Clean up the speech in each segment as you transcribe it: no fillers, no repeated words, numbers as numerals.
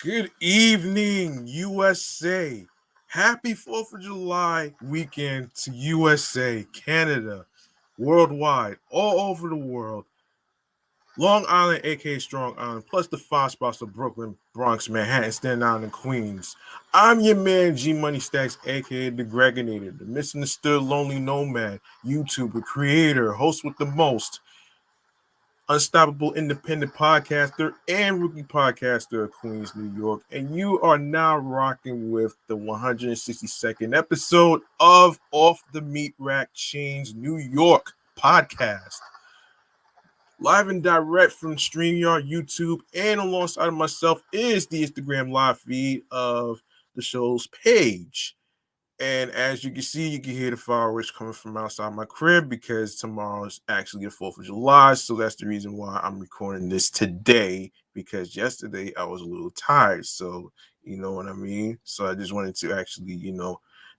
Good evening, USA. Happy 4th of July weekend to USA, Canada, worldwide, all over the world. Long Island, aka Strong Island, plus the five spots of Brooklyn, Bronx, Manhattan, Staten Island, and Queens. I'm your man, G Money Stacks, aka The Gregonator, the misunderstood lonely nomad, YouTuber, creator, host with the most, unstoppable independent podcaster and rookie podcaster of Queens, New York. And you are now rocking with the 162nd episode of Off the Meat Rack Chainz New York podcast. Live and direct from StreamYard, YouTube, and alongside of myself is the Instagram live feed of the show's page. And as you can see, you can hear the fireworks coming from outside my crib because tomorrow is actually the 4th of July. So that's the reason why I'm recording this today, because yesterday I was a little tired. So, you know what I mean? So I just wanted to actually,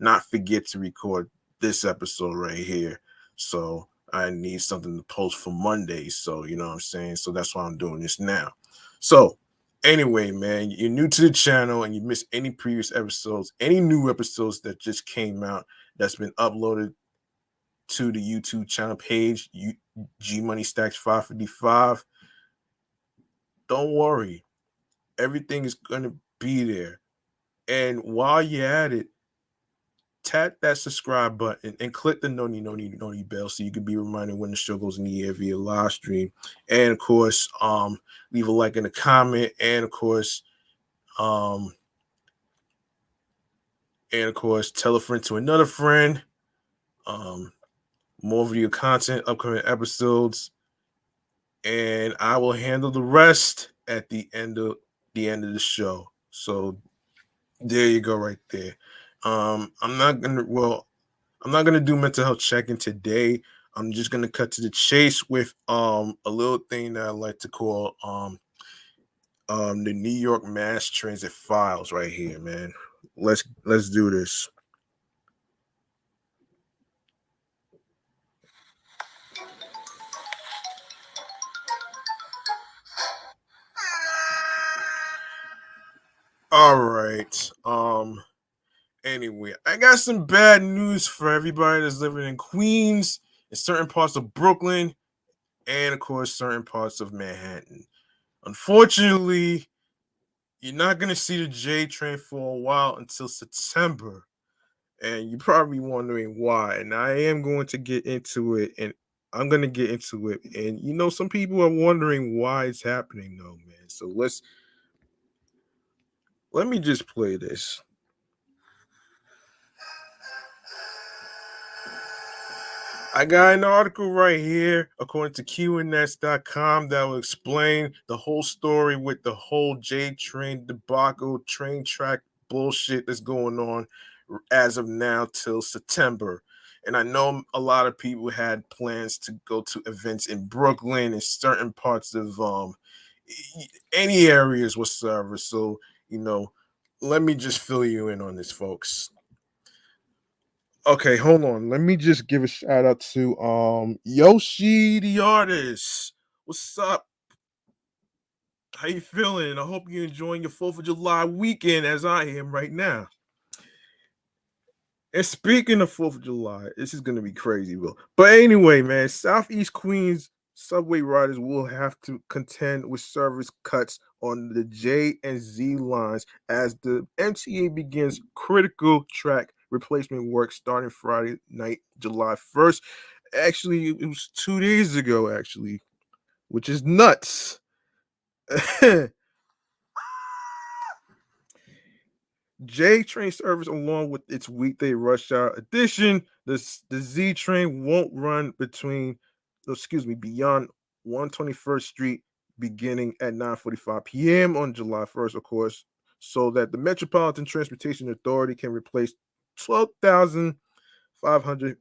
not forget to record this episode right here. So I need something to post for Monday. So, you know what I'm saying? So that's why I'm doing this now. So, anyway, man, you're new to the channel and you missed any previous episodes, any new episodes that just came out that's been uploaded to the YouTube channel page, G Money Stacks 555. Don't worry, everything is gonna be there. And while you're at it, tap that subscribe button and click the noni bell so you can be reminded when the show goes in the air via live stream. And of course, leave a like and a comment, and of course, um tell a friend to another friend. Um, More video content, upcoming episodes, and I will handle the rest at the end of the show. So there you go, right there. I'm not gonna do mental health check-in today. I'm just gonna cut to the chase with a little thing that I like to call the New York Mass Transit Files right here, man. Let's do this. All right. Anyway, I got some bad news for everybody that's living in Queens, in certain parts of Brooklyn, and of course, certain parts of Manhattan. Unfortunately, you're not gonna see the J train for a while until September. And you're probably wondering why. And I am going to get into it, and I'm gonna get into it. And some people are wondering why it's happening though, man. So let me just play this. I got an article right here, according to QNS.com, that will explain the whole story with the whole J train debacle, train track bullshit that's going on as of now till September. And I know a lot of people had plans to go to events in Brooklyn and certain parts of any areas whatsoever. So, let me just fill you in on this, folks. Okay, hold on. Let me just give a shout out to Yoshi the artist. What's up? How you feeling? I hope you're enjoying your 4th of July weekend as I am right now. And speaking of 4th of July, this is gonna be crazy, Will. But anyway, man, Southeast Queens subway riders will have to contend with service cuts on the J and Z lines as the MTA begins critical track replacement work starting Friday night, July 1st. Actually, it was 2 days ago, actually, which is nuts. J train service, along with its weekday rush hour edition, the Z train won't run beyond 121st Street beginning at 9:45 p.m. on July 1st, of course, so that the Metropolitan Transportation Authority can replace 12,500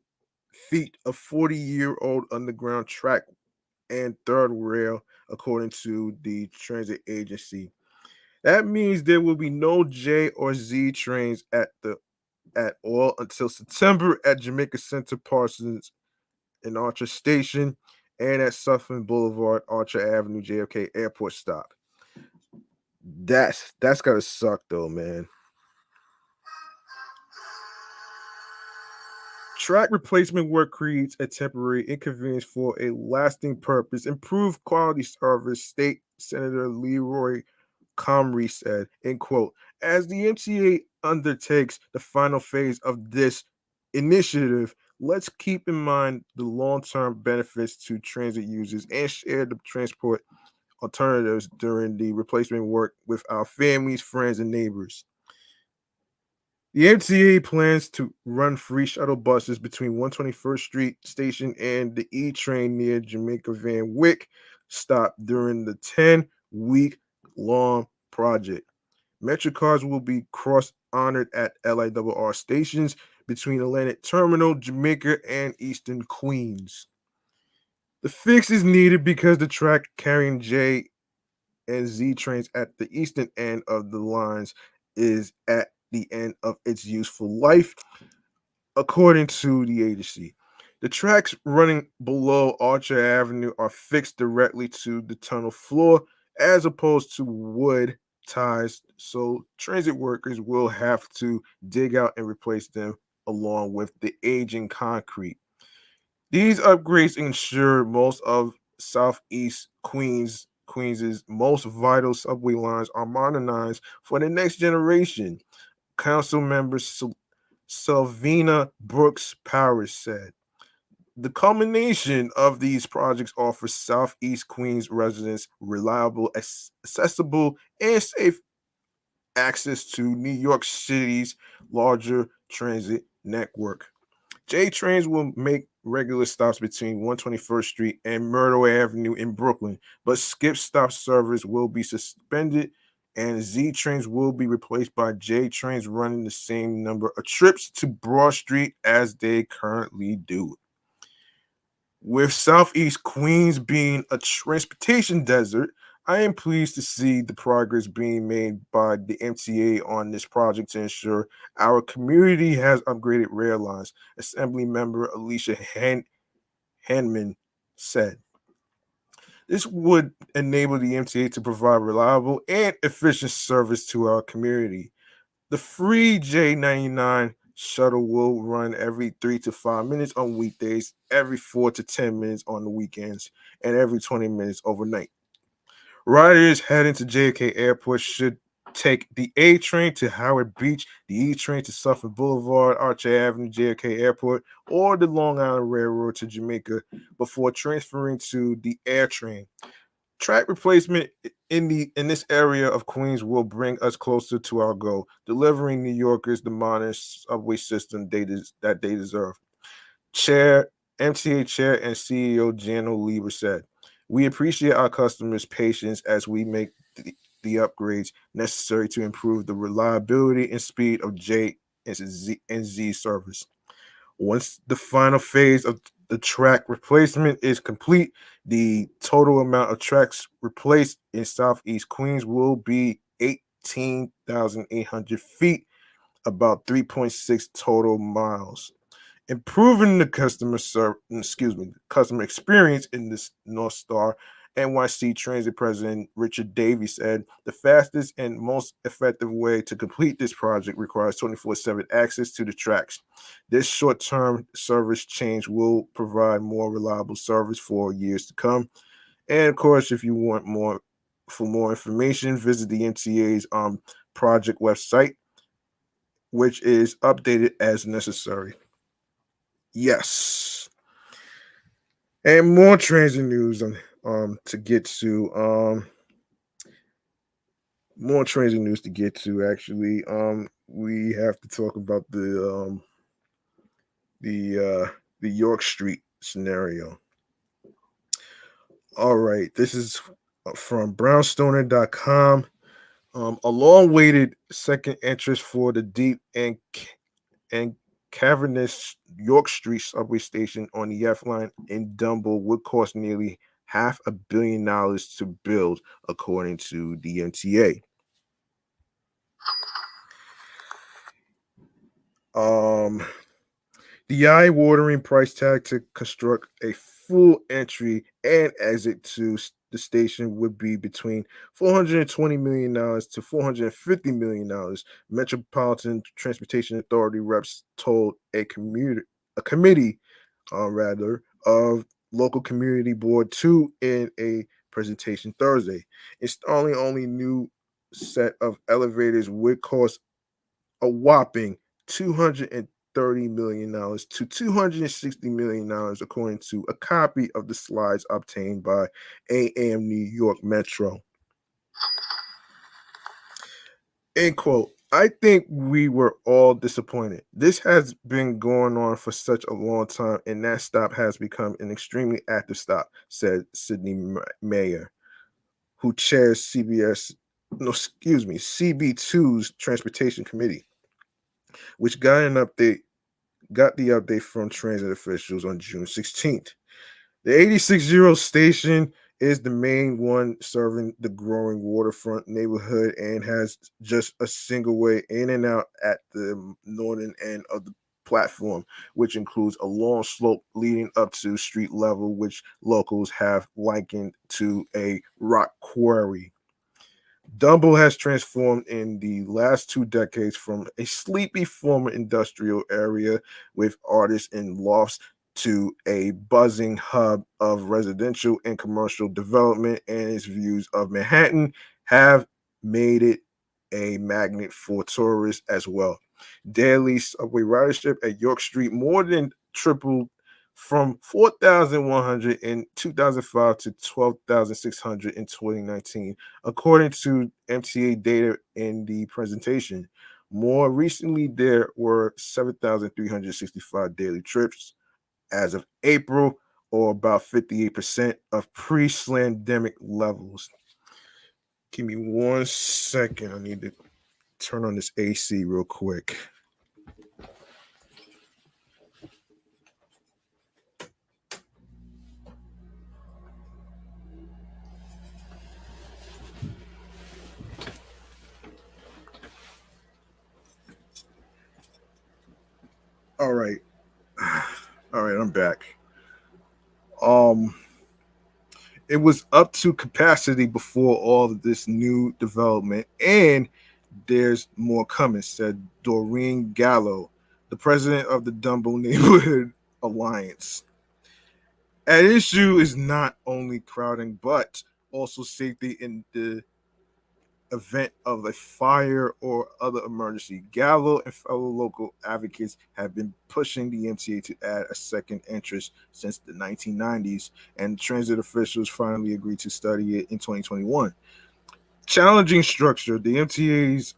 feet of 40-year-old underground track and third rail, according to the transit agency. That means there will be no J or Z trains at all until September at Jamaica Center, Parsons, and Archer Station, and at Suffolk Boulevard, Archer Avenue, JFK Airport stop. That's gotta suck though, man. Track replacement work creates a temporary inconvenience for a lasting purpose. Improved quality service, State Senator Leroy Comrie said, end quote. As the MTA undertakes the final phase of this initiative, let's keep in mind the long-term benefits to transit users and share the transport alternatives during the replacement work with our families, friends, and neighbors. The MTA plans to run free shuttle buses between 121st Street Station and the E train near Jamaica Van Wyck stop during the 10-week long project. Metrocars will be cross honored at LIRR stations between Atlantic Terminal, Jamaica, and Eastern Queens. The fix is needed because the track carrying J and Z trains at the eastern end of the lines is at the end of its useful life, according to the agency. The tracks running below Archer Avenue are fixed directly to the tunnel floor as opposed to wood ties, so transit workers will have to dig out and replace them along with the aging concrete. These upgrades ensure most of Southeast Queens's most vital subway lines are modernized for the next generation. Council member Selvina Brooks Powers said. The culmination of these projects offers Southeast Queens residents reliable, accessible, and safe access to New York City's larger transit network. J trains will make regular stops between 121st Street and Myrtle Avenue in Brooklyn, but skip stop service will be suspended and Z trains will be replaced by J trains running the same number of trips to Broad Street as they currently do. With Southeast Queens being a transportation desert, I am pleased to see the progress being made by the MTA on this project to ensure our community has upgraded rail lines. Assembly member Alicia Hanman said. This would enable the MTA to provide reliable and efficient service to our community. The free J99 shuttle will run every 3 to 5 minutes on weekdays, every 4 to 10 minutes on the weekends, and every 20 minutes overnight. Riders heading to JFK Airport should take the A train to Howard Beach, the E train to Suffolk Boulevard, Archer Avenue, JFK Airport, or the Long Island Railroad to Jamaica before transferring to the air train. Track replacement in this area of Queens will bring us closer to our goal, delivering New Yorkers the modern subway system that they deserve. Chair MTA Chair and CEO Jano Lieber said, "We appreciate our customers' patience as we make the upgrades necessary to improve the reliability and speed of J and Z service. Once the final phase of the track replacement is complete, the total amount of tracks replaced in Southeast Queens will be 18,800 feet, about 3.6 total miles. Improving the customer experience in this North Star. NYC Transit President Richard Davies said the fastest and most effective way to complete this project requires 24/7 access to the tracks. This short-term service change will provide more reliable service for years to come. And of course, if you want more information, visit the MTA's project website, which is updated as necessary. Yes. And more transit news to get to. More transit news to get to actually. We have to talk about the York Street scenario. All right, this is from brownstoner.com. A long-awaited second entrance for the deep and cavernous York Street subway station on the F line in Dumbo would cost nearly $500 million to build, according to the MTA. The eye-watering price tag to construct a full entry and exit to the station would be between $420 million to $450 million. Metropolitan Transportation Authority reps told a committee, rather, of local community board two in a presentation Thursday. Installing only new set of elevators would cost a whopping $230 million to $260 million, according to a copy of the slides obtained by AM New York Metro. End quote. I think we were all disappointed. This has been going on for such a long time, and that stop has become an extremely active stop, said Sidney Mayer, who chairs CB2's Transportation Committee, which got the update from transit officials on June 16th. The 86-year-old station is the main one serving the growing waterfront neighborhood and has just a single way in and out at the northern end of the platform, which includes a long slope leading up to street level, which locals have likened to a rock quarry. Dumbo has transformed in the last 2 decades from a sleepy former industrial area with artists and lofts to a buzzing hub of residential and commercial development, and its views of Manhattan have made it a magnet for tourists as well. Daily subway ridership at York Street more than tripled from 4,100 in 2005 to 12,600 in 2019, according to MTA data in the presentation. More recently, there were 7,365 daily trips as of April, or about 58% of pre-slandemic levels. Give me 1 second. I need to turn on this AC real quick. All right. All right, I'm back. Um it was up to capacity before all of this new development, and there's more coming, said Doreen Gallo, the president of the Dumbo Neighborhood Alliance. At issue is not only crowding, but also safety in the event of a fire or other emergency. Gallo and fellow local advocates have been pushing the MTA to add a second entrance since the 1990s, and transit officials finally agreed to study it in 2021. Challenging structure. The MTA's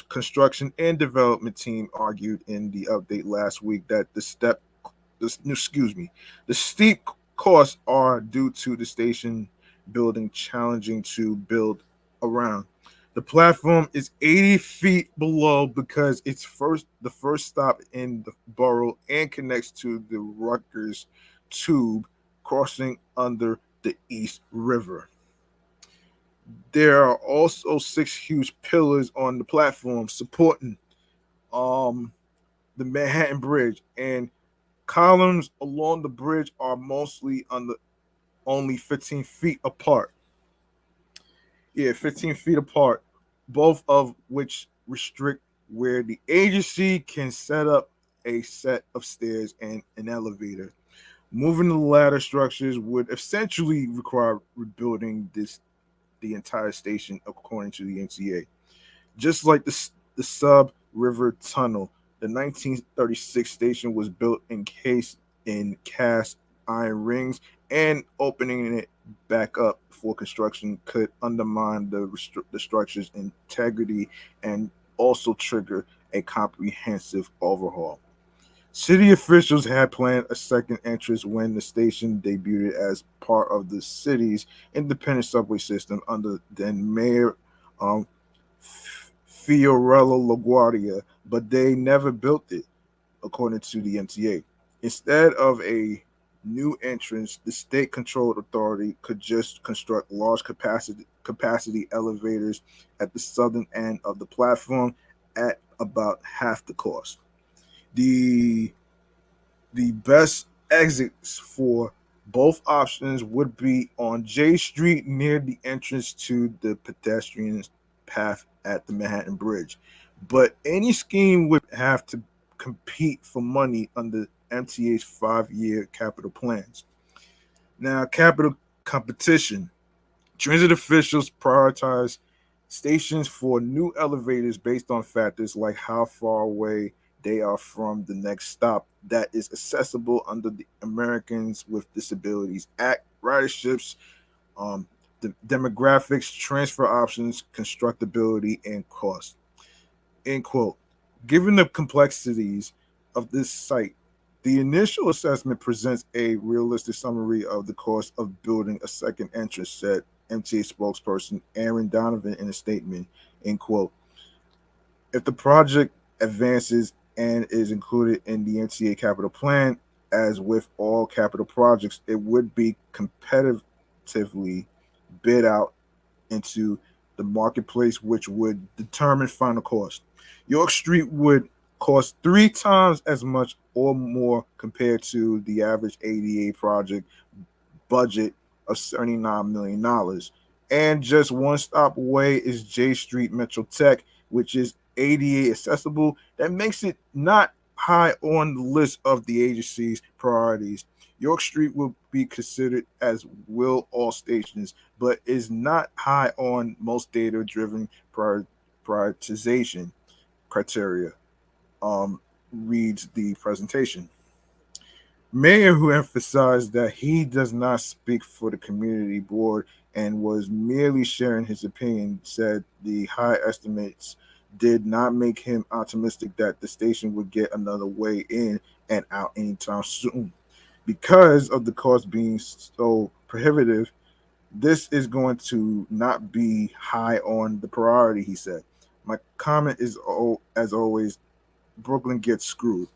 construction and development team argued in the update last week that the steep costs are due to the station building challenging to build around. The platform is 80 feet below because it's the first stop in the borough and connects to the Rutgers tube crossing under the East River. There are also 6 huge pillars on the platform supporting um, the Manhattan Bridge, and columns along the bridge are mostly only 15 feet apart. Yeah, 15 feet apart, both of which restrict where the agency can set up a set of stairs and an elevator. Moving the ladder structures would essentially require rebuilding the entire station, according to the MTA. Just like the Sub River Tunnel, the 1936 station was built encased in cast iron rings, and opening it back up for construction could undermine the structure's integrity and also trigger a comprehensive overhaul. City officials had planned a second entrance when the station debuted as part of the city's independent subway system under then Mayor um, Fiorello LaGuardia, but they never built it, according to the MTA. Instead of a new entrance, the state-controlled authority could just construct large capacity elevators at the southern end of the platform at about half the cost. The the best exits for Both options would be on J Street near the entrance to the pedestrian path at the Manhattan Bridge. But any scheme would have to compete for money under MTA's 5 year capital plans. Now, capital competition. Transit officials prioritize stations for new elevators based on factors like how far away they are from the next stop that is accessible under the Americans with Disabilities Act, riderships, the demographics, transfer options, constructability, and cost. End quote. Given the complexities of this site, the initial assessment presents a realistic summary of the cost of building a second entrance, said MTA spokesperson Aaron Donovan in a statement. End quote. If the project advances and is included in the MTA capital plan, as with all capital projects, it would be competitively bid out into the marketplace, which would determine final cost. York Street would cost 3 times as much or more compared to the average ADA project budget of $79 million. And just one stop away is J Street Metro Tech, which is ADA accessible. That makes it not high on the list of the agency's priorities. York Street will be considered, as will all stations, but is not high on most data driven prioritization criteria, reads the presentation. Mayor, who emphasized that he does not speak for the community board and was merely sharing his opinion, said the high estimates did not make him optimistic that the station would get another way in and out anytime soon. Because of the cost being so prohibitive, this is going to not be high on the priority, he said. My comment is, as always, Brooklyn gets screwed.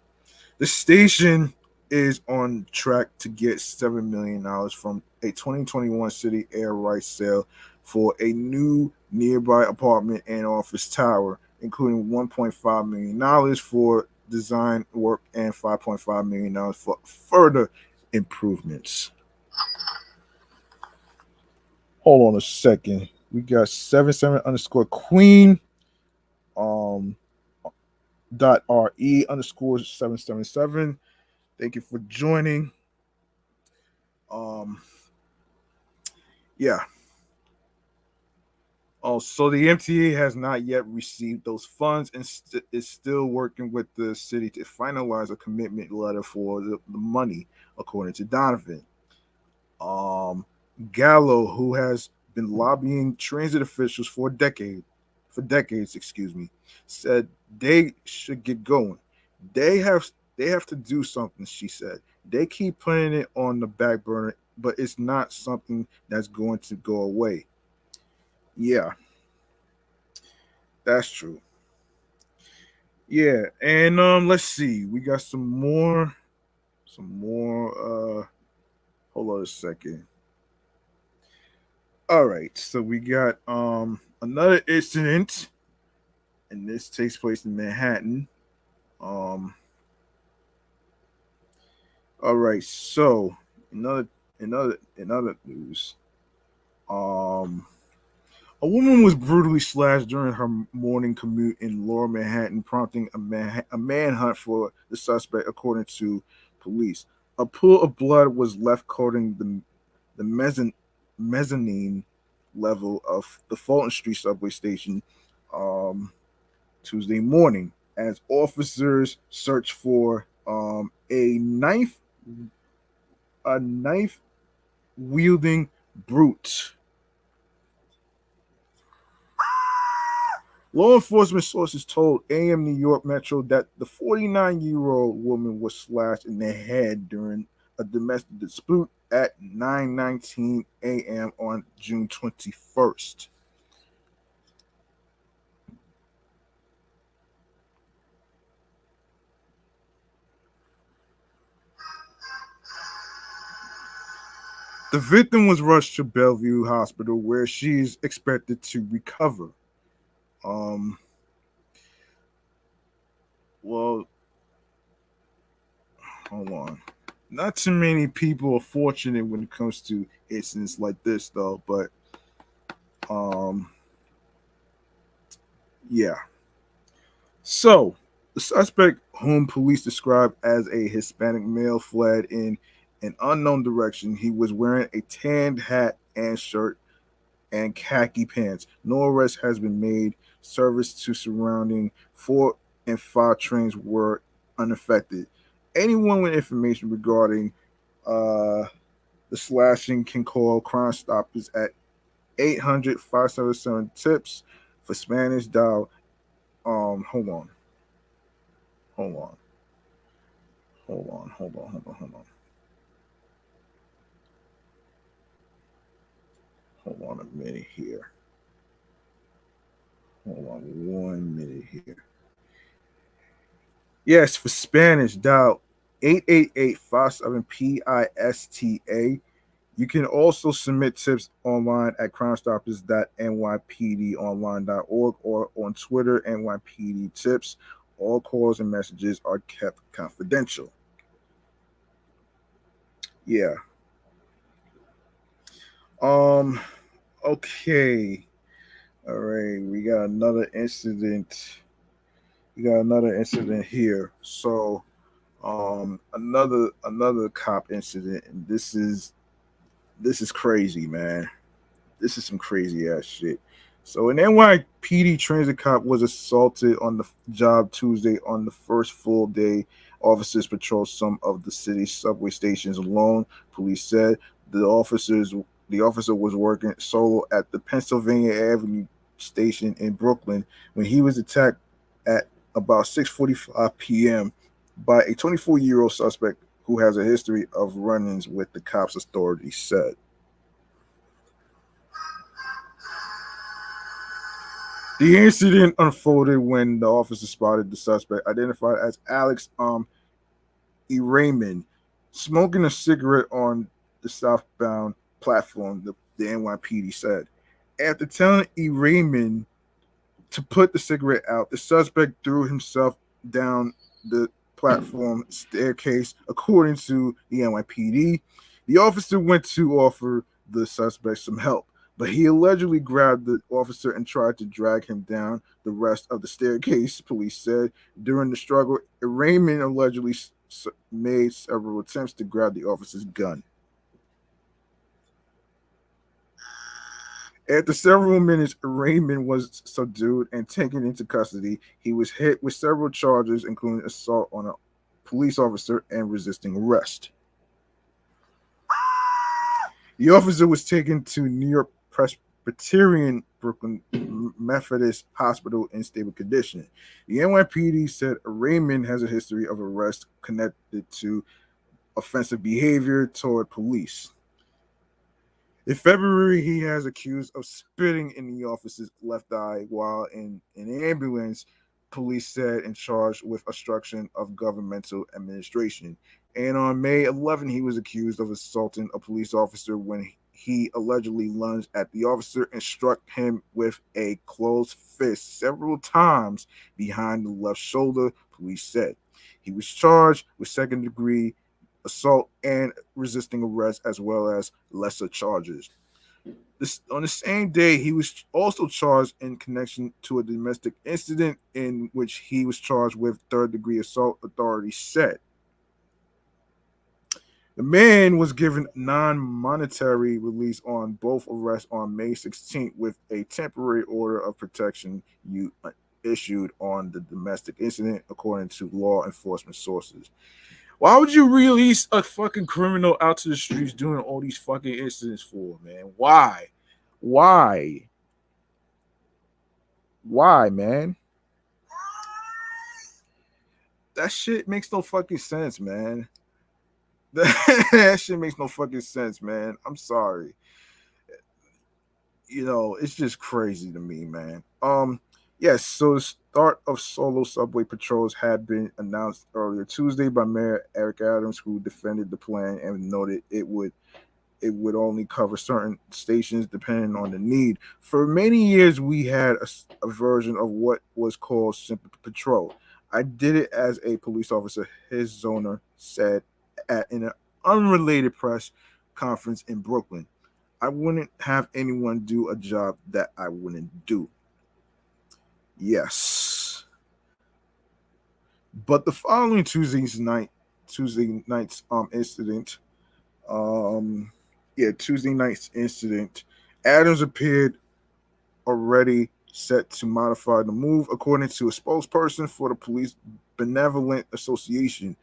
The station is on track to get $7 million from a 2021 city air rights sale for a new nearby apartment and office tower, including $1.5 million for design work and $5.5 million for further improvements. Hold on a second. We got 77 underscore Queen um dot re underscore 777. Thank you for joining. Um, yeah. Oh, so the MTA has not yet received those funds and is still working with the city to finalize a commitment letter for the money, according to Donovan. Um, Gallo, who has been lobbying transit officials for decades, excuse me, said they should get going. They have they have to do something, she said. They keep putting it on the back burner, but it's not something that's going to go away. Yeah, that's true. Yeah, and let's see. We got some more hold on a second. All right, so we got another incident, and this takes place in Manhattan. Um all right, so another another news. Um a woman was brutally slashed during her morning commute in Lower Manhattan, prompting a manhunt for the suspect, according to police. A pool of blood was left coating the mezzanine level of the Fulton Street subway station um, Tuesday morning as officers searched for a knife wielding brute. Law enforcement sources told AM New York Metro that the 49-year-old woman was slashed in the head during a domestic dispute at 9:19 a.m. on June 21st. The victim was rushed to Bellevue Hospital, where she's expected to recover. Um, well, hold on. Not too many people are fortunate when it comes to incidents like this, though. But um, yeah. So the suspect, whom police described as a Hispanic male, fled in an unknown direction. He was wearing a tanned hat and shirt and khaki pants. No arrest has been made. Service to surrounding 4 and 5 trains were unaffected. Anyone with information regarding uh, the slashing can call Crime Stoppers at 800-577 tips. For Spanish, dial hold on, hold on, hold on a minute here. Hold on 1 minute here. Yes, for Spanish, dial 888-57-PISTA. You can also submit tips online at crimestoppers.nypdonline.org or on Twitter, NYPD Tips. All calls and messages are kept confidential. Yeah. Um. Okay. All right. We got another incident here. So, another cop incident, and this is crazy, man. This is some crazy ass shit. So an NYPD transit cop was assaulted on the job Tuesday on the first full day. Officers patrolled some of the city's subway stations alone. Police said the officer was working solo at the Pennsylvania Avenue station in Brooklyn when he was attacked at about 6:45 p.m. by a 24-year-old suspect who has a history of run-ins with the cops, authorities said. The incident unfolded when the officer spotted the suspect, identified as Alex E. Raymond, smoking a cigarette on the southbound platform, the NYPD said. After telling E. Raymond to put the cigarette out, the suspect threw himself down the platform staircase, according to the NYPD. The officer went to offer the suspect some help, but he allegedly grabbed the officer and tried to drag him down the rest of the staircase, police said. During the struggle, Raymond allegedly made several attempts to grab the officer's gun. After several minutes, Raymond was subdued and taken into custody. He was hit with several charges, including assault on a police officer and resisting arrest. The officer was taken to New York Presbyterian Brooklyn Methodist Hospital in stable condition. The NYPD said Raymond has a history of arrests connected to offensive behavior toward police. In February, he has accused of spitting in the officer's left eye while in an ambulance, police said, and charged with obstruction of governmental administration. And on May 11, he was accused of assaulting a police officer when he allegedly lunged at the officer and struck him with a closed fist several times behind the left shoulder, police said. He was charged with second-degree assault and resisting arrest, as well as lesser charges. On the same day, he was also charged in connection to a domestic incident in which he was charged with third-degree assault, authorities said. The man was given non-monetary release on both arrests on May 16th with a temporary order of protection issued on the domestic incident, according to law enforcement sources. Why would you release a fucking criminal out to the streets doing all these fucking incidents for, man? Why? Why? Why, man? That shit makes no fucking sense, man. That shit makes no fucking sense, man. I'm sorry. It's just crazy to me, man. Yes, so the start of solo subway patrols had been announced earlier Tuesday by Mayor Eric Adams, who defended the plan and noted it would only cover certain stations depending on the need. For many years, we had a version of what was called simple patrol. I did it as a police officer, his zoner said in an unrelated press conference in Brooklyn. I wouldn't have anyone do a job that I wouldn't do. Yes. But the following Tuesday night's incident, um, Tuesday night's incident, Adams appeared already set to modify the move, according to a spokesperson for the Police Benevolent Association.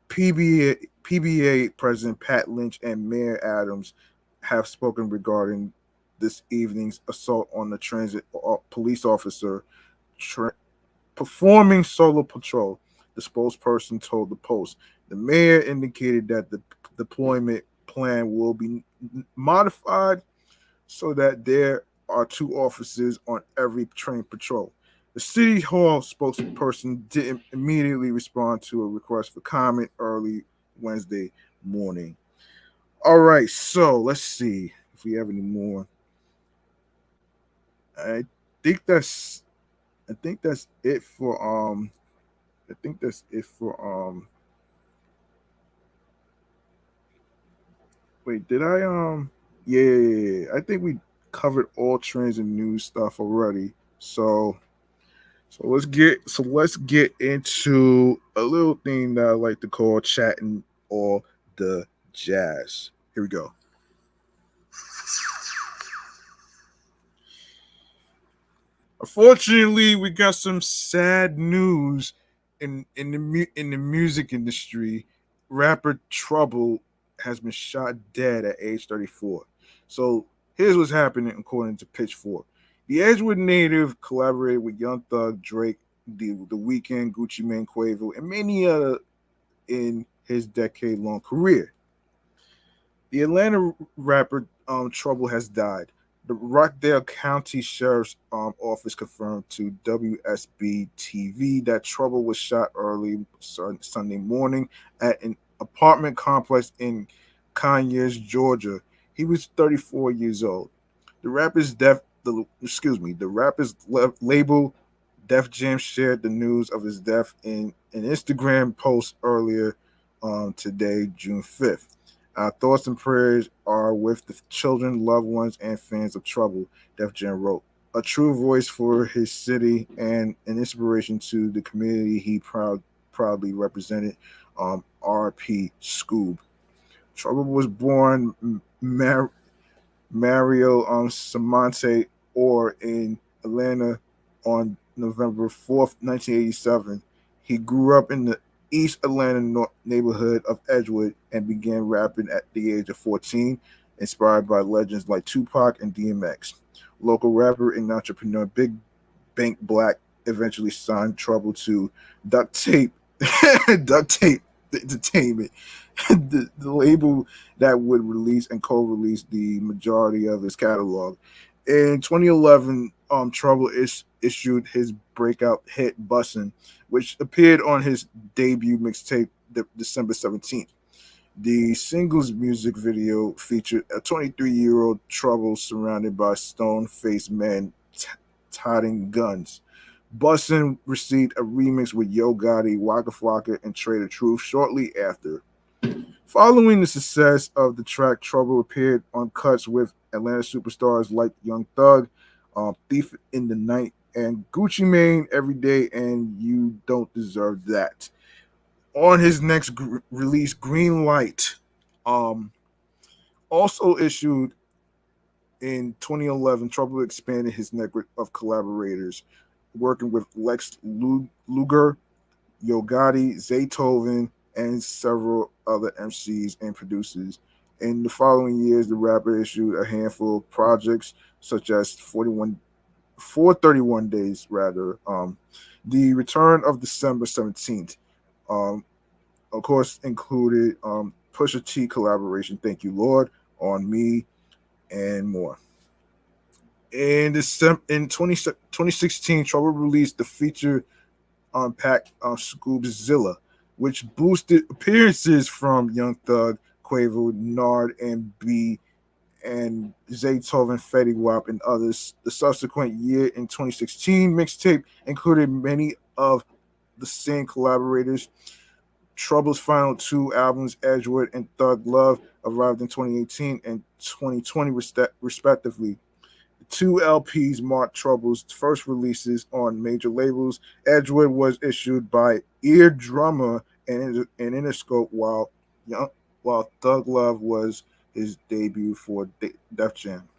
PBA President Pat Lynch and Mayor Adams have spoken regarding this evening's assault on the transit police officer performing solo patrol. The spokesperson told the Post. The mayor indicated that the deployment plan will be modified so that there are 2 officers on every train patrol. The City Hall spokesperson didn't immediately respond to a request for comment early Wednesday morning. All right, so let's see if we have any more. I think that's it for wait, did I yeah, I think we covered all trends and news stuff already. Let's get into a little thing that I like to call chatting all the jazz. Here we go. Unfortunately, we got some sad news in the music industry. Rapper Trouble has been shot dead at age 34. So here's what's happening according to Pitchfork. The Edgewood native collaborated with Young Thug, Drake, The Weeknd, Gucci Mane, Quavo, and many other in his decade-long career. The Atlanta rapper Trouble has died. The Rockdale County Sheriff's Office confirmed to WSB TV that Trouble was shot early Sunday morning at an apartment complex in Conyers, Georgia. He was 34 years old. The rapper's label Def Jam shared the news of his death in an Instagram post earlier today, June 5th. Our thoughts and prayers are with the children, loved ones, and fans of Trouble, Def Jam wrote. A true voice for his city and an inspiration to the community he proudly represented. R.P. Scoob. Trouble was born Mario Samonte Orr in Atlanta on November 4th, 1987. He grew up in the East Atlanta neighborhood of Edgewood and began rapping at the age of 14, inspired by legends like Tupac and DMX. Local rapper and entrepreneur Big Bank Black eventually signed Trouble to Duct Tape Entertainment, the label that would release and co-release the majority of his catalog. In 2011, Trouble issued his breakout hit "Bussin'," which appeared on his debut mixtape December 17th. The single's music video featured a 23-year-old Trouble surrounded by stone-faced men toting guns. Bussin' received a remix with Yo Gotti, Waka Flocka, and Trader Truth shortly after. Following the success of the track, Trouble appeared on cuts with Atlanta superstars like Young Thug, Thief in the Night, and Gucci Mane, Every Day, and You Don't Deserve That. On his next release, Green Light, also issued in 2011, Trouble expanded his network of collaborators, working with Lex Luger, Yo Gotti, Zaytoven, and several other MCs and producers. In the following years, the rapper issued a handful of projects, such as 431 Days, the return of December 17th, of course, included Pusha T collaboration, Thank You Lord, On Me, and more. In 2016, Trouble released the feature pack Scoobzilla, which boosted appearances from Young Thug, Quavo, Nard, and B, and Zaytoven, Fetty Wap, and others. The subsequent year in 2016 mixtape included many of the same collaborators. Trouble's final two albums, Edgewood and Thug Love, arrived in 2018 and 2020, respectively. The two LPs marked Trouble's first releases on major labels. Edgewood was issued by Eardrummer and Interscope, while Thug Love was his debut for Def Jam.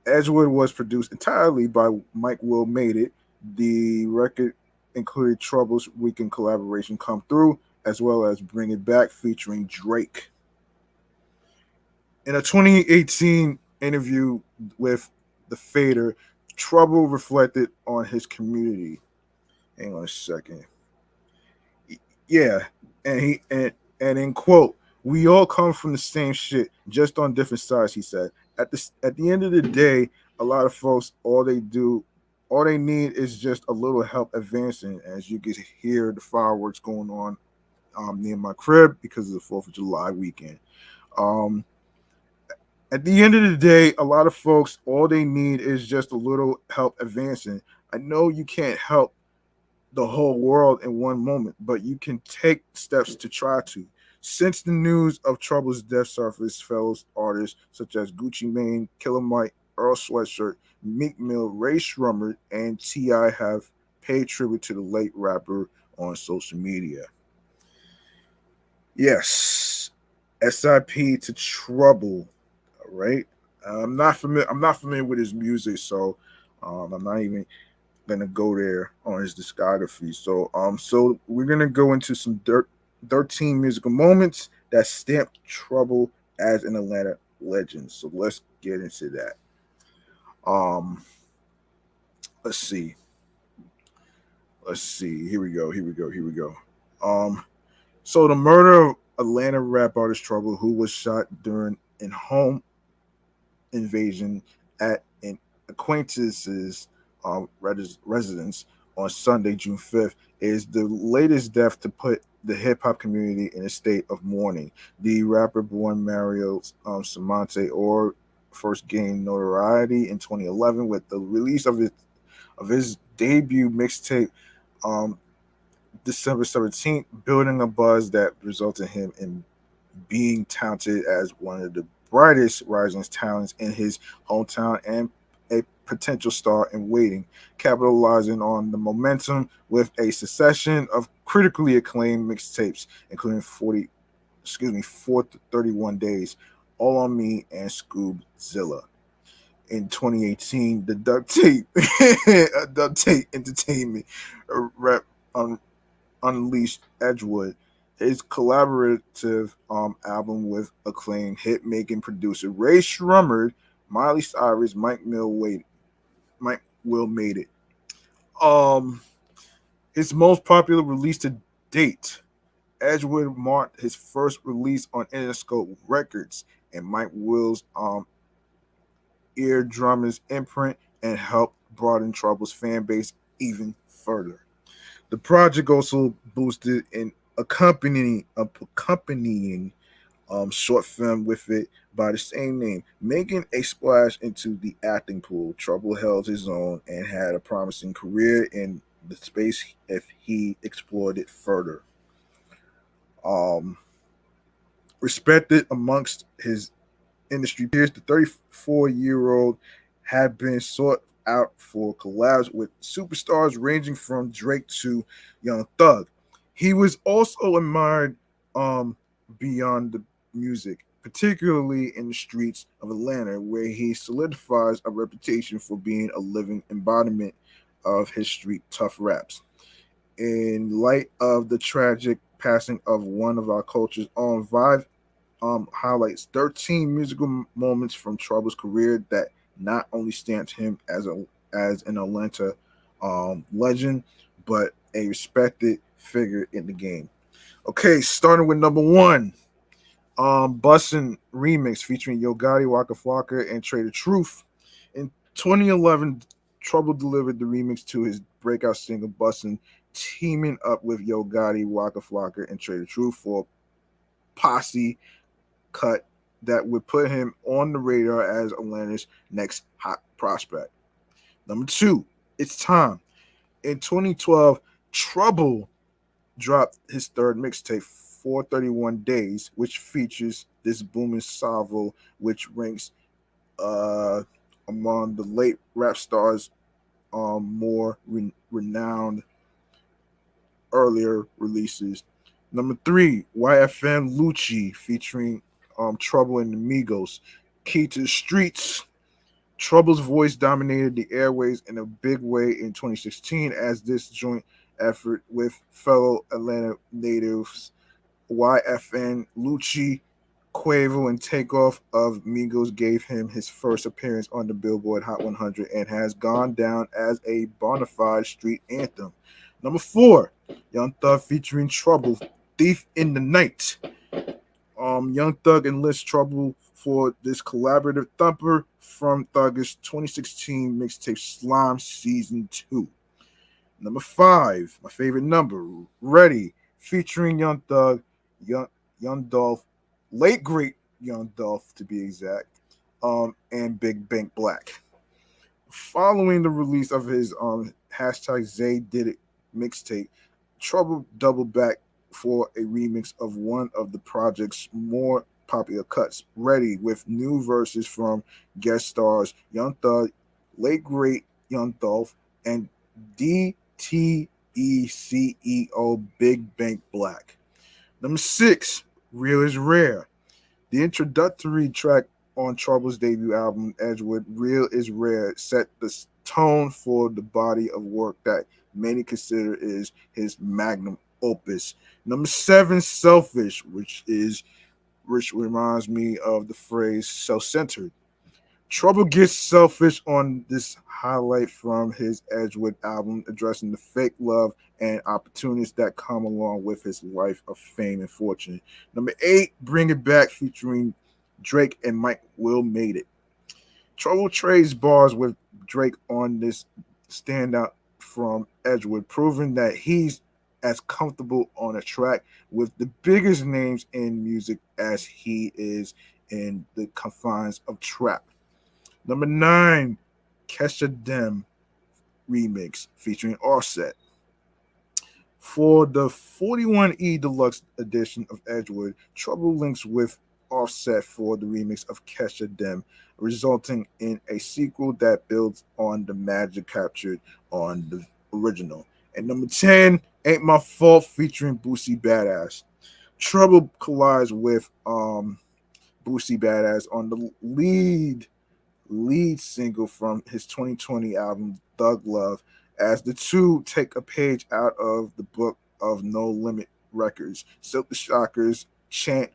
Edgewood was produced entirely by Mike Will Made It. The record included Trouble's weekend collaboration Come Through, as well as Bring It Back featuring Drake. In a 2018 interview with The Fader, Trouble reflected on his community. Hang on a second. Yeah, and in quote, "We all come from the same shit, just on different sides," he said. At the end of the day, a lot of folks, all they need is just a little help advancing. As you can hear, the fireworks going on near my crib because of the 4th of July weekend. At the end of the day, a lot of folks, all they need is just a little help advancing. I know you can't help the whole world in one moment, but you can take steps to try to. Since the news of Trouble's death surfaced, fellow artists such as Gucci Mane, Killer Mike, Earl Sweatshirt, Meek Mill, Ray Shrummer, and T.I. have paid tribute to the late rapper on social media. Yes, SIP to Trouble. All right, I'm not familiar with his music, so I'm not even gonna go there on his discography. So we're gonna go into some 13 musical moments that stamped Trouble as an Atlanta legend. So let's get into that. Let's see. Here we go. So the murder of Atlanta rap artist Trouble, who was shot during a home invasion at an acquaintance's residence on Sunday, June 5th, is the latest death to put the hip hop community in a state of mourning. The rapper born Mario Samante or first gained notoriety in 2011 with the release of his debut mixtape December 17th, building a buzz that resulted him in being touted as one of the brightest rising talents in his hometown and a potential star in waiting, capitalizing on the momentum with a succession of critically acclaimed mixtapes, including 4 to 31 Days, All on Me, and Scoobzilla. In 2018, the Duct Tape Entertainment rep unleashed Edgewood, his collaborative album with acclaimed hit-making producer Ray Shrummer, Miley Cyrus, Mike Will Made It. His most popular release to date, Edgewood marked his first release on Interscope Records and Mike Will's Eardrummer's imprint, and helped broaden Trouble's fan base even further. The project also boosted an accompanying short film with it by the same name, making a splash into the acting pool. Trouble held his own and had a promising career in the space if he explored it further. Respected amongst his industry peers, the 34-year-old had been sought out for collabs with superstars ranging from Drake to Young Thug. He was also admired beyond the music, particularly in the streets of Atlanta, where he solidifies a reputation for being a living embodiment of his street tough raps. In light of the tragic passing of one of our culture's own Vive, highlights 13 musical moments from Trouble's career that not only stamped him as an Atlanta legend, but a respected figure in the game. Okay, starting with number one, Bussin' remix featuring Yo Gotti, Waka Flocka, and Trader Truth. In 2011, Trouble delivered the remix to his breakout single Bussin', teaming up with Yo Gotti, Waka Flocka, and Trader Truth for a posse cut that would put him on the radar as Atlanta's next hot prospect. Number two, It's Time. In 2012, Trouble dropped his third mixtape, 431 Days, which features this booming salvo, which ranks uh, among the late rap stars more renowned earlier releases. Number three, YFN Lucci featuring Trouble and the Migos. Key to the Streets. Trouble's voice dominated the airways in a big way in 2016 as this joint effort with fellow Atlanta natives YFN Lucci, Quavo, and Takeoff of Migos gave him his first appearance on the Billboard Hot 100 and has gone down as a bona fide street anthem. Number four, Young Thug featuring Trouble, Thief in the Night. Young Thug enlists Trouble for this collaborative thumper from Thuggish 2016 mixtape Slime Season 2. Number five, my favorite number, Ready, featuring Young Thug, Young Dolph, late great Young Dolph to be exact, and Big Bank Black. Following the release of his hashtag Zay Did It mixtape, Trouble doubled back for a remix of one of the project's more popular cuts, Ready, with new verses from guest stars Young Thug, late great Young Dolph, and DTECEO Big Bank Black. Number six, Real is Rare. The introductory track on Trouble's debut album, Edgewood, Real is Rare, set the tone for the body of work that many consider is his magnum opus. Number seven, Selfish, which reminds me of the phrase self-centered. Trouble gets selfish on this highlight from his Edgewood album, addressing the fake love and opportunities that come along with his life of fame and fortune. Number eight, Bring It Back, featuring Drake and Mike Will Made It. Trouble trades bars with Drake on this standout from Edgewood, proving that he's as comfortable on a track with the biggest names in music as he is in the confines of trap. Number nine, Kesha Dem remix featuring Offset. For the 41E Deluxe edition of Edgewood, Trouble links with Offset for the remix of Kesha Dem, resulting in a sequel that builds on the magic captured on the original. And number 10, Ain't My Fault featuring Boosie Badass. Trouble collides with Boosie Badass on the lead single from his 2020 album Thug Love, as the two take a page out of the book of No Limit Records. Silk the Shockers chant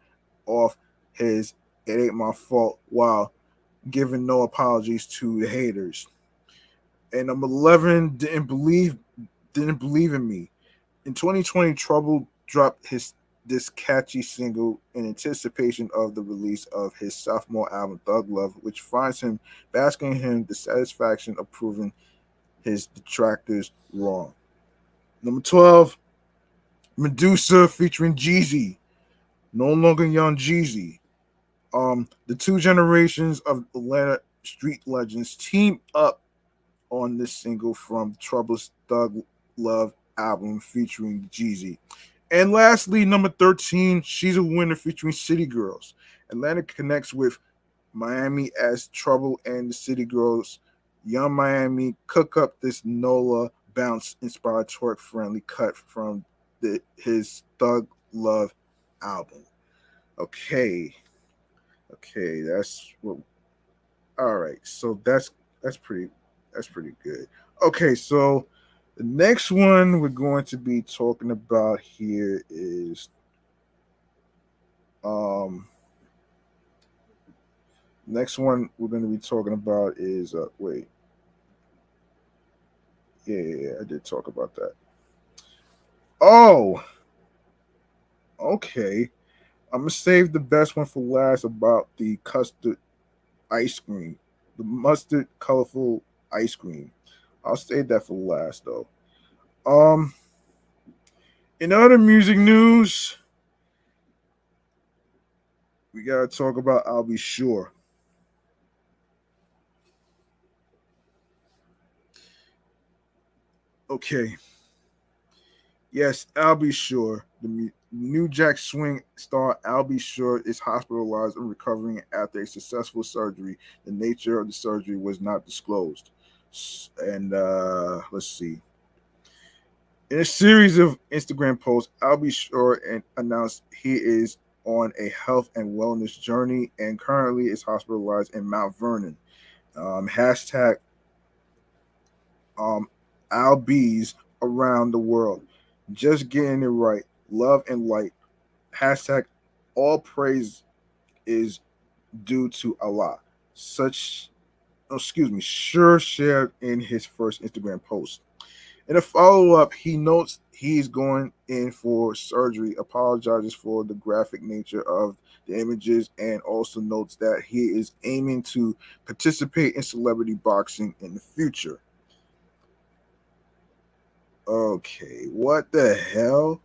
off his It Ain't My Fault while giving no apologies to the haters. And number 11, Didn't Believe in Me. In 2020, Trouble dropped this catchy single in anticipation of the release of his sophomore album Thug Love, which finds him basking in the satisfaction of proving his detractors wrong. Number 12, Medusa featuring Jeezy, No Longer Young Jeezy. The two generations of Atlanta street legends team up on this single from Trouble's Thug Love album featuring Jeezy. And lastly, number 13, She's a Winner featuring City Girls. Atlanta connects with Miami as Trouble and the City Girls. Young Miami cook up this NOLA bounce inspired twerk friendly cut from his Thug Love album. Okay. That's what. All right. So that's pretty good. Okay, so the next one we're going to be talking about here is next one we're going to be talking about is wait. Yeah, I did talk about that. Oh, okay. I'm gonna save the best one for last about the custard ice cream, the mustard colorful ice cream. I'll save that for last though. Um, in other music news, we gotta talk about I'll Be Sure. Okay. Yes, I'll be sure. The New Jack Swing star Al B. Sure is hospitalized and recovering after a successful surgery. The nature of the surgery was not disclosed. And let's see. In a series of Instagram posts, Al B. Sure announced he is on a health and wellness journey and currently is hospitalized in Mount Vernon. Hashtag um, Albies around the world. Just getting it right. Love and light. Hashtag all praise is due to Allah. Such, excuse me, sure shared in his first Instagram post. In a follow up, he notes he's going in for surgery, apologizes for the graphic nature of the images, and also notes that he is aiming to participate in celebrity boxing in the future. Okay, what the hell?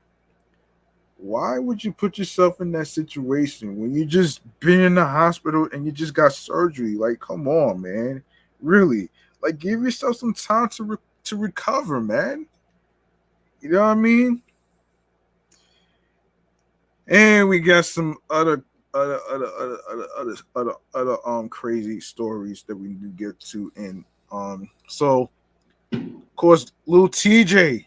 Why would you put yourself in that situation when you just been in the hospital and you just got surgery? Like, come on, man. Really? Like, give yourself some time to recover, man. You know what I mean? And we got some other crazy stories that we need to get to. And so of course, Lil TJay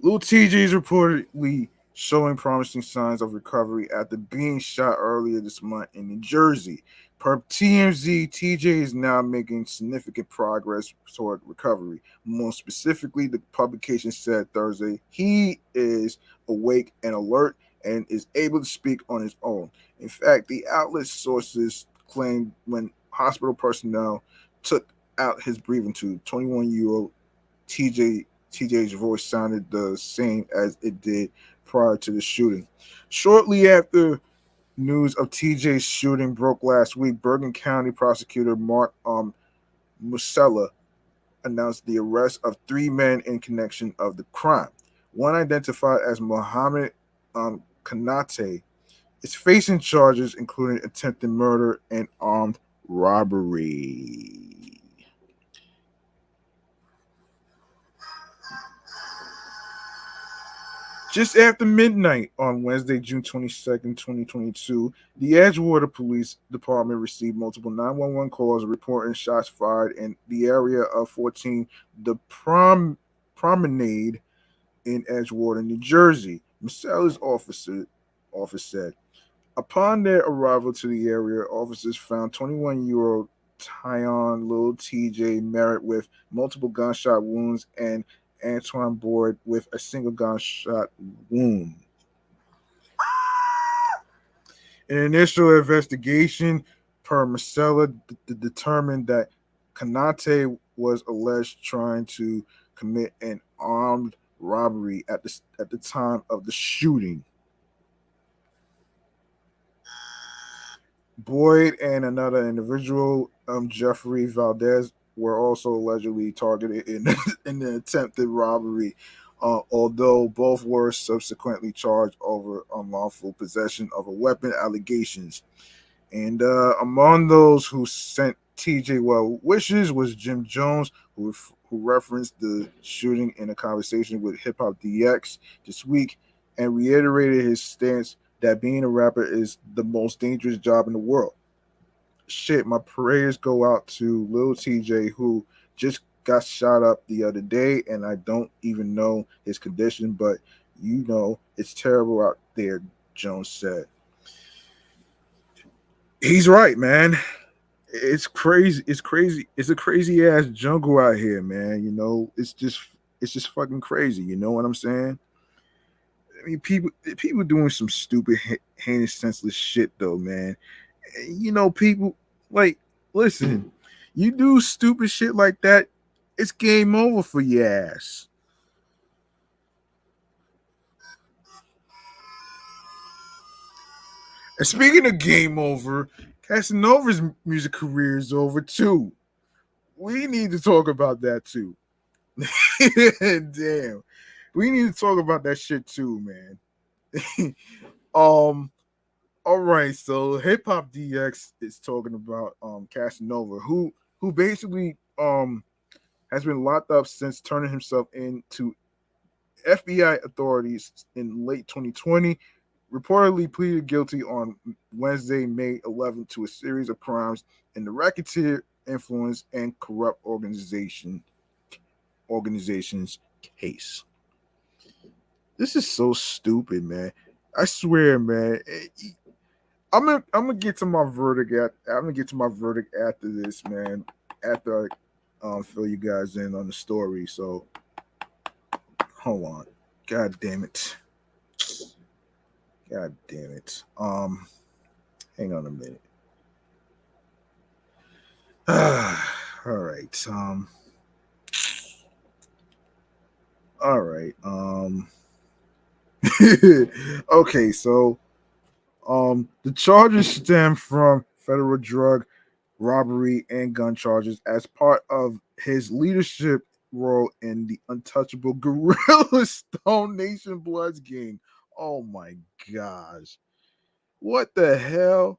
is reportedly showing promising signs of recovery after being shot earlier this month in New Jersey. Per TMZ, TJ is now making significant progress toward recovery. More specifically, the publication said Thursday he is awake and alert and is able to speak on his own. In fact, the outlet sources claimed when hospital personnel took out his breathing tube, 21-year-old TJ's voice sounded the same as it did prior to the shooting. Shortly after news of TJ's shooting broke last week, Bergen County prosecutor Mark Musella announced the arrest of three men in connection of the crime. One identified as Mohammed Kanate is facing charges including attempted murder and armed robbery. Just after midnight on Wednesday, June 22nd, 2022, the Edgewater Police Department received multiple 911 calls reporting shots fired in the area of 14 the Promenade in Edgewater, New Jersey. Macella's office said. Upon their arrival to the area, officers found 21-year-old Tyon Lil TJay Merritt with multiple gunshot wounds and Antoine Boyd with a single gunshot wound. An initial investigation per Marcella determined that Kanate was alleged trying to commit an armed robbery at the time of the shooting. Boyd and another individual, Jeffrey Valdez, were also allegedly targeted in in the attempted robbery, although both were subsequently charged over unlawful possession of a weapon allegations. And among those who sent TJ well wishes was Jim Jones, who referenced the shooting in a conversation with Hip Hop DX this week and reiterated his stance that being a rapper is the most dangerous job in the world. Shit, my prayers go out to Lil TJ, who just got shot up the other day, and I don't even know his condition, but you know it's terrible out there, Jones said. He's right, man. It's crazy. It's crazy. It's a crazy ass jungle out here, man. You know, it's just fucking crazy. You know what I'm saying? I mean, people doing some stupid, heinous, senseless shit though, man. You know, people like listen. You do stupid shit like that, it's game over for your ass. And speaking of game over, Cassanova's music career is over too. We need to talk about that too. Damn. We need to talk about that shit too, man. um all right, so Hip Hop DX is talking about Casanova, who basically has been locked up since turning himself in to FBI authorities in late 2020. Reportedly pleaded guilty on Wednesday, May 11th, to a series of crimes in the racketeer influence and corrupt organizations case. This is so stupid, man. I swear, man. I'm gonna get to my verdict. I'm gonna get to my verdict after this, man. After I fill you guys in on the story. So hold on. God damn it. God damn it. Hang on a minute. All right. All right. Okay, so the charges stem from federal drug robbery and gun charges as part of his leadership role in the untouchable Guerrilla Stone Nation Bloods gang. Oh my gosh. What the hell?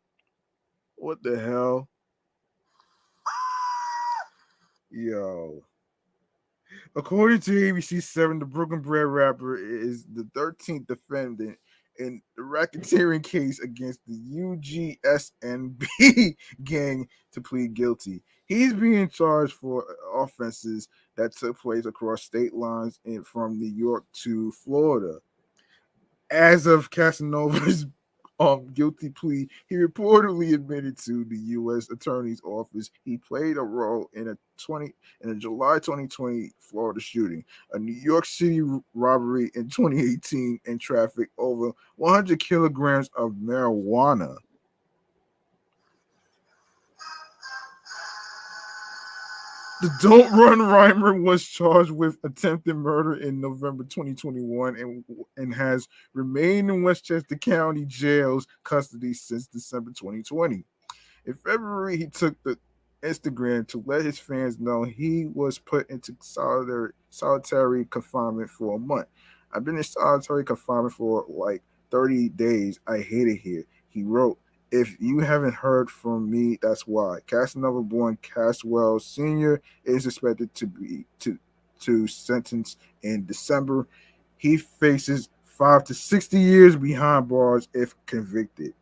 What the hell? Yo. According to ABC7, the Brooklyn Bread rapper is the 13th defendant in the racketeering case against the UGSNB gang to plead guilty. He's being charged for offenses that took place across state lines from New York to Florida. As of Casanova's guilty plea, he reportedly admitted to the U.S. Attorney's Office he played a role in a July 2020 Florida shooting, a New York City robbery in 2018, and trafficked over 100 kilograms of marijuana. The Don't Run rhymer was charged with attempted murder in November 2021 and has remained in Westchester County Jail's custody since December 2020. In February, he took the Instagram to let his fans know he was put into solitary confinement for a month. I've been in solitary confinement for like 30 days. I hate it here. He wrote, "If you haven't heard from me, that's why." Casanova, born Caswell Sr., is expected to sentence in December. He faces 5 to 60 years behind bars if convicted.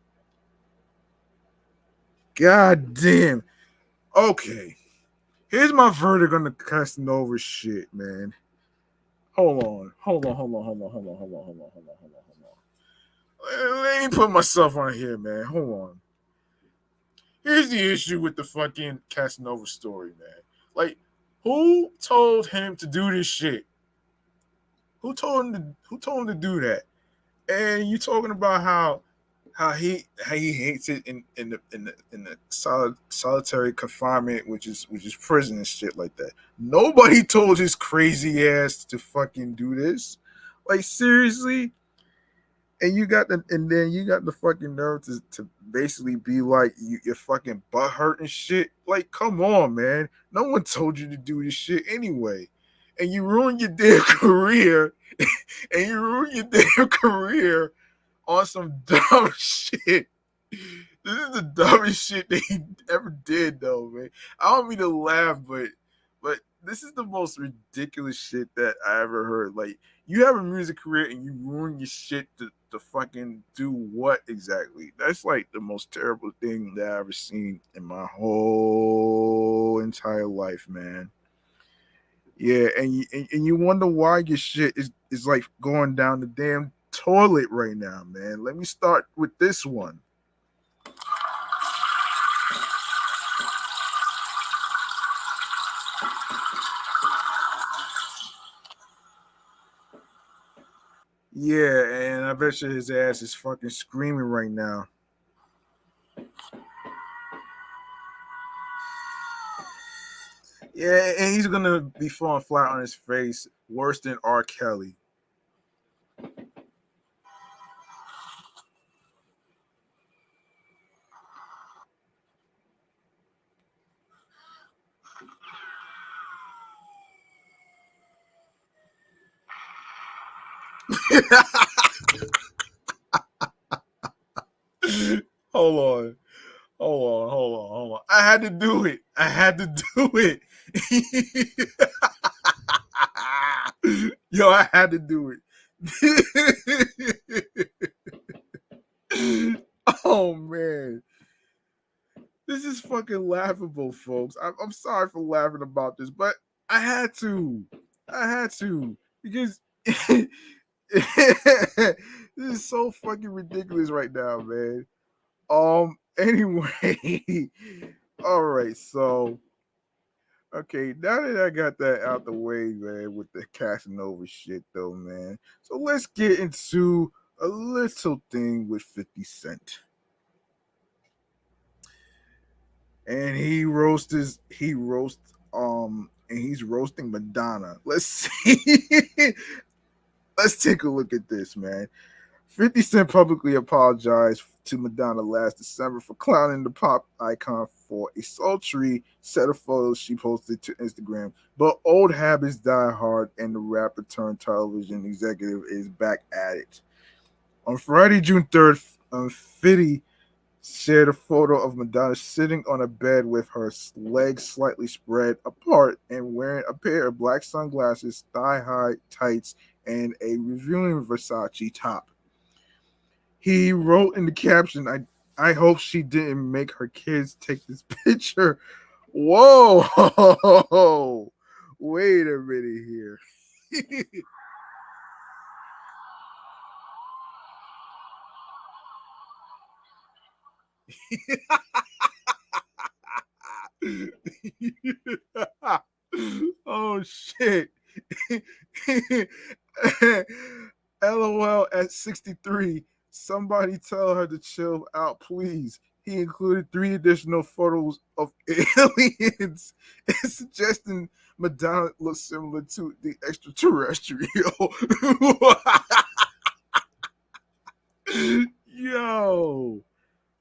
God damn. Okay. Here's my verdict on the Casanova shit, man. Hold on. Let me put myself on here, man. Hold on. Here's the issue with the fucking Casanova story, man. Like, who told him to do this shit? Who told him to do that? And you talking about how he hates it in the solitary confinement, which is prison and shit like that. Nobody told his crazy ass to fucking do this. Like, seriously. And then you got the fucking nerve to basically be like you're fucking butt hurt and shit. Like, come on, man. No one told you to do this shit anyway. And you ruin your damn career. And you ruin your damn career on some dumb shit. This is the dumbest shit that he ever did, though, man. I don't mean to laugh, but this is the most ridiculous shit that I ever heard. Like, you have a music career and you ruin your shit to fucking do what exactly? That's like the most terrible thing that I've ever seen in my whole entire life, man. Yeah, and you wonder why your shit is like going down the damn toilet right now, man. Let me start with this one. Yeah, and I bet you his ass is fucking screaming right now. Yeah, and he's gonna be falling flat on his face worse than R. Kelly. Hold on. Hold on. I had to do it. Yo, I had to do it. Oh man. This is fucking laughable, folks. I'm sorry for laughing about this, but I had to. I had to. Because this is so fucking ridiculous right now, man. Anyway. All right, so okay, now that I got that out the way, man, with the Cassanova shit though, man. So let's get into a little thing with 50 Cent. And he's roasting Madonna. Let's see. Let's take a look at this, man. 50 Cent publicly apologized to Madonna last December for clowning the pop icon for a sultry set of photos she posted to Instagram. But old habits die hard, and the rapper turned television executive is back at it. On Friday, June 3rd, 50 shared a photo of Madonna sitting on a bed with her legs slightly spread apart and wearing a pair of black sunglasses, thigh-high tights, and a revealing Versace top. He wrote in the caption, I hope she didn't make her kids take this picture. Whoa. Wait a minute here. Oh shit. LOL at 63. Somebody tell her to chill out, please. He included 3 additional photos of aliens, suggesting Madonna looks similar to the extraterrestrial. Yo.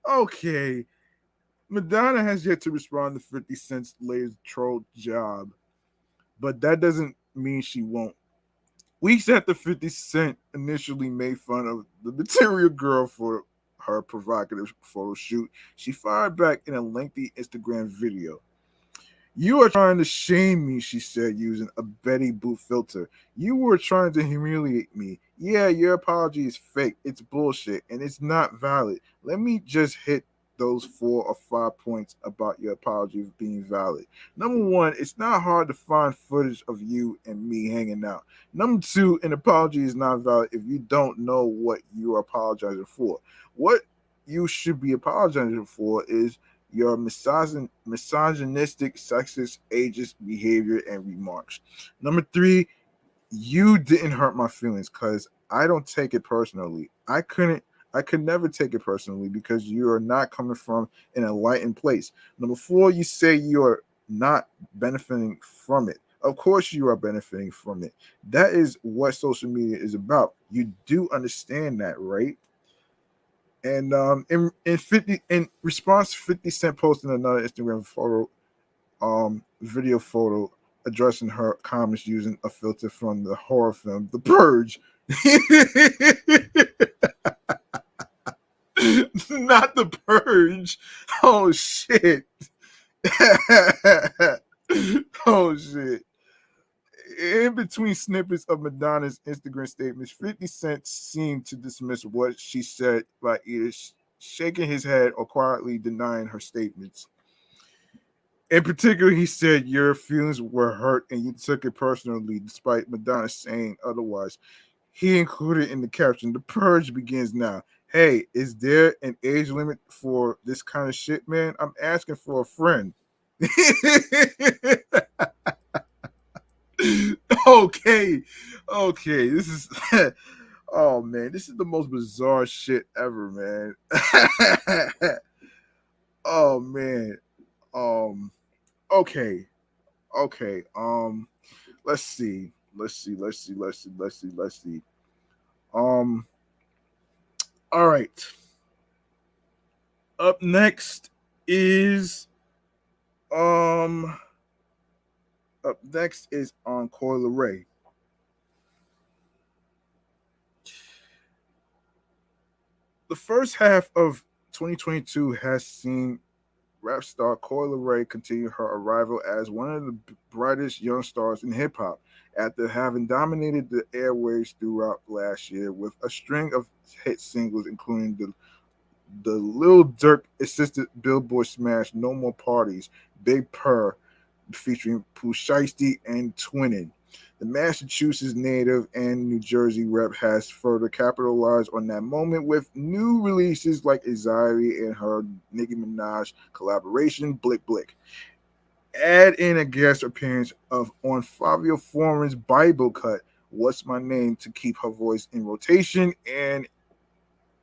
Okay. Madonna has yet to respond to 50 Cent's latest troll job, but that doesn't mean she won't. Weeks after 50 Cent initially made fun of the Material Girl for her provocative photo shoot, she fired back in a lengthy Instagram video. You are trying to shame me, she said, using a Betty Boop filter. You were trying to humiliate me. Yeah, your apology is fake. It's bullshit, and it's not valid. Let me just hit those 4 or 5 points about your apology being valid. Number 1, it's not hard to find footage of you and me hanging out. Number 2, an apology is not valid if you don't know what you are apologizing for. What you should be apologizing for is your misogynistic, sexist, ageist behavior and remarks. Number 3, you didn't hurt my feelings because I don't take it personally. I could never take it personally because you are not coming from an enlightened place. Number 4, you say you're not benefiting from it. Of course you are benefiting from it. That is what social media is about. You do understand that, right? And in response, 50 Cent posted another Instagram photo, video photo addressing her comments using a filter from the horror film The Purge. Not The Purge. Oh shit. Oh shit. In between snippets of Madonna's Instagram statements, 50 Cent seemed to dismiss what she said by either shaking his head or quietly denying her statements. In particular, he said your feelings were hurt and you took it personally, despite Madonna saying otherwise. He included in the caption, "The purge begins now." Hey, is there an age limit for this kind of shit, man? I'm asking for a friend. Okay, okay. This is oh man, this is the most bizarre shit ever, man. Oh man. Um okay. Okay. Let's see. Let's see. Um all right. Up next is um on Coi Leray. The first half of 2022 has seen rap star Coi Leray continued her arrival as one of the brightest young stars in hip hop after having dominated the airwaves throughout last year with a string of hit singles, including the Lil Durk assisted Billboard smash "No More Parties," "Big Purr," featuring Pooh Shiesty and Twinning. The Massachusetts native and New Jersey rep has further capitalized on that moment with new releases like Anxiety and her Nicki Minaj collaboration Blick Blick. Add in a guest appearance of on Fabio Foreign's Bible cut "What's My Name" to keep her voice in rotation, and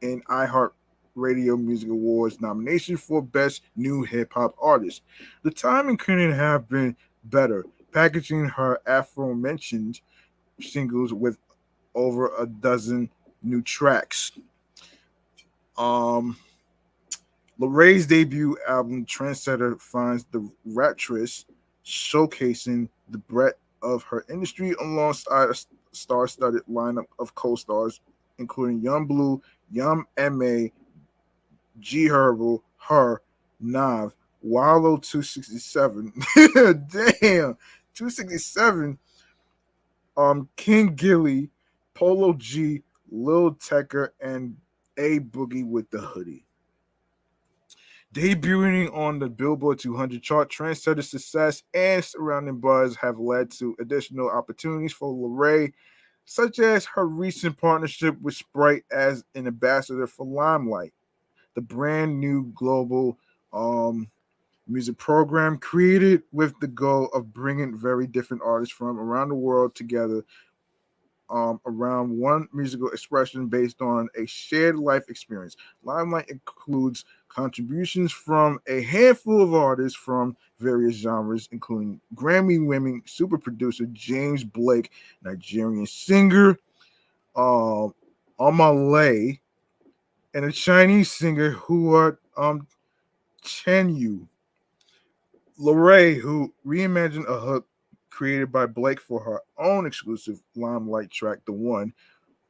in iHeart Radio Music Awards nomination for Best New Hip Hop Artist. The timing couldn't have been better, packaging her aforementioned singles with over a dozen new tracks. Um, Laray's debut album Trendsetter finds the raptress showcasing the breadth of her industry alongside a star-studded lineup of co-stars, including Young Blue, Young Ma, G Herbo, Her, Nav, Wallow 267. Damn, 267. King Gilly, Polo G, Lil Tecca, and A Boogie with the hoodie. Debuting on the Billboard 200 chart, Trendsetter success and surrounding buzz have led to additional opportunities for Leray, such as her recent partnership with Sprite as an ambassador for Limelight, the brand new global music program created with the goal of bringing very different artists from around the world together around one musical expression based on a shared life experience. Limelight includes contributions from a handful of artists from various genres, including Grammy winning super producer James Blake, Nigerian singer Amalay, and a Chinese singer who are Chen Yu. Leray, who reimagined a hook created by Blake for her own exclusive Limelight track, The One,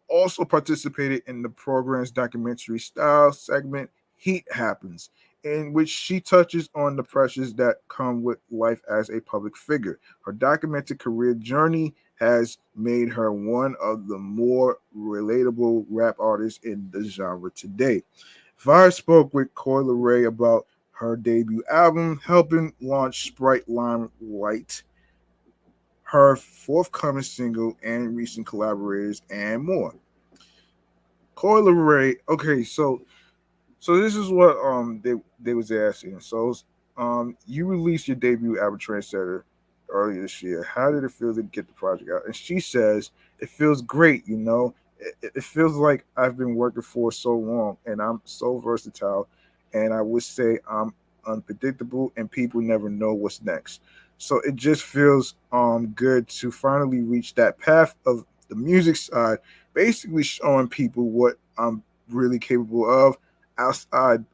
also participated in the program's documentary style segment Heat Happens, in which she touches on the pressures that come with life as a public figure. Her documented career journey has made her one of the more relatable rap artists in the genre today. Fire spoke with Coi Leray about her debut album, helping launch Sprite Limelight, her forthcoming single, and recent collaborators, and more. Coi Leray. Okay, so this is what they was asking. So you released your debut album Trendsetter earlier this year. How did it feel to get the project out? And she says it feels great. You know, it feels like I've been working for so long, and I'm so versatile, and I would say I'm unpredictable, and people never know what's next. So it just feels good to finally reach that path of the music side, basically showing people what I'm really capable of outside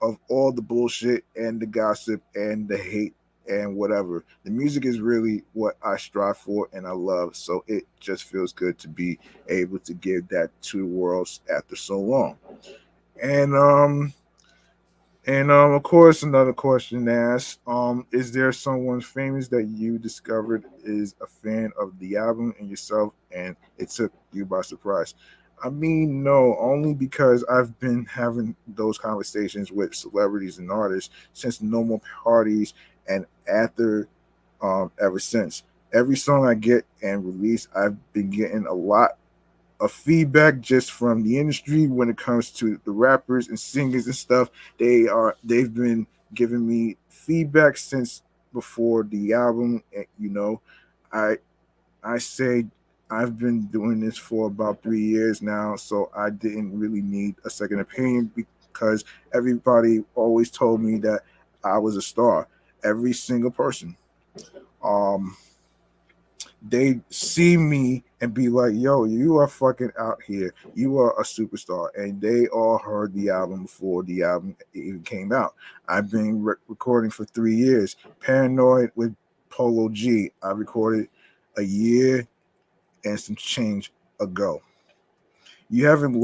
of all the bullshit and the gossip and the hate and whatever. The music is really what I strive for and I love. So it just feels good to be able to give that to the world after so long. And of course, another question asked: is there someone famous that you discovered is a fan of the album and yourself, and it took you by surprise? I mean, no, only because I've been having those conversations with celebrities and artists since No More Parties and after, ever since. Every song I get and release, I've been getting a lot of feedback just from the industry when it comes to the rappers and singers and stuff. They've been giving me feedback since before the album. You know, I I say I've been doing this for about 3 years now, so I didn't really need a second opinion because everybody always told me that I was a star. Every single person. Um, they see me and be like, "Yo, you are fucking out here. You are a superstar." And they all heard the album before the album even came out. I've been recording for 3 years. Paranoid with Polo G. I recorded a year and some change ago. You haven't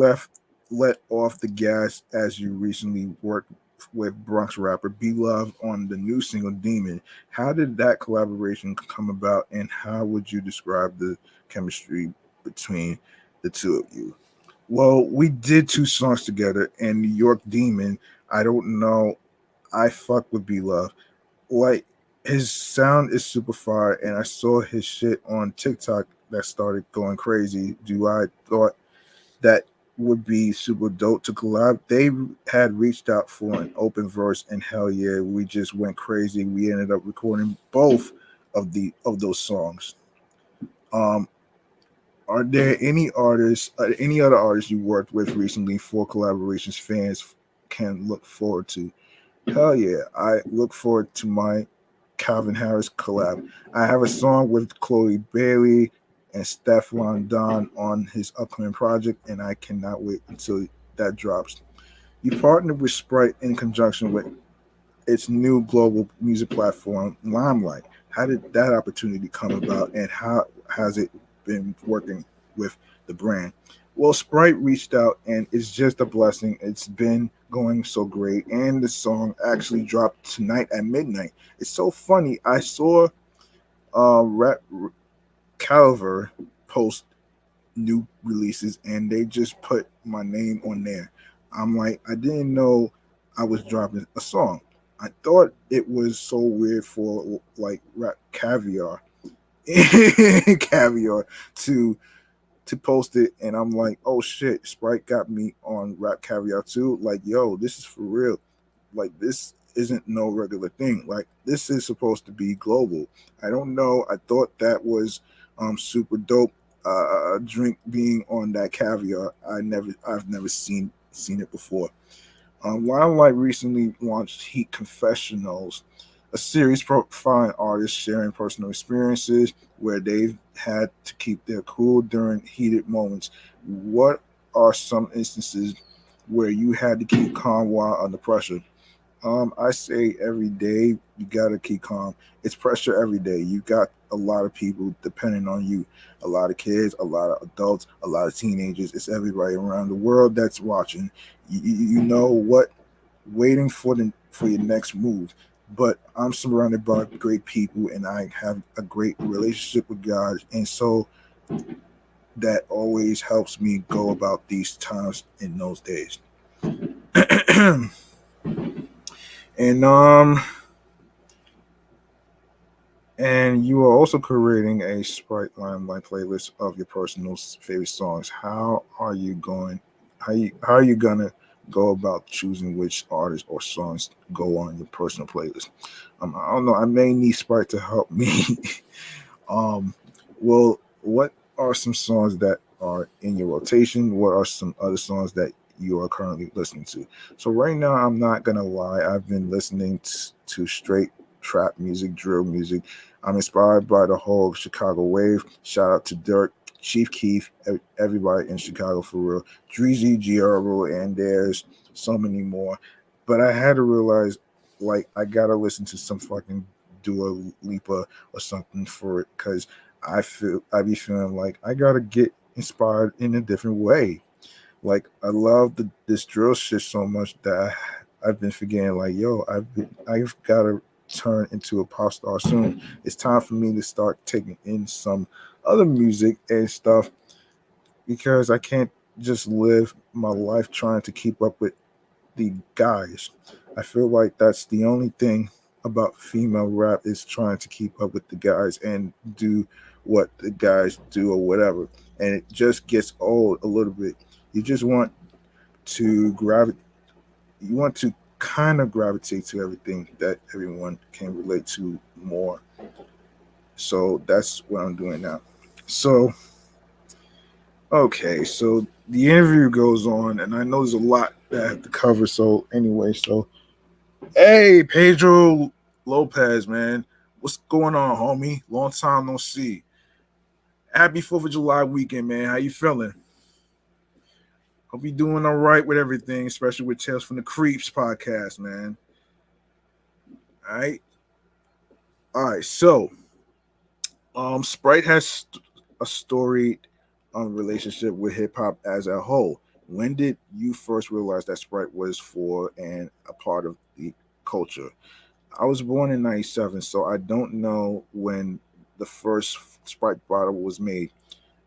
let off the gas as you recently worked with Bronx rapper B Love on the new single Demon. How did that collaboration come about, and how would you describe the chemistry between the two of you? Well, we did two songs together, and New York Demon. I don't know. I fuck with B Love. Like, his sound is super fire, and I saw his shit on TikTok that started going crazy. Do I thought that would be super dope to collab? They had reached out for an open verse, and hell yeah, we just went crazy. We ended up recording both of those songs. Um, are there any other artists you worked with recently for collaborations fans can look forward to? Hell yeah, I look forward to my Calvin Harris collab. I have a song with Chloe Bailey and Stefan Don on his upcoming project, and I cannot wait until that drops. You partnered with Sprite in conjunction with its new global music platform, Limelight. How did that opportunity come about, and how has it been working with the brand? Well, Sprite reached out, and it's just a blessing. It's been going so great, and the song actually dropped tonight at midnight. It's so funny. I saw Rap Calver post new releases, and they just put my name on there. I'm like, I didn't know I was dropping a song. I thought it was so weird for like Rap Caviar, Caviar to post it, and I'm like, oh shit, Sprite got me on Rap Caviar too. Like, yo, this is for real. Like, this isn't no regular thing. Like, this is supposed to be global. I don't know. I thought that was super dope. A drink being on that Caviar. I've never seen it before. Wildlight recently launched Heat Confessionals, a series profiling artists sharing personal experiences where they've had to keep their cool during heated moments. What are some instances where you had to keep calm while under pressure? I say every day you gotta keep calm. It's pressure every day. You got a lot of people depending on you, a lot of kids, a lot of adults, a lot of teenagers. It's everybody around the world that's watching. You know what? Waiting for your next move. But I'm surrounded by great people, and I have a great relationship with God, and so that always helps me go about these times in those days. and And you are also creating a Sprite Limelight playlist of your personal favorite songs. How are you gonna go about choosing which artists or songs go on your personal playlist? I don't know. I may need Sprite to help me. um, well, what are some songs that are in your rotation? What are some other songs that you are currently listening to? So right now, I'm not gonna lie. I've been listening to straight trap music, drill music. I'm inspired by the whole Chicago wave. Shout out to Dirk, Chief Keef, everybody in Chicago for real. Dreezy, Giorgio, and there's so many more. But I had to realize, like, I gotta listen to some fucking Dua Lipa or something for it, because I be feeling like I gotta get inspired in a different way. Like, I love this drill shit so much that I've been forgetting. Like, yo, I've gotta turn into a pop star soon. It's time for me to start taking in some other music and stuff, because I can't just live my life trying to keep up with the guys. I feel like that's the only thing about female rap, is trying to keep up with the guys and do what the guys do or whatever. And it just gets old a little bit. You just want to you want to kind of gravitate to everything that everyone can relate to more. So that's what I'm doing now. So, okay, so the interview goes on, and I know there's a lot that I have to cover. So, anyway, so hey, Pedro Lopez, man, what's going on, homie? Long time no see. Happy 4th of July weekend, man. How you feeling? Hope you doing all right with everything, especially with Tales from the Creeps podcast, man. All right. All right. So, Sprite has a storied relationship with hip hop as a whole. When did you first realize that Sprite was for and a part of the culture? I was born in '97, so I don't know when the first Sprite bottle was made,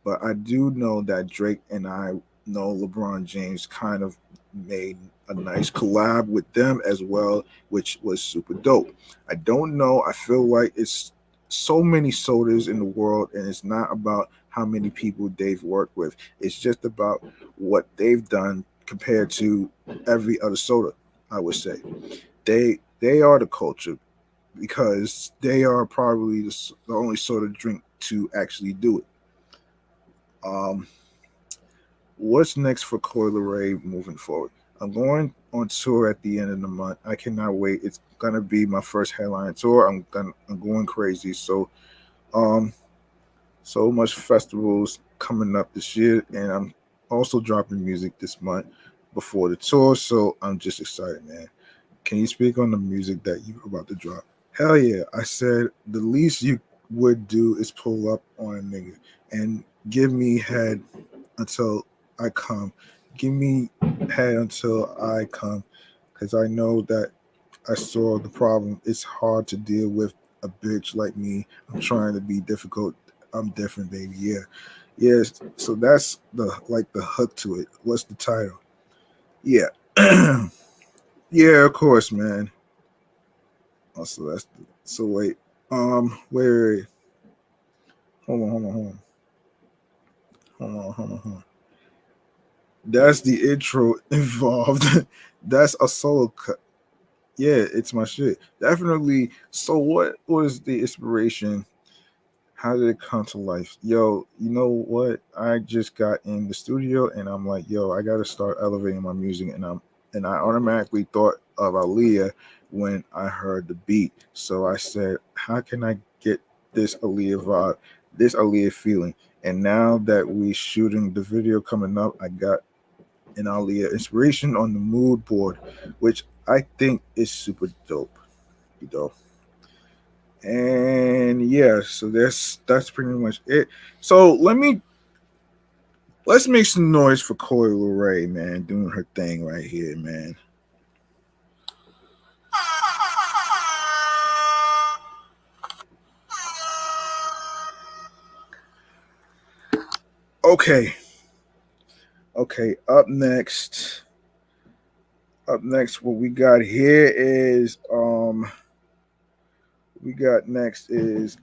but I do know that Drake and I know LeBron James kind of made a nice collab with them as well, which was super dope. I don't know. I feel like it's so many sodas in the world, and it's not about how many people they've worked with. It's just about what they've done compared to every other soda. I would say they are the culture because they are probably the only soda drink to actually do it. Um, what's next for Coi Leray moving forward? I'm going on tour at the end of the month. I cannot wait. It's gonna be my first headline tour. I'm going crazy. Um so much festivals coming up this year, and I'm also dropping music this month before the tour. So I'm just excited, man. Can you speak on the music that you're about to drop? Hell yeah. I said the least you would do is pull up on a nigga and give me head until I come. Give me head until I come. Because I know that I saw the problem. It's hard to deal with a bitch like me. I'm trying to be difficult. I'm different, baby. Yeah. Yes. So that's the hook to it. What's the title? Yeah. Yeah, of course, man. Also, so wait. Wait. Hold on, hold on, hold on. Hold on, hold on, hold on. That's the intro involved. That's a solo cut. Yeah, it's my shit. Definitely. So, what was the inspiration? How did it come to life? Yo, you know what? I just got in the studio and I'm like, yo, I gotta start elevating my music, and I automatically thought of Aaliyah when I heard the beat. So I said, how can I get this Aaliyah vibe, this Aaliyah feeling? And now that we shooting the video coming up, I got an Aaliyah inspiration on the mood board, which I think is super dope. You know. And yeah, so that's pretty much it. So let's make some noise for Coi Leray, man, doing her thing right here, man. Okay, okay. Up next, what we got here is we got next is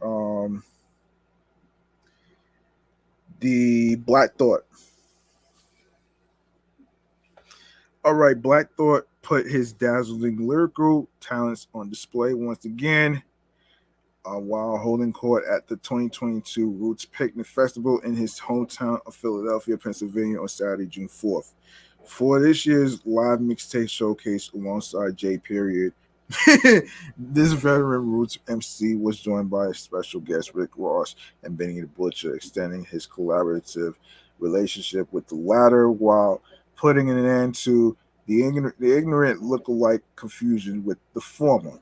the Black Thought. All right, Black Thought put his dazzling lyrical talents on display once again while holding court at the 2022 Roots Picnic Festival in his hometown of Philadelphia, Pennsylvania on Saturday, June 4th. For this year's live mixtape showcase alongside J. Period, this veteran Roots MC was joined by a special guest, Rick Ross and Benny the Butcher, extending his collaborative relationship with the latter while putting an end to the ignorant look-alike confusion with the former.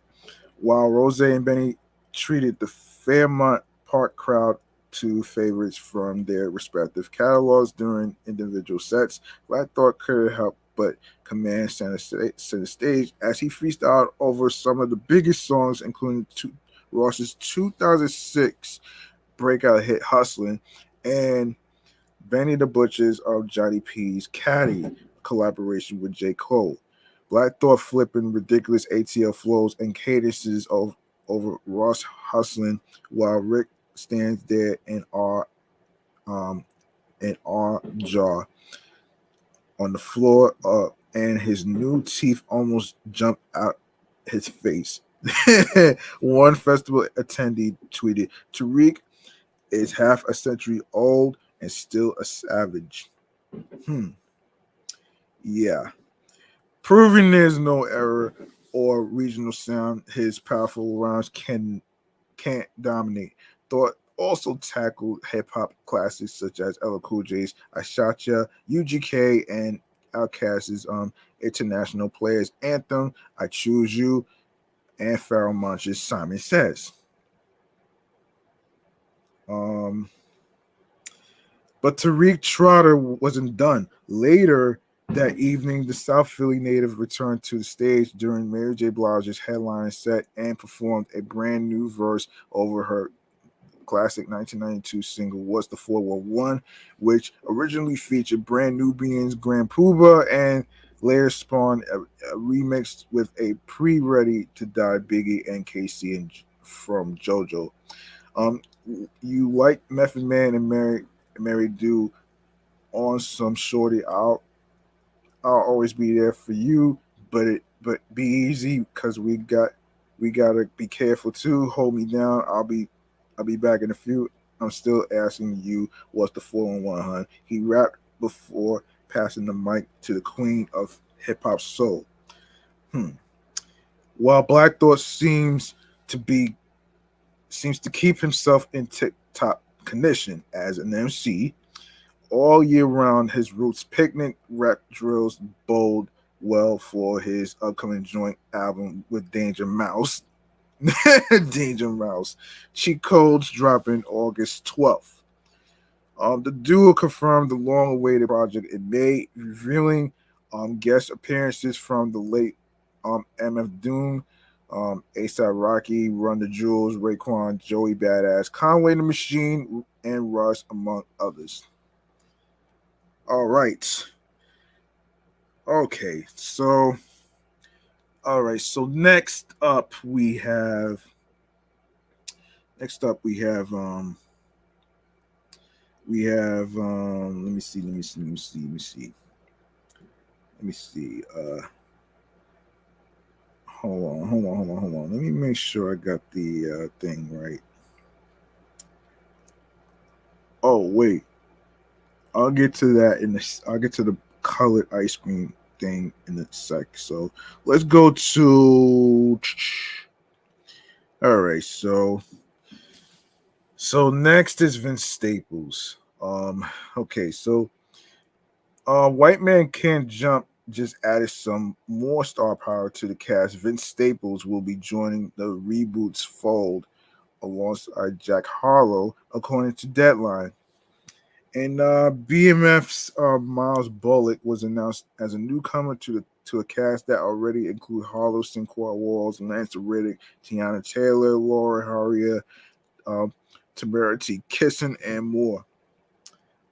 While Rose and Benny treated the Fairmont Park crowd to favorites from their respective catalogs during individual sets, Black Thought couldn't help but command center stage as he freestyled over some of the biggest songs, including Ross's 2006 breakout hit "Hustlin'" and Benny the Butcher's of Johnny P's Caddy collaboration with J. Cole. Black Thought flipping ridiculous ATL flows and cadences over Ross hustling while Rick stands there um in awe jaw on the floor and his new teeth almost jump out his face. One festival attendee tweeted, Tariq is half a century old and still a savage. Hmm. Yeah. Proving there's no error or regional sound, his powerful rhymes can't dominate. Thought also tackled hip hop classics such as LL Cool J's "I Shot Ya," UGK, and Outkast's International Players Anthem, "I Choose You," and Pharoah Monch's "Simon Says." Um, But Tariq Trotter wasn't done. Later that evening, the South Philly native returned to the stage during Mary J. Blige's headline set and performed a brand new verse over her classic 1992 single "What's the 411," which originally featured Brand Nubians Grand Puba and later spawned a remix with a pre-Ready to Die Biggie and KC and from JoJo. Um, you like Method Man and Mary Do on some shorty. I'll always be there for you, but be easy because we gotta be careful too. Hold me down. I'll be back in a few. I'm still asking you what's the 411, hun. He rapped before passing the mic to the queen of hip hop soul. Hmm. While Black Thought to be seems to keep himself in tip top condition as an MC all year round, his roots picnic rap drills bode well for his upcoming joint album with Danger Mouse. Danger Mouse. Cheat Codes dropping August 12th. The duo confirmed the long-awaited project in May, revealing guest appearances from the late MF Doom, ASAP Rocky, Run the Jewels, Raekwon, Joey Badass, Conway the Machine, and Russ, among others. All right. Okay. So next up we have let me see. Hold on. Let me make sure I got the thing right. Oh wait, I'll get to the colored ice cream thing in a sec. So let's go to. All right, so next is Vince Staples. Okay, so White Man Can't Jump just added some more star power to the cast. Vince Staples will be joining the reboot's fold alongside Jack Harlow, according to Deadline. And BMF's Miles Bullock was announced as a newcomer to a cast that already include Harlow, Cinquar Walls, Lance Riddick, Tiana Taylor, Laura Haria, um, Tamara T. Kissin, and more.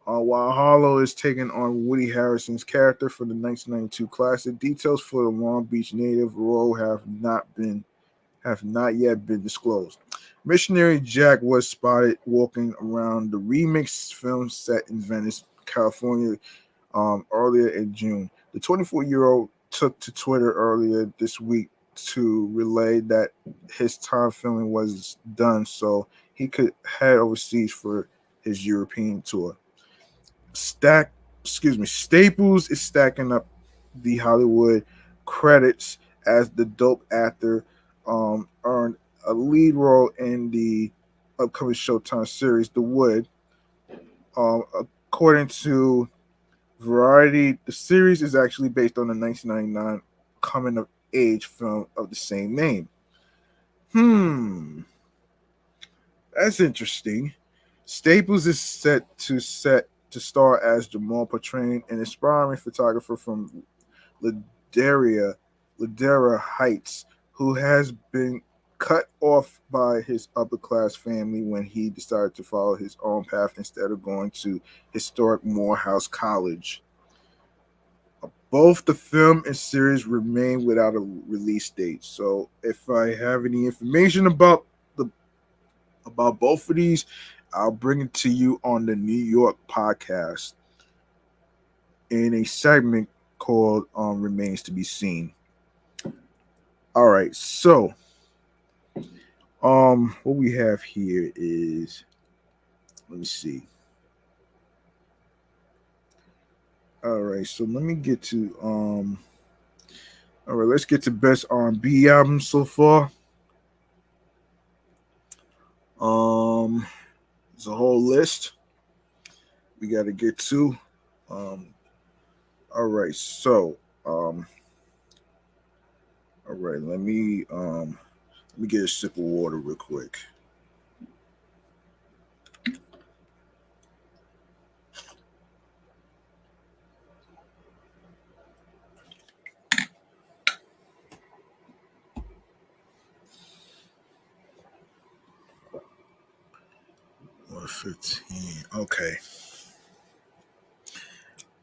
While Harlow is taking on Woody Harrelson's character for the 1992 classic, details for the Long Beach native role have not yet been disclosed. Missionary Jack was spotted walking around the remix film set in Venice, California, earlier in June. The 24-year-old took to Twitter earlier this week to relay that his time filming was done so he could head overseas for his European tour. Staples is stacking up the Hollywood credits as the dope actor earned a lead role in the upcoming Showtime series The Wood. According to Variety, the series is actually based on the 1999 coming of age film of the same name. Hmm, that's interesting. Staples is set to star as Jamal, portraying an aspiring photographer from Ladera, Ladera Heights, who has been cut off by his upper class family when he decided to follow his own path instead of going to historic Morehouse College. Both the film and series remain without a release date. So if I have any information the about both of these, I'll bring it to you on the New York podcast in a segment called Remains to Be Seen. All right, so what we have here is, let me see. All right, so let me get to all right, let's get to best R&B album so far. There's a whole list we got to get to. Um, all right, so all right, let me get a sip of water real quick. 15. Okay.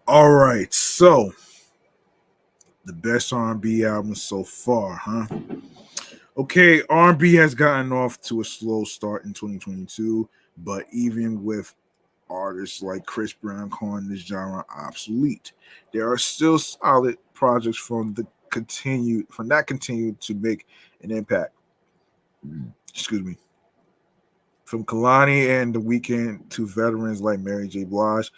All right. So the best R&B album so far, huh? Okay, R&B has gotten off to a slow start in 2022, but even with artists like Chris Brown calling this genre obsolete, there are still solid projects that continued to make an impact. Excuse me. From Kalani and The Weeknd to veterans like Mary J. Blige,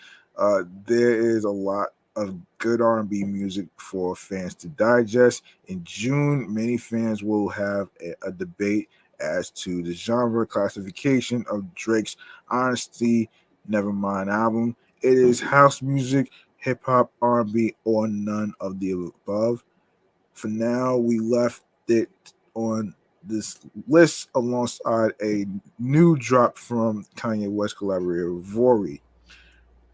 there is a lot of good R&B music for fans to digest. In June, many fans will have a debate as to the genre classification of Drake's Honesty Nevermind album. It is house music, hip hop, R&B, or none of the above. For now, we left it on this list alongside a new drop from Kanye West collaborator Vori.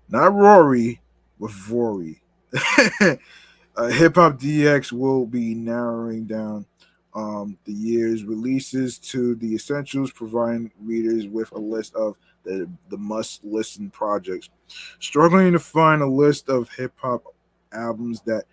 Not Rory, but Vori. Hip Hop DX will be narrowing down the year's releases to the essentials, providing readers with a list of the must listen projects. Struggling to find a list of hip hop albums that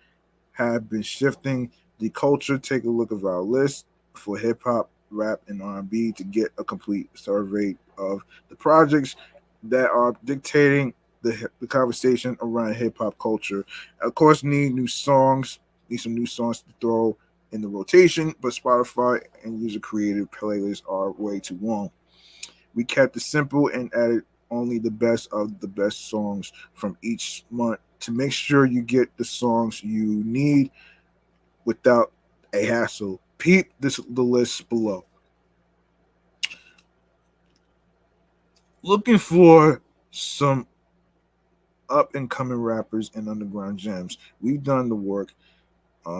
have been shifting the culture. Take a look at our list for hip hop, rap, and R&B to get a complete survey of the projects that are dictating the conversation around hip hop culture. Of course, need some new songs to throw in the rotation, but Spotify and user created playlists are way too long. We kept it simple and added only the best of the best songs from each month to make sure you get the songs you need without a hassle. Peep the list below. Looking for some up and coming rappers and underground gems. We've done the work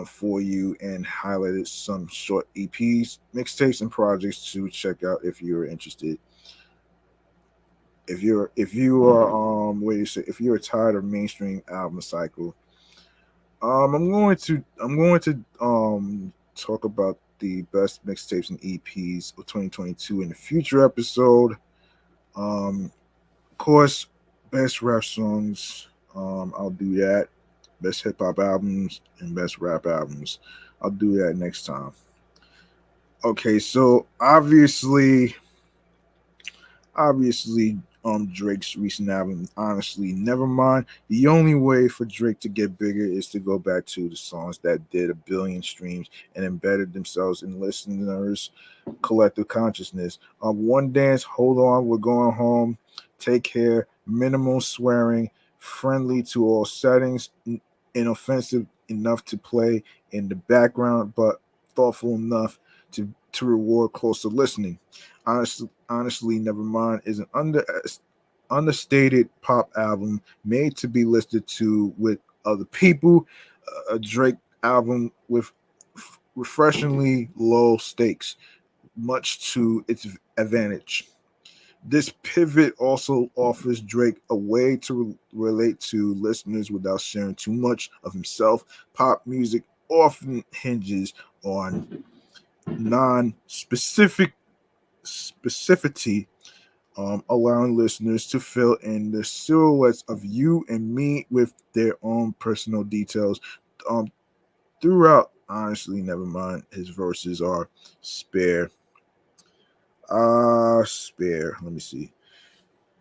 for you and highlighted some short EPs, mixtapes, and projects to check out if you're interested. If you are what do you say, if you're tired of mainstream album cycle, I'm going to talk about the best mixtapes and EPs of 2022 in a future episode. Of course, best rap songs. I'll do that. Best hip hop albums and best rap albums. I'll do that next time. Okay, so obviously, Drake's recent album, honestly, Nevermind. The only way for Drake to get bigger is to go back to the songs that did a billion streams and embedded themselves in listeners' collective consciousness. One Dance, Hold On, We're Going Home, Take Care, Minimal Swearing, Friendly to All Settings, inoffensive enough to play in the background, but thoughtful enough to reward closer listening. Honestly, Nevermind is an understated pop album made to be listened to with other people. A Drake album with refreshingly low stakes, much to its advantage. This pivot also offers Drake a way to relate to listeners without sharing too much of himself. Pop music often hinges on non-specific specificity, allowing listeners to fill in the silhouettes of you and me with their own personal details. Um, Throughout, honestly, never mind. His verses are spare. Spare. Let me see.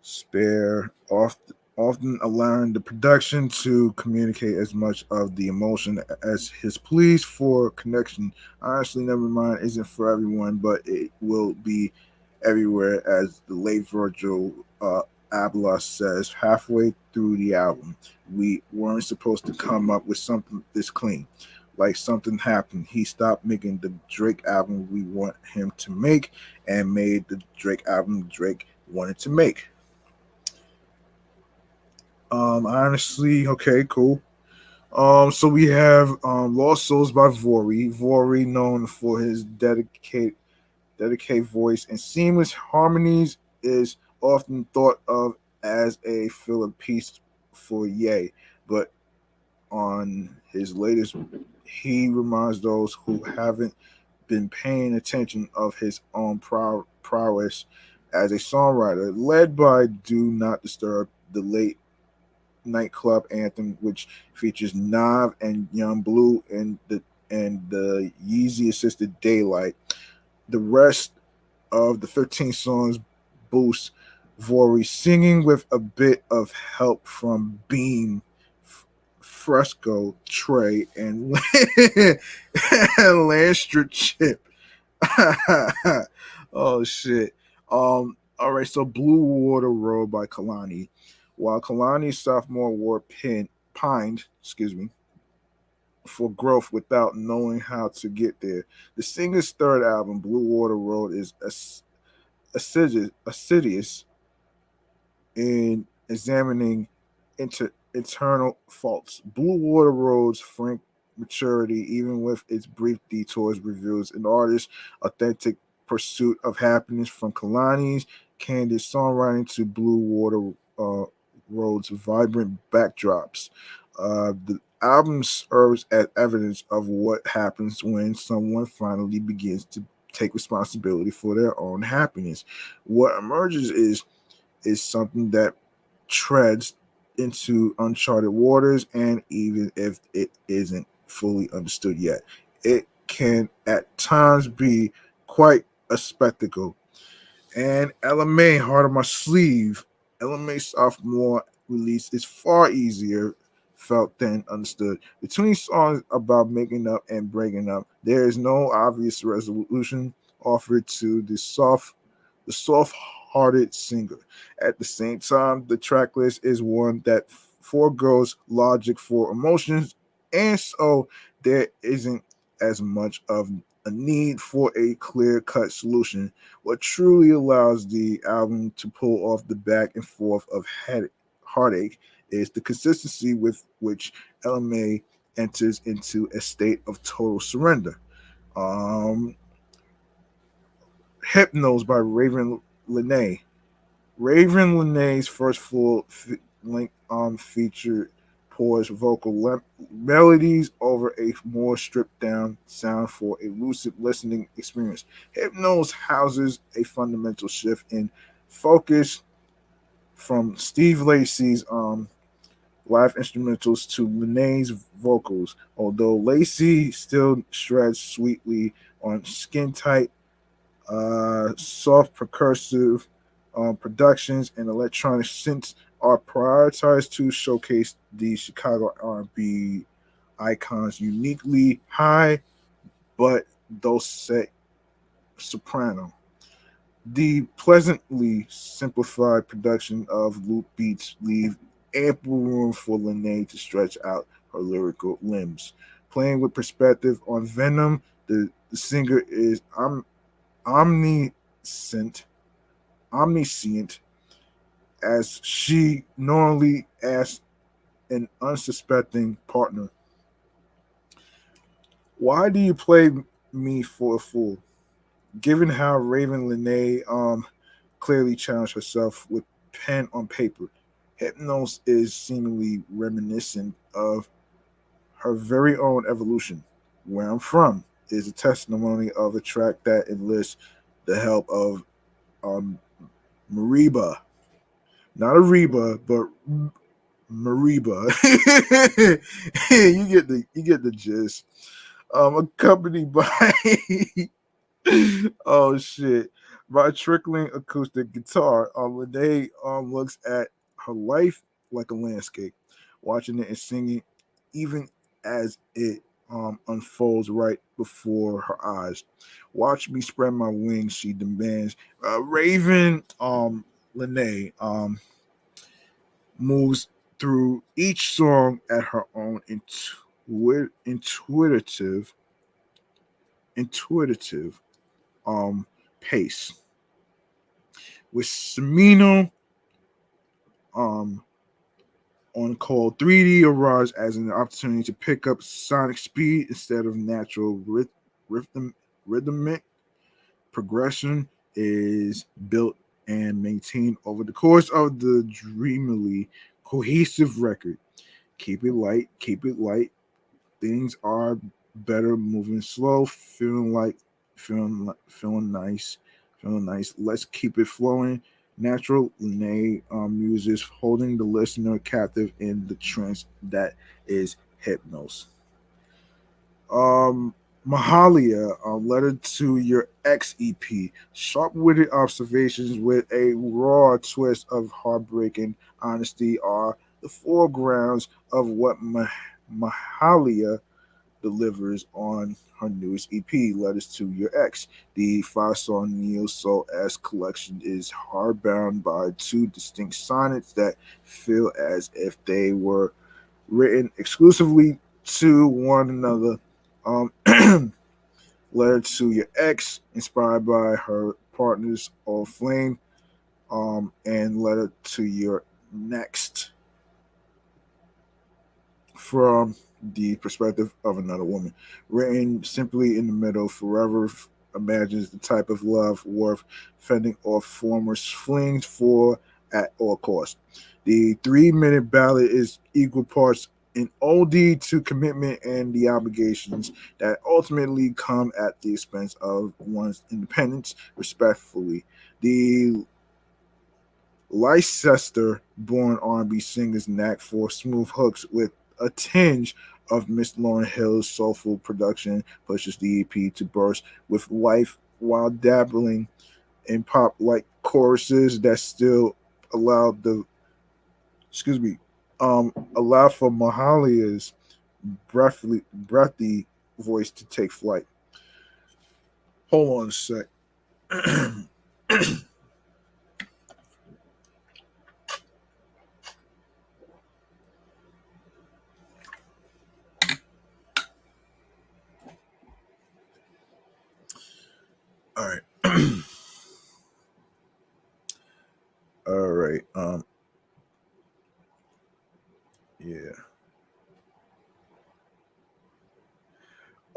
Spare. Often allowing the production to communicate as much of the emotion as his pleas for connection. Honestly, never mind isn't for everyone, but it will be everywhere, as the late Virgil Abloh says halfway through the album. We weren't supposed to come up with something this clean. Like something happened. He stopped making the Drake album we want him to make and made the Drake album Drake wanted to make. Honestly, okay, cool. So we have Lost Souls by Vori. Vori, known for his dedicated voice and seamless harmonies, is often thought of as a filler piece for Ye, but on his latest, he reminds those who haven't been paying attention of his own prowess as a songwriter, led by Do Not Disturb, the late nightclub anthem, which features Nav and Young Blue and the Yeezy assisted Daylight. The rest of the 15 songs boost Vori singing with a bit of help from Beam, Fresco, Trey, and Landstra Chip. Oh shit. All right. So Blue Water Road by Kalani. While Kalani's sophomore war pined, excuse me, for growth without knowing how to get there. The singer's third album, Blue Water Road, is assiduous in examining internal faults. Blue Water Road's frank maturity, even with its brief detours, reveals an artist's authentic pursuit of happiness from Kalani's candid songwriting to Blue Water Road's vibrant backdrops. The album serves as evidence of what happens when someone finally begins to take responsibility for their own happiness. What emerges is something that treads into uncharted waters, and even if it isn't fully understood yet, it can at times be quite a spectacle. And LMA, Heart of My Sleeve, LMA sophomore release is far easier felt than understood. Between songs about making up and breaking up, there is no obvious resolution offered to the soft-hearted singer. At the same time, the track list is one that foregoes logic for emotions, and so there isn't as much of a need for a clear-cut solution. What truly allows the album to pull off the back and forth of heartache is the consistency with which LMA enters into a state of total surrender. Um, Hypnos by Raven Lene. Raven Lene's first full length feature pours vocal melodies over a more stripped down sound for a lucid listening experience. Hypnos houses a fundamental shift in focus from Steve Lacy's live instrumentals to Lene's vocals, although Lacy still shreds sweetly on skin tight soft percussive productions and electronic synths are prioritized to showcase the Chicago R&B icons uniquely high but dulcet soprano. The pleasantly simplified production of loop beats leave ample room for Lene to stretch out her lyrical limbs. Playing with perspective on Venom, the singer is omniscient, omniscient, as she normally asks an unsuspecting partner, "Why do you play me for a fool?" Given how Raven Lene clearly challenged herself with pen on paper, Hypnos is seemingly reminiscent of her very own evolution. Where I'm from is a testimony of a track that enlists the help of um, Mariba, not Ariba, but Mariba. You get the gist. Accompanied by oh shit, by trickling acoustic guitar. Lene looks at her life like a landscape, watching it and singing, even as it unfolds right before her eyes. Watch me spread my wings, she demands. Raven Lene moves through each song at her own intuitive pace. With Semino um, on call, 3D arrives as an opportunity to pick up sonic speed instead of natural rhythmic progression is built and maintained over the course of the dreamily cohesive record. Keep it light, keep it light. Things are better moving slow, feeling nice, Feeling nice. Let's keep it flowing. Natural Lene uses holding the listener captive in the trance that is hypnos. Um, Mahalia, Letter to Your Ex EP. Sharp witted observations with a raw twist of heartbreaking honesty are the foregrounds of what Mahalia delivers on her newest EP, Letters to Your Ex. The five-song Neo Soul S collection is hardbound by two distinct sonnets that feel as if they were written exclusively to one another. Um, Letter to Your Ex, inspired by her partner's old flame, and Letter to Your Next, from the perspective of another woman. Written simply in the middle, Forever imagines the type of love worth fending off former flings for at all costs. The 3 minute ballad is equal parts an ode to commitment and the obligations that ultimately come at the expense of one's independence, respectfully. The Leicester born R&B singer's knack for smooth hooks with a tinge of Miss Lauryn Hill's soulful production pushes the EP to burst with life while dabbling in pop like choruses that still allow the excuse me allow for Mahalia's breathy voice to take flight. Hold on a sec. All right. All right. Yeah.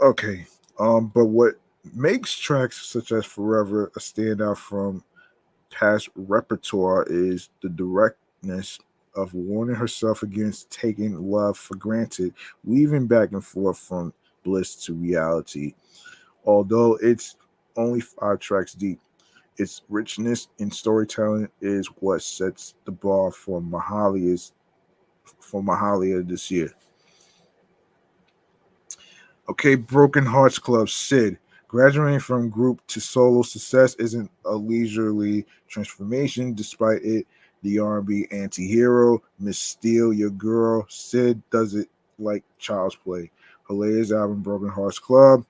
Okay. But what makes tracks such as Forever a standout from past repertoire is the directness of warning herself against taking love for granted, weaving back and forth from bliss to reality. Although it's only 5 tracks deep, its richness in storytelling is what sets the bar for Mahalia this year. Okay, Broken Hearts Club, Sid. Graduating from group to solo success isn't a leisurely transformation, despite it. The R&B anti-hero, Miss Steele, Your Girl, Sid does it like child's play. Her latest album, Broken Hearts Club,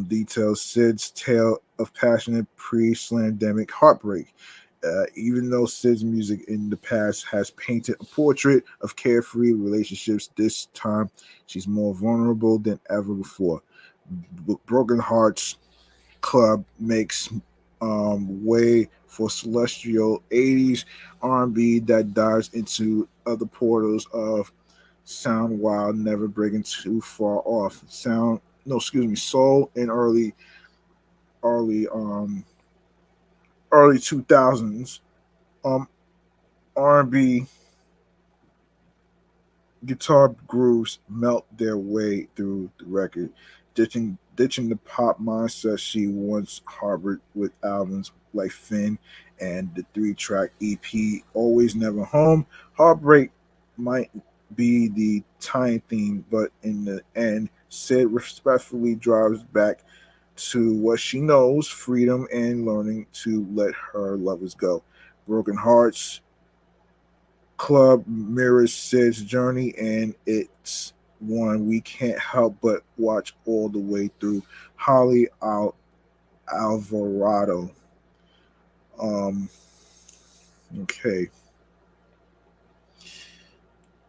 details Sid's tale of passionate pre-slandemic heartbreak. Even though Sid's music in the past has painted a portrait of carefree relationships, this time she's more vulnerable than ever before. Broken Hearts Club makes way for celestial 80s R&B that dives into other portals of sound while never breaking too far off. Soul and early early 2000s um R&B guitar grooves melt their way through the record, ditching the pop mindset she once harbored with albums like Finn and the 3 track EP Always Never Home. Heartbreak might be the tying theme, but in the end, Sid respectfully drives back to what she knows, freedom and learning to let her lovers go. Broken Hearts Club mirrors Sid's journey, and it's one we can't help but watch all the way through. Alvarado. Um, okay.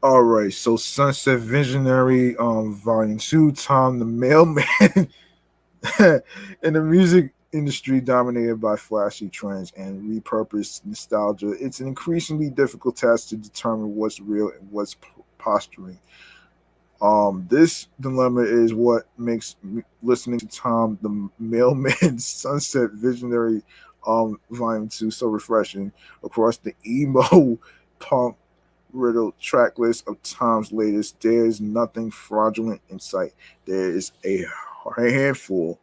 All right. So Sunset Visionary, Volume 2, Tom the Mailman. In the music industry dominated by flashy trends and repurposed nostalgia, it's an increasingly difficult task to determine what's real and what's posturing. This dilemma is what makes listening to Tom the Mailman's Sunset Visionary Volume 2 so refreshing across the emo punk riddled track list of Tom's latest. There's nothing fraudulent in sight. There is a handful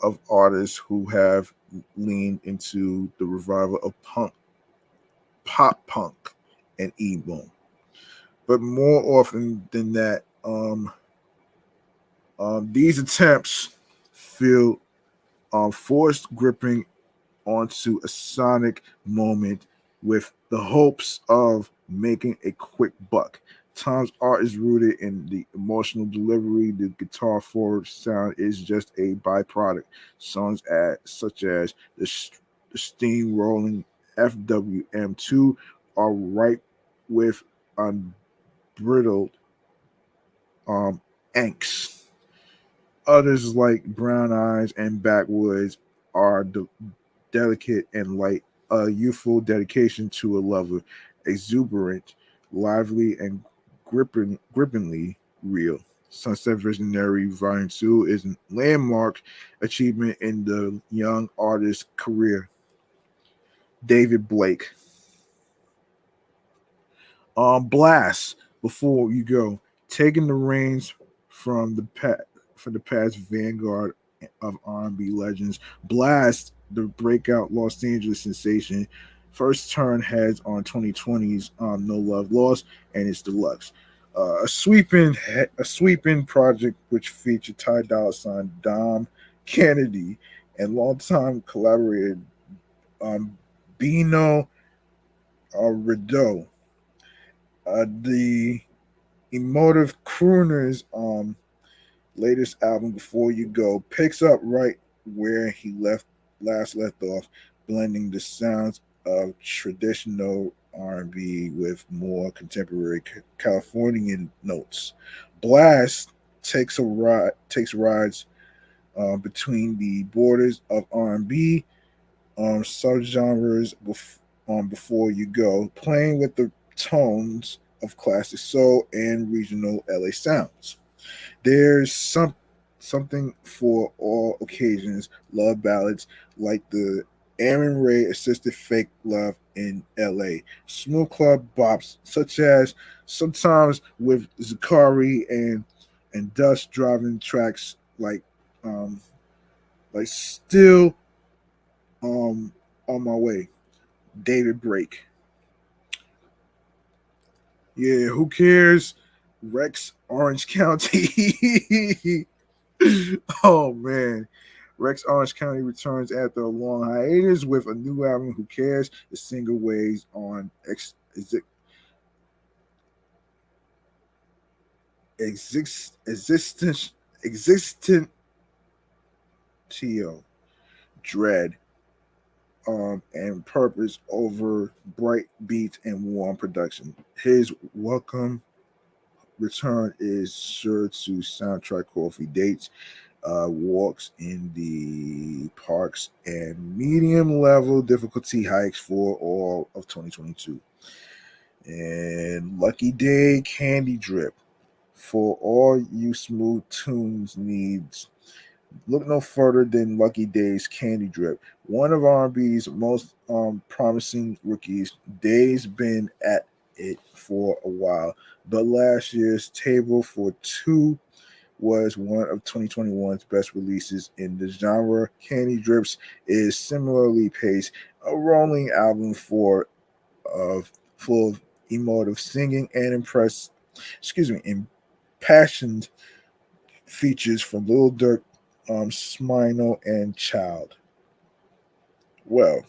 of artists who have leaned into the revival of pop punk, and emo. But more often than that, these attempts feel forced gripping onto a sonic moment with the hopes of making a quick buck. Tom's art is rooted in the emotional delivery. The guitar forward sound is just a byproduct. Songs such as the steamrolling FWM2 are ripe with unbridled um, angst. Others like Brown Eyes and Backwoods are delicate and light, a youthful dedication to a lover, exuberant, lively, and grippingly real. Sunset Visionary Volume 2 is a landmark achievement in the young artist's career. David Blake. Blast, before you go, taking the reins from the past vanguard of R&B legends. Blast, the breakout Los Angeles sensation, first turn heads on 2020's No Love Lost and its deluxe. A sweeping project which featured Ty Dolla Sign, Dom Kennedy, and longtime collaborator um, Bino Rideau. The emotive crooners latest album Before You Go picks up right where he left off, blending the sounds of traditional R&B with more contemporary Californian notes. Blast takes rides between the borders of R&B subgenres Before You Go, playing with the tones of classic soul and regional LA sounds. There's something for all occasions. Love ballads like the Aaron Ray assisted Fake Love in LA. Smooth club bops such as sometimes with Zakari and Dust driving tracks um like Still um on My Way. David Break. Yeah, who cares? Rex Orange County. Oh man. Rex Orange County returns after a long hiatus with a new album. Who cares? The single weighs on existence existentio dread and purpose over bright beats and warm production. His welcome return is sure to soundtrack coffee dates, walks in the parks, and medium level difficulty hikes for all of 2022. And Lucky Day Candy Drip for all you smooth tunes needs. Look no further than Lucky Day's Candy Drip, one of R&B's most promising rookies. Day's been at it for a while, but last year's Table for Two was one of 2021's best releases in the genre. Candy Drips is similarly paced, a rolling album of full of emotive singing and impassioned features from Lil Durk, Smino, and Child. Well,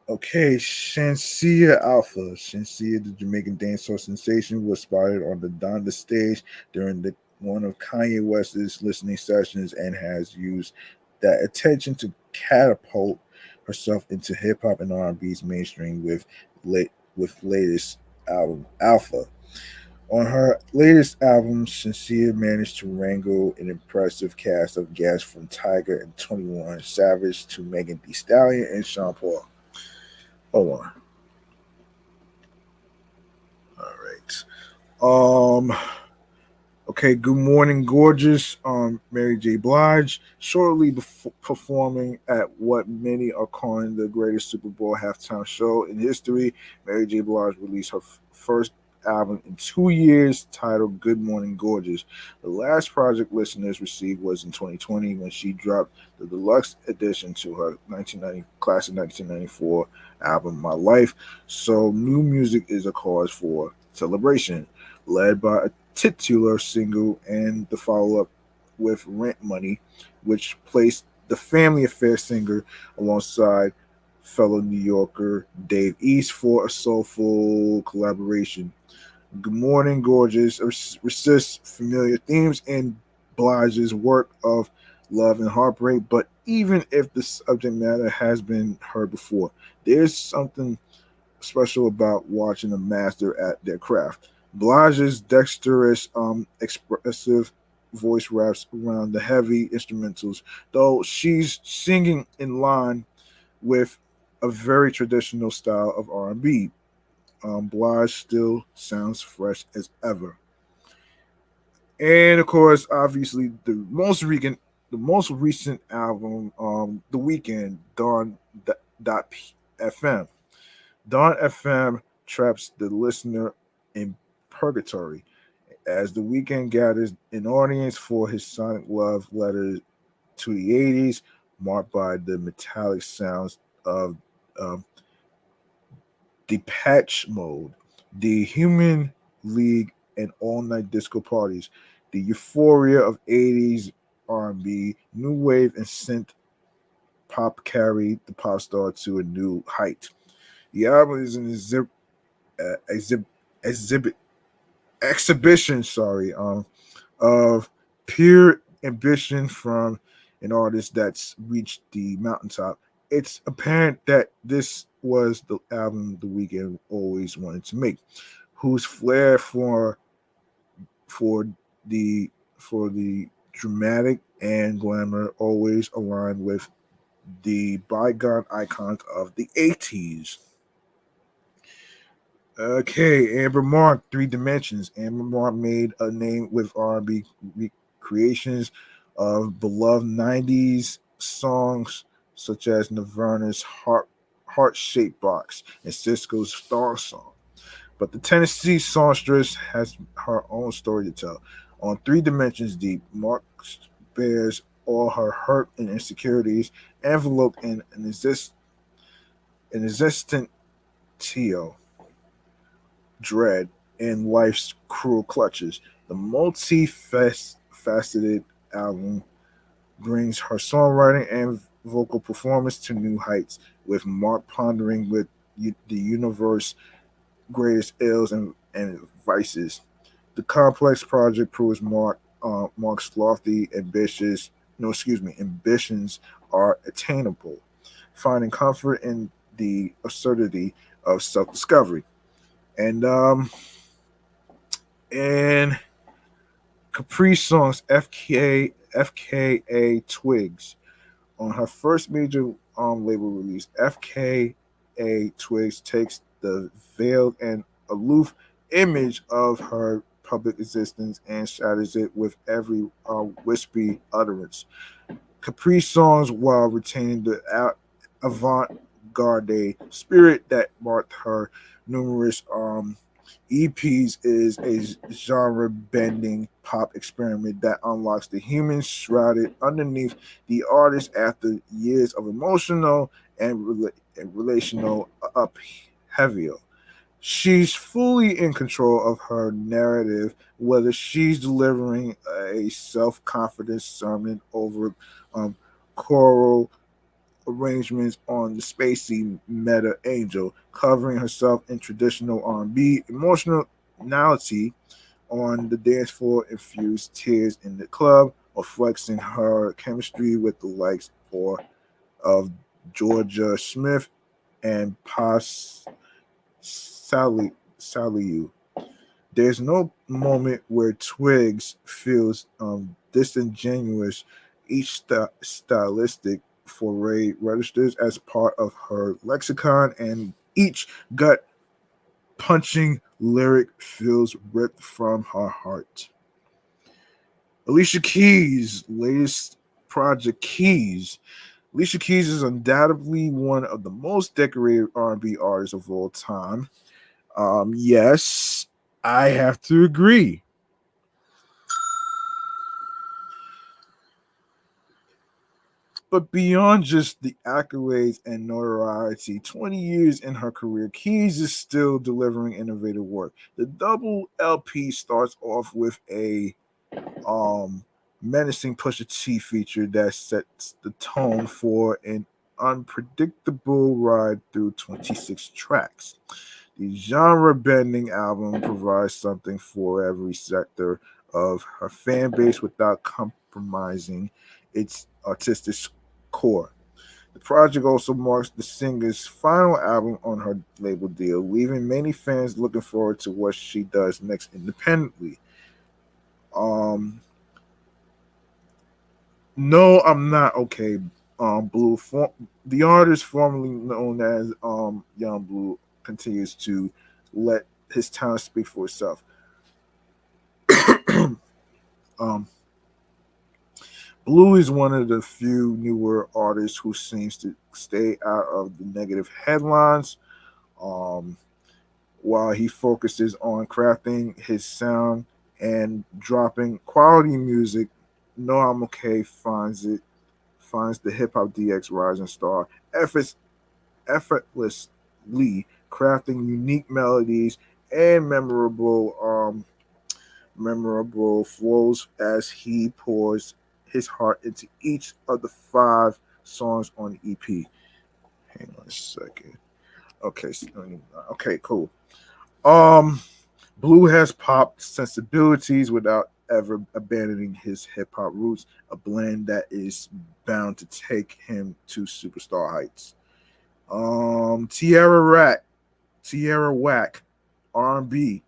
okay, Shansia Alpha. Shansia, the Jamaican dancehall sensation, was spotted on the Donda stage during one of Kanye West's listening sessions and has used that attention to catapult herself into hip hop and R&B's mainstream with latest album Alpha. On her latest album, Sincere managed to wrangle an impressive cast of guests from Tiger and 21 Savage to Megan Thee Stallion and Sean Paul. Hold on. All right. Okay, Good Morning Gorgeous, Mary J. Blige, shortly performing at what many are calling the greatest Super Bowl halftime show in history. Mary J. Blige released her first album in 2 years titled Good Morning Gorgeous. The last project listeners received was in 2020 when she dropped the deluxe edition to her 1990 classic 1994 album My Life. So new music is a cause for celebration, led by a titular single and the follow-up with Rent Money, which placed the Family Affair singer alongside fellow New Yorker Dave East for a soulful collaboration. Good Morning Gorgeous resists familiar themes in Blige's work of love and heartbreak, but even if the subject matter has been heard before, there's something special about watching a master at their craft. Blige's dexterous, expressive voice wraps around the heavy instrumentals, though she's singing in line with a very traditional style of R&B. Blige still sounds fresh as ever. And of course, obviously, the most recent album, The Weekend, Dawn.FM. Dawn FM traps the listener in purgatory as The Weekend gathers an audience for his sonic love letter to the 80s, marked by the metallic sounds of um, Depeche Mode, the Human League, and all-night disco parties. The euphoria of 80s R&B, new wave, and synth pop carried the pop star to a new height. The album is an exhibit, exhibit exhibition, of pure ambition from an artist that's reached the mountaintop. It's apparent that this was the album The Weeknd always wanted to make, whose flair for the for the dramatic and glamour always aligned with the bygone icons of the 80s. Okay, Amber Mark, Three Dimensions. Amber Mark made a name with R&B recreations of beloved 90s songs such as Nirvana's Heart Shaped Box and Cisco's Star Song. But the Tennessee songstress has her own story to tell. On Three Dimensions Deep, Mark bears all her hurt and insecurities enveloped in an existent teal dread in life's cruel clutches. The multifaceted album brings her songwriting and vocal performance to new heights, with Mark pondering with the universe's greatest ills and vices. The complex project proves Mark's lofty, ambitions are attainable, finding comfort in the absurdity of self-discovery. And and Capri Songs FKA Twigs on her first major label release. FKA Twigs takes the veiled and aloof image of her public existence and shatters it with every wispy utterance. Capri Songs, while retaining the avant-garde spirit that marked her numerous EPs, is a genre-bending pop experiment that unlocks the human shrouded underneath the artist after years of emotional and relational upheaval. She's fully in control of her narrative, whether she's delivering a self-confidence sermon over um, choral arrangements on the spacey meta angel, covering herself in traditional R&B emotionality on the dance floor, infused tears in the club, or flexing her chemistry with the likes of Georgia Smith and Pas Saliu. There's no moment where Twigs feels disingenuous. Each stylistic foray registers as part of her lexicon, and each gut punching lyric feels ripped from her heart. Alicia Keys' latest project, Keys. Alicia Keys is undoubtedly one of the most decorated R&B artists of all time. Yes, I have to agree. But beyond just the accolades and notoriety, 20 years in her career, Keys is still delivering innovative work. The double LP starts off with a um, menacing Pusha T feature that sets the tone for an unpredictable ride through 26 tracks. The genre bending album provides something for every sector of her fan base without compromising its artistic core. The project also marks the singer's final album on her label deal, leaving many fans looking forward to what she does next independently. Um, no, I'm not okay. Blue, the artist formerly known as Young Blue, continues to let his talent speak for itself. um, Blue is one of the few newer artists who seems to stay out of the negative headlines. Um, while he focuses on crafting his sound and dropping quality music, No I'm Okay finds the hip hop DX rising star effortlessly crafting unique melodies and memorable flows as he pours his heart into each of the 5 songs on the EP. Hang on a second. Okay, okay, cool. Um, Blue has pop sensibilities without ever abandoning his hip hop roots, a blend that is bound to take him to superstar heights. Tierra Rack, Tierra Whack, R&B.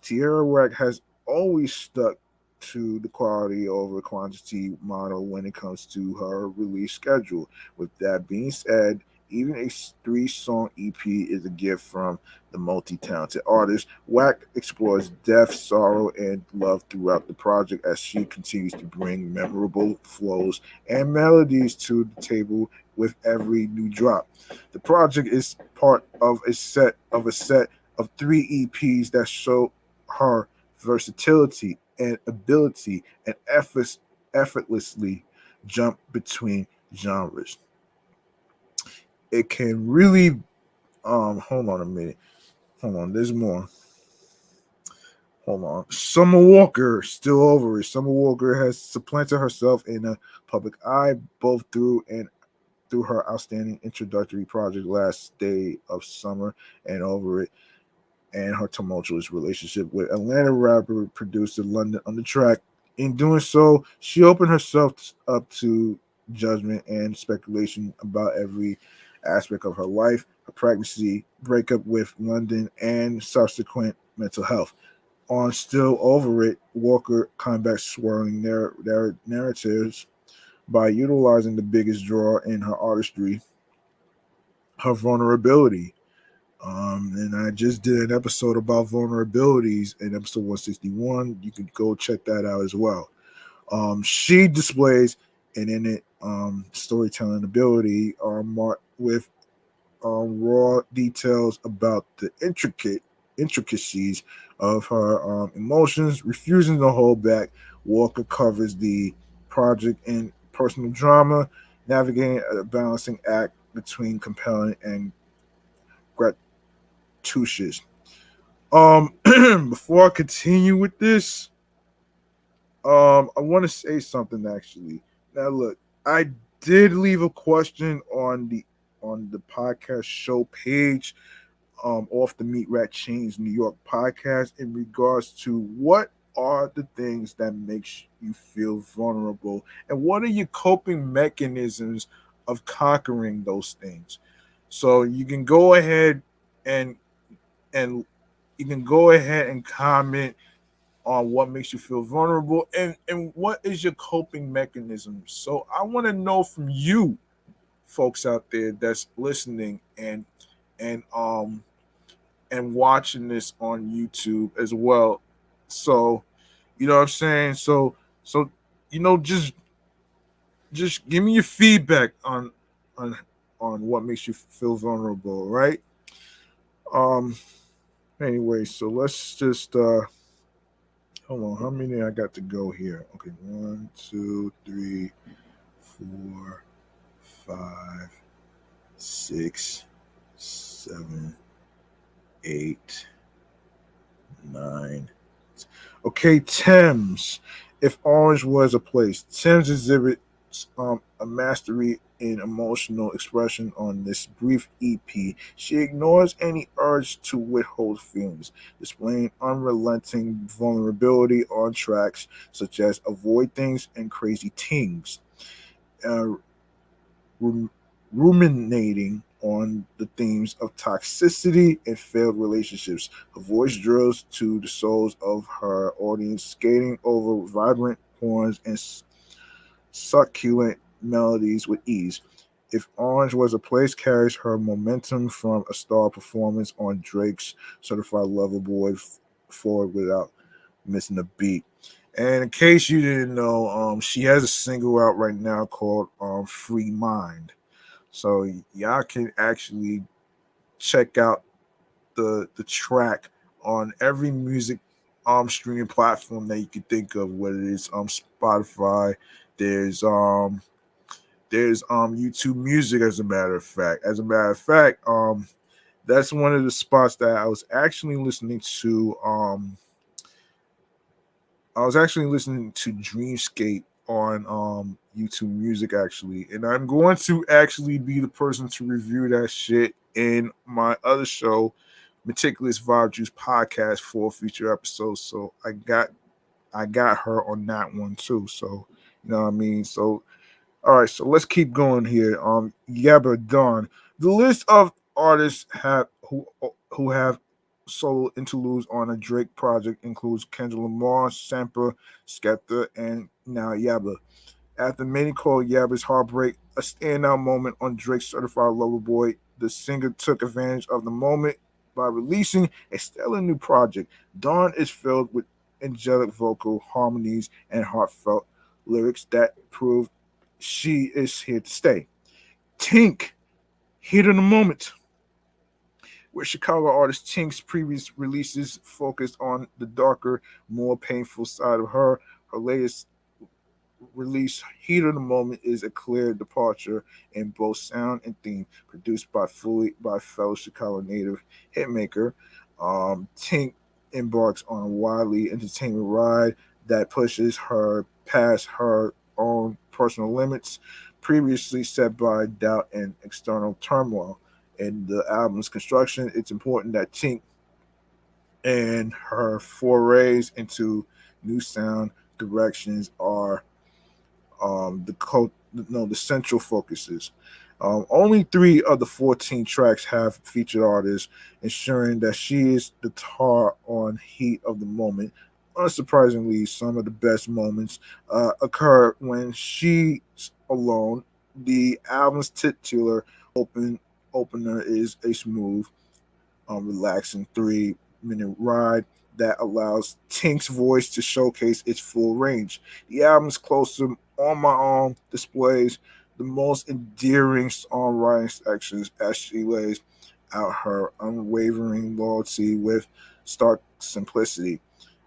Tierra Whack has always stuck to the quality over quantity model when it comes to her release schedule. With that being said, even a 3-song EP is a gift from the multi-talented artist. Whack explores death, sorrow, and love throughout the project as she continues to bring memorable flows and melodies to the table with every new drop. The project is part of a set of 3 EPs that show her versatility and ability and effortlessly jump between genres. It can really hold on a minute. Hold on, there's more. Hold on. Summer Walker still over it. Summer Walker has supplanted herself in the public eye both through her outstanding introductory project Last Day of Summer and Over It, and her tumultuous relationship with Atlanta rapper producer London on the track. In doing so, she opened herself up to judgment and speculation about every aspect of her life, her pregnancy, breakup with London, and subsequent mental health. On Still Over It, Walker combats swirling narratives by utilizing the biggest draw in her artistry, her vulnerability. And I just did an episode about vulnerabilities in episode 161. You can go check that out as well. She displays an innate storytelling ability marked with raw details about the intricacies of her emotions, refusing to hold back. Walker covers the project in personal drama, navigating a balancing act between compelling and gratuitous. Before I continue with this, I want to say something actually. Now, look, I did leave a question on the podcast show page, off the Meat Rat Chainz New York podcast in regards to what are the things that makes you feel vulnerable and what are your coping mechanisms of conquering those things. So you can go ahead and and you can go ahead and comment on what makes you feel vulnerable and what is your coping mechanism. So I want to know from you folks out there that's listening and um and watching this on YouTube as well. So, you know what I'm saying? So just give me your feedback on on what makes you feel vulnerable, right? Um Anyway, so let's just hold on. How many I got to go here? Okay, 1, 2, 3, 4, 5, 6, 7, 8, 9. Okay, Thames. If orange was a place, Thames exhibits a mastery in emotional expression on this brief EP. She ignores any urge to withhold feelings, displaying unrelenting vulnerability on tracks such as Avoid Things and Crazy Things. Uh, rum- Ruminating on the themes of toxicity and failed relationships. Her voice drills to the souls of her audience, skating over vibrant horns and succulent melodies with ease. If Orange Was a Place carries her momentum from a star performance on Drake's Certified Lover Boy forward without missing a beat. And in case you didn't know, she has a single out right now called Free Mind. So y'all can actually check out the track on every music streaming platform that you can think of, whether it's Spotify, there's um there's YouTube Music, as a matter of fact. That's one of the spots that I was actually listening to Dreamscape on YouTube Music actually, and I'm going to actually be the person to review that shit in my other show, Meticulous Vibe Juice Podcast, for future episodes. So I got her on that one too. So you know what I mean. So all right, so let's keep going here. Yabba Dawn. The list of artists who have solo interludes on a Drake project includes Kendrick Lamar, Sampa, Skepta, and now Yabba. After many call Yabba's heartbreak a standout moment on Drake's Certified Lover Boy, the singer took advantage of the moment by releasing a stellar new project. Dawn is filled with angelic vocal harmonies and heartfelt lyrics that prove she is here to stay. Tink, Heat of the Moment, where Chicago artist Tink's previous releases focused on the darker, more painful side of her. Her latest release, Heat of the Moment, is a clear departure in both sound and theme, produced by fellow Chicago native hitmaker. Tink embarks on a wildly entertainment ride that pushes her past her own personal limits, previously set by doubt and external turmoil. In the album's construction, it's important that Tink and her forays into new sound directions are the central focuses. Only 3 of the 14 tracks have featured artists, ensuring that she is the tar on Heat of the Moment. Unsurprisingly, some of the best moments occur when she's alone. The album's titular open opener is a smooth, relaxing 3-minute ride that allows Tink's voice to showcase its full range. The album's closer on my own displays the most endearing songwriting sections as she lays out her unwavering loyalty with stark simplicity.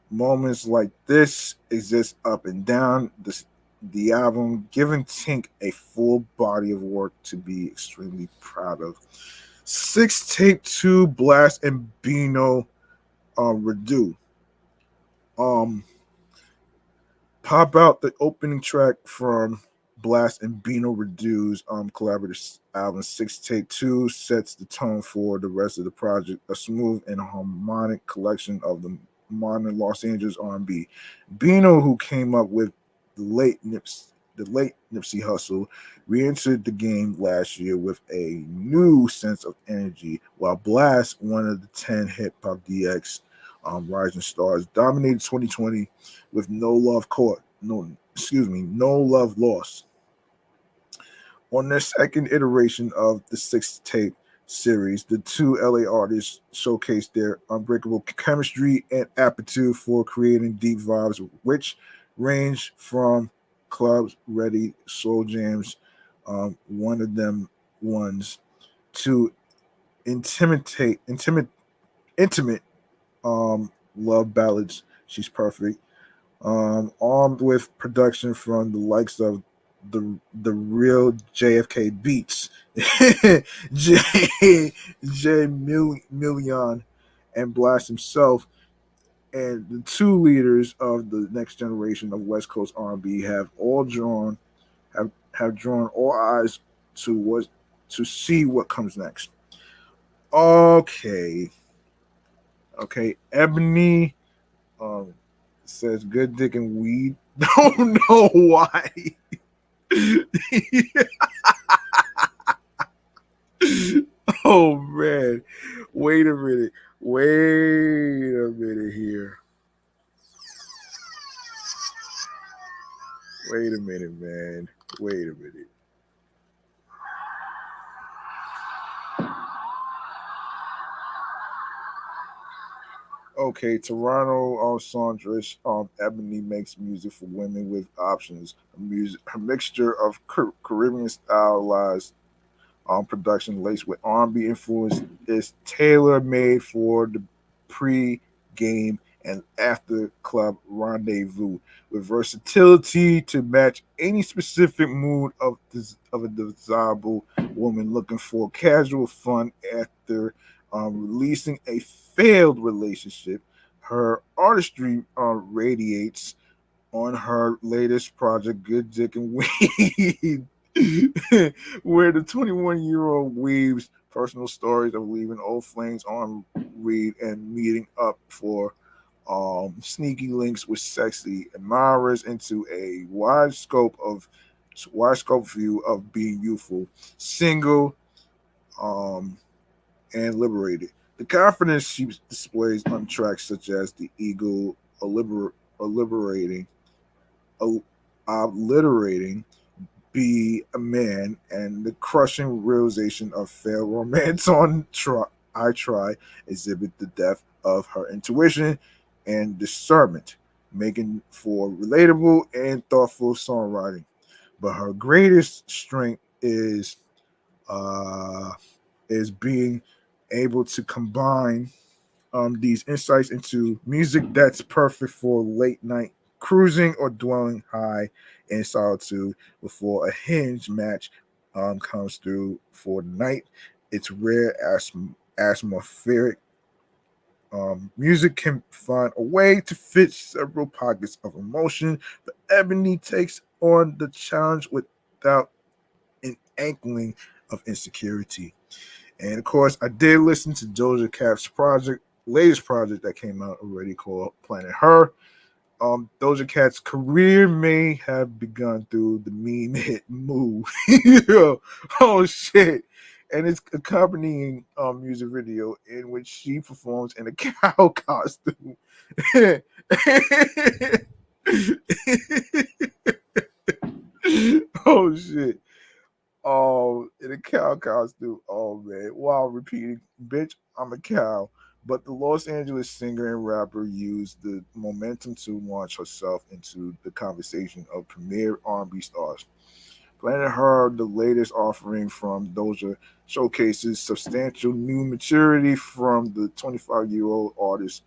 Moments like this exist up and down the album, giving Tink a full body of work to be extremely proud of. Six Tape 2, Blast and Bino Redo. Um, Pop out the opening track from Blast and Bino Redu's collaborative album. Six Take Two sets the tone for the rest of the project, a smooth and harmonic collection of the modern Los Angeles R&B. Bino, who came up with the late Nipsey Hussle, re-entered the game last year with a new sense of energy, while Blast, one of the 10 hip hop DX rising stars, dominated 2020 with No Love Caught, no Love Lost. On their second iteration of the sixth tape series, the two LA artists showcased their unbreakable chemistry and aptitude for creating deep vibes, which range from clubs ready soul jams, one of them ones, to intimate, intimate love ballads. She's perfect. Armed with production from the likes of the real JFK Beats, Million, and Blast himself, and the two leaders of the next generation of West Coast R&B have drawn all eyes to what to see what comes next. Okay, okay, Ebony um, says good dick and weed. Don't know why. Oh man, wait a minute, wait a minute here. Wait a minute, man. Wait a minute. Okay, Toronto Saunders, Ebony makes music for women with options. Her mixture of Caribbean stylized production laced with R&B influence is tailor made for the pre-game and after club rendezvous with versatility to match any specific mood of a desirable woman looking for casual fun after releasing a failed relationship. Her artistry radiates on her latest project, Good Dick and Weed, where the 21-year-old weaves personal stories of leaving old flames on read and meeting up for sneaky links with sexy admirers into a wide scope view of being youthful, single, um, and liberated. The confidence she displays on tracks such as The Eagle, liberating obliterating Be a Man, and the crushing realization of failed romance on I Try exhibit the depth of her intuition and discernment, making for relatable and thoughtful songwriting. But her greatest strength uh, is being able to combine these insights into music that's perfect for late night cruising or dwelling high in solitude before a hinge match comes through for the night. It's rare atmospheric. Music can find a way to fit several pockets of emotion, but Ebony takes on the challenge without an inkling of insecurity. And of course, I did listen to Doja Cat's latest project that came out already called Planet Her. Doja Cat's career may have begun through the meme hit Move. Oh shit. And its accompanying music video in which she performs in a cow costume. Oh shit. Oh, in a cow costume. Oh man. While repeating, bitch, I'm a cow. But the Los Angeles singer and rapper used the momentum to launch herself into the conversation of premier R&B stars. Planet Her, the latest offering from Doja, showcases substantial new maturity from the 25-year-old artist,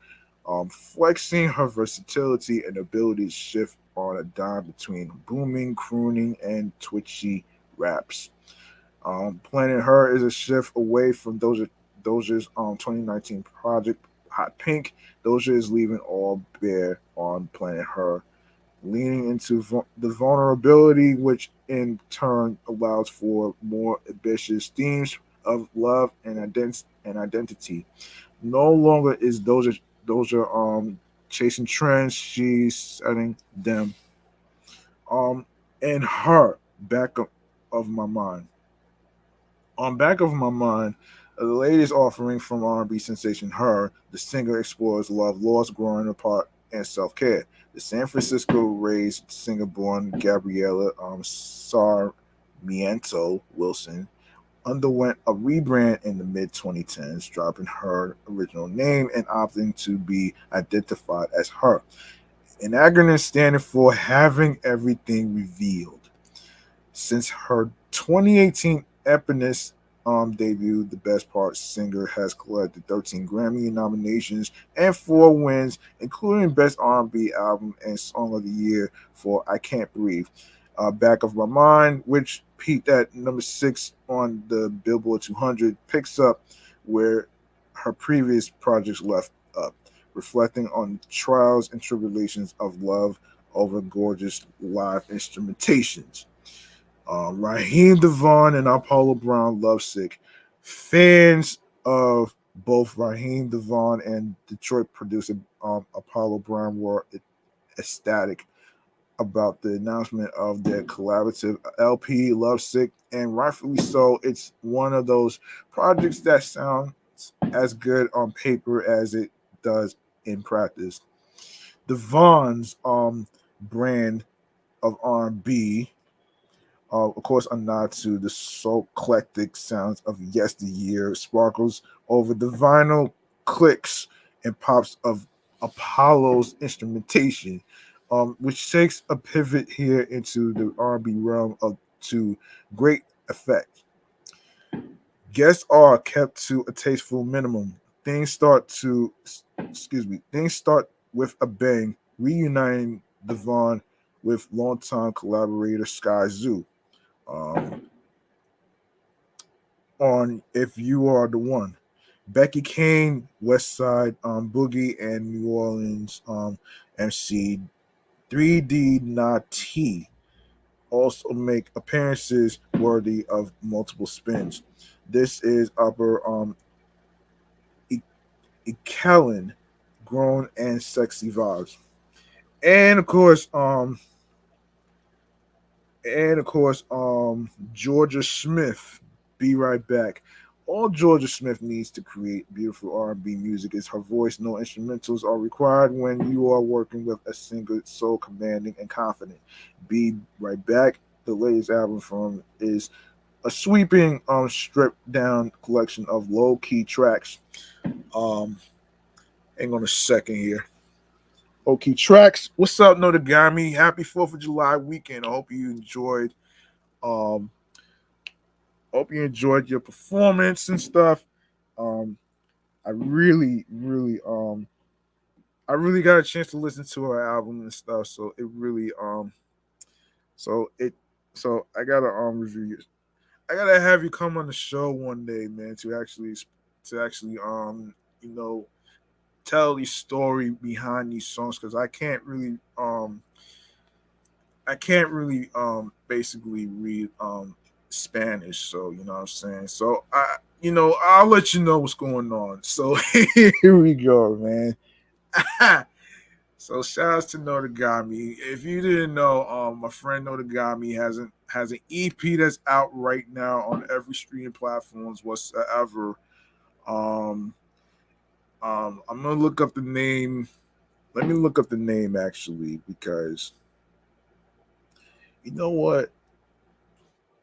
flexing her versatility and ability to shift on a dime between booming, crooning, and twitchy raps. Planet Her is a shift away from Doja's 2019 project Hot Pink. Doja is leaving all bare on Planet Her, leaning into the vulnerability, which in turn allows for more ambitious themes of love and identity. No longer is Doja chasing trends; she's setting them. Um, and her back of my mind. On Back of My Mind, the latest offering from R&B sensation Her, the singer explores love, loss, growing apart, and self-care. The San Francisco-raised singer-born Gabriella Sarmiento Wilson underwent a rebrand in the mid-2010s, dropping her original name and opting to be identified as Her. An acronym standing for Having Everything Revealed. Since her 2018 eponymous debut, the Best Part Singer has collected 13 Grammy nominations and 4 wins, including Best R&B Album and Song of the Year for "I Can't Breathe." "Back of My Mind," which peaked at number 6 on the Billboard 200, picks up where her previous projects left up, reflecting on trials and tribulations of love over gorgeous live instrumentations. Raheem Devon and Apollo Brown, "Lovesick." Fans of both Raheem Devon and Detroit producer Apollo Brown were ecstatic about the announcement of their collaborative LP, "Lovesick," and rightfully so. It's one of those projects that sounds as good on paper as it does in practice. Devon's brand of R&B, of course, a nod to the soul eclectic sounds of yesteryear, sparkles over the vinyl clicks and pops of Apollo's instrumentation, which takes a pivot here into the R&B realm of to great effect. Guests are kept to a tasteful minimum. Things start to, things start with a bang, reuniting Devon with longtime collaborator Sky Zoo um, on "If You Are the One." Becky Kane, West Side Boogie, and New Orleans MC 3D Nati also make appearances worthy of multiple spins. This is Upper Kellen, grown and sexy vibes. And of course, Georgia Smith, "Be Right Back." All Georgia Smith needs to create beautiful R&B music is her voice. No instrumentals are required when you are working with a singer so commanding and confident. "Be Right Back," the latest album from, is a sweeping, stripped down collection of low key tracks. Um, Hang on a second here. Okay, tracks. What's up, Notagami? Happy 4th of July weekend. I hope you enjoyed. Um, Hope you enjoyed your performance and stuff. Um, I really got a chance to listen to her album and stuff. So it really, so it, so I gotta review you. I gotta have you come on the show one day, man, to actually, you know, tell the story behind these songs because I can't really basically read Spanish, so you know what I'm saying. So I'll let you know what's going on. So here we go, man. So shout outs to Notagami. If you didn't know, my friend Notagami has an EP that's out right now on every streaming platforms whatsoever. Um, I'm gonna look up the name. Let me look up the name actually because you know what?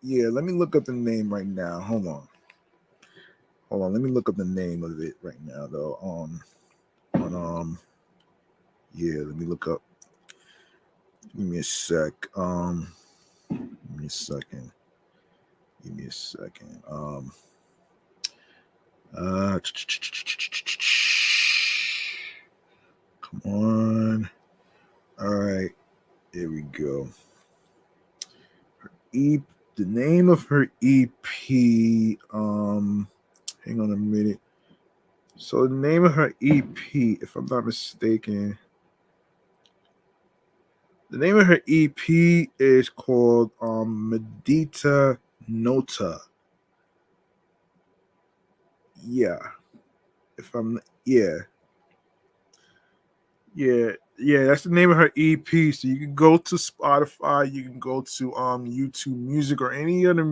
Yeah, let me look up the name right now. Hold on. Let me look up the name of it right now though. On yeah, let me look up. Give me a sec. Give me a second. Give me a second. Uh, Come on. All right, here we go. E. The name of her EP. Hang on a minute. So the name of her EP, if I'm not mistaken, the name of her EP is called Medita Nota. Yeah, if I'm yeah, that's the name of her EP. So you can go to Spotify, you can go to YouTube Music or any other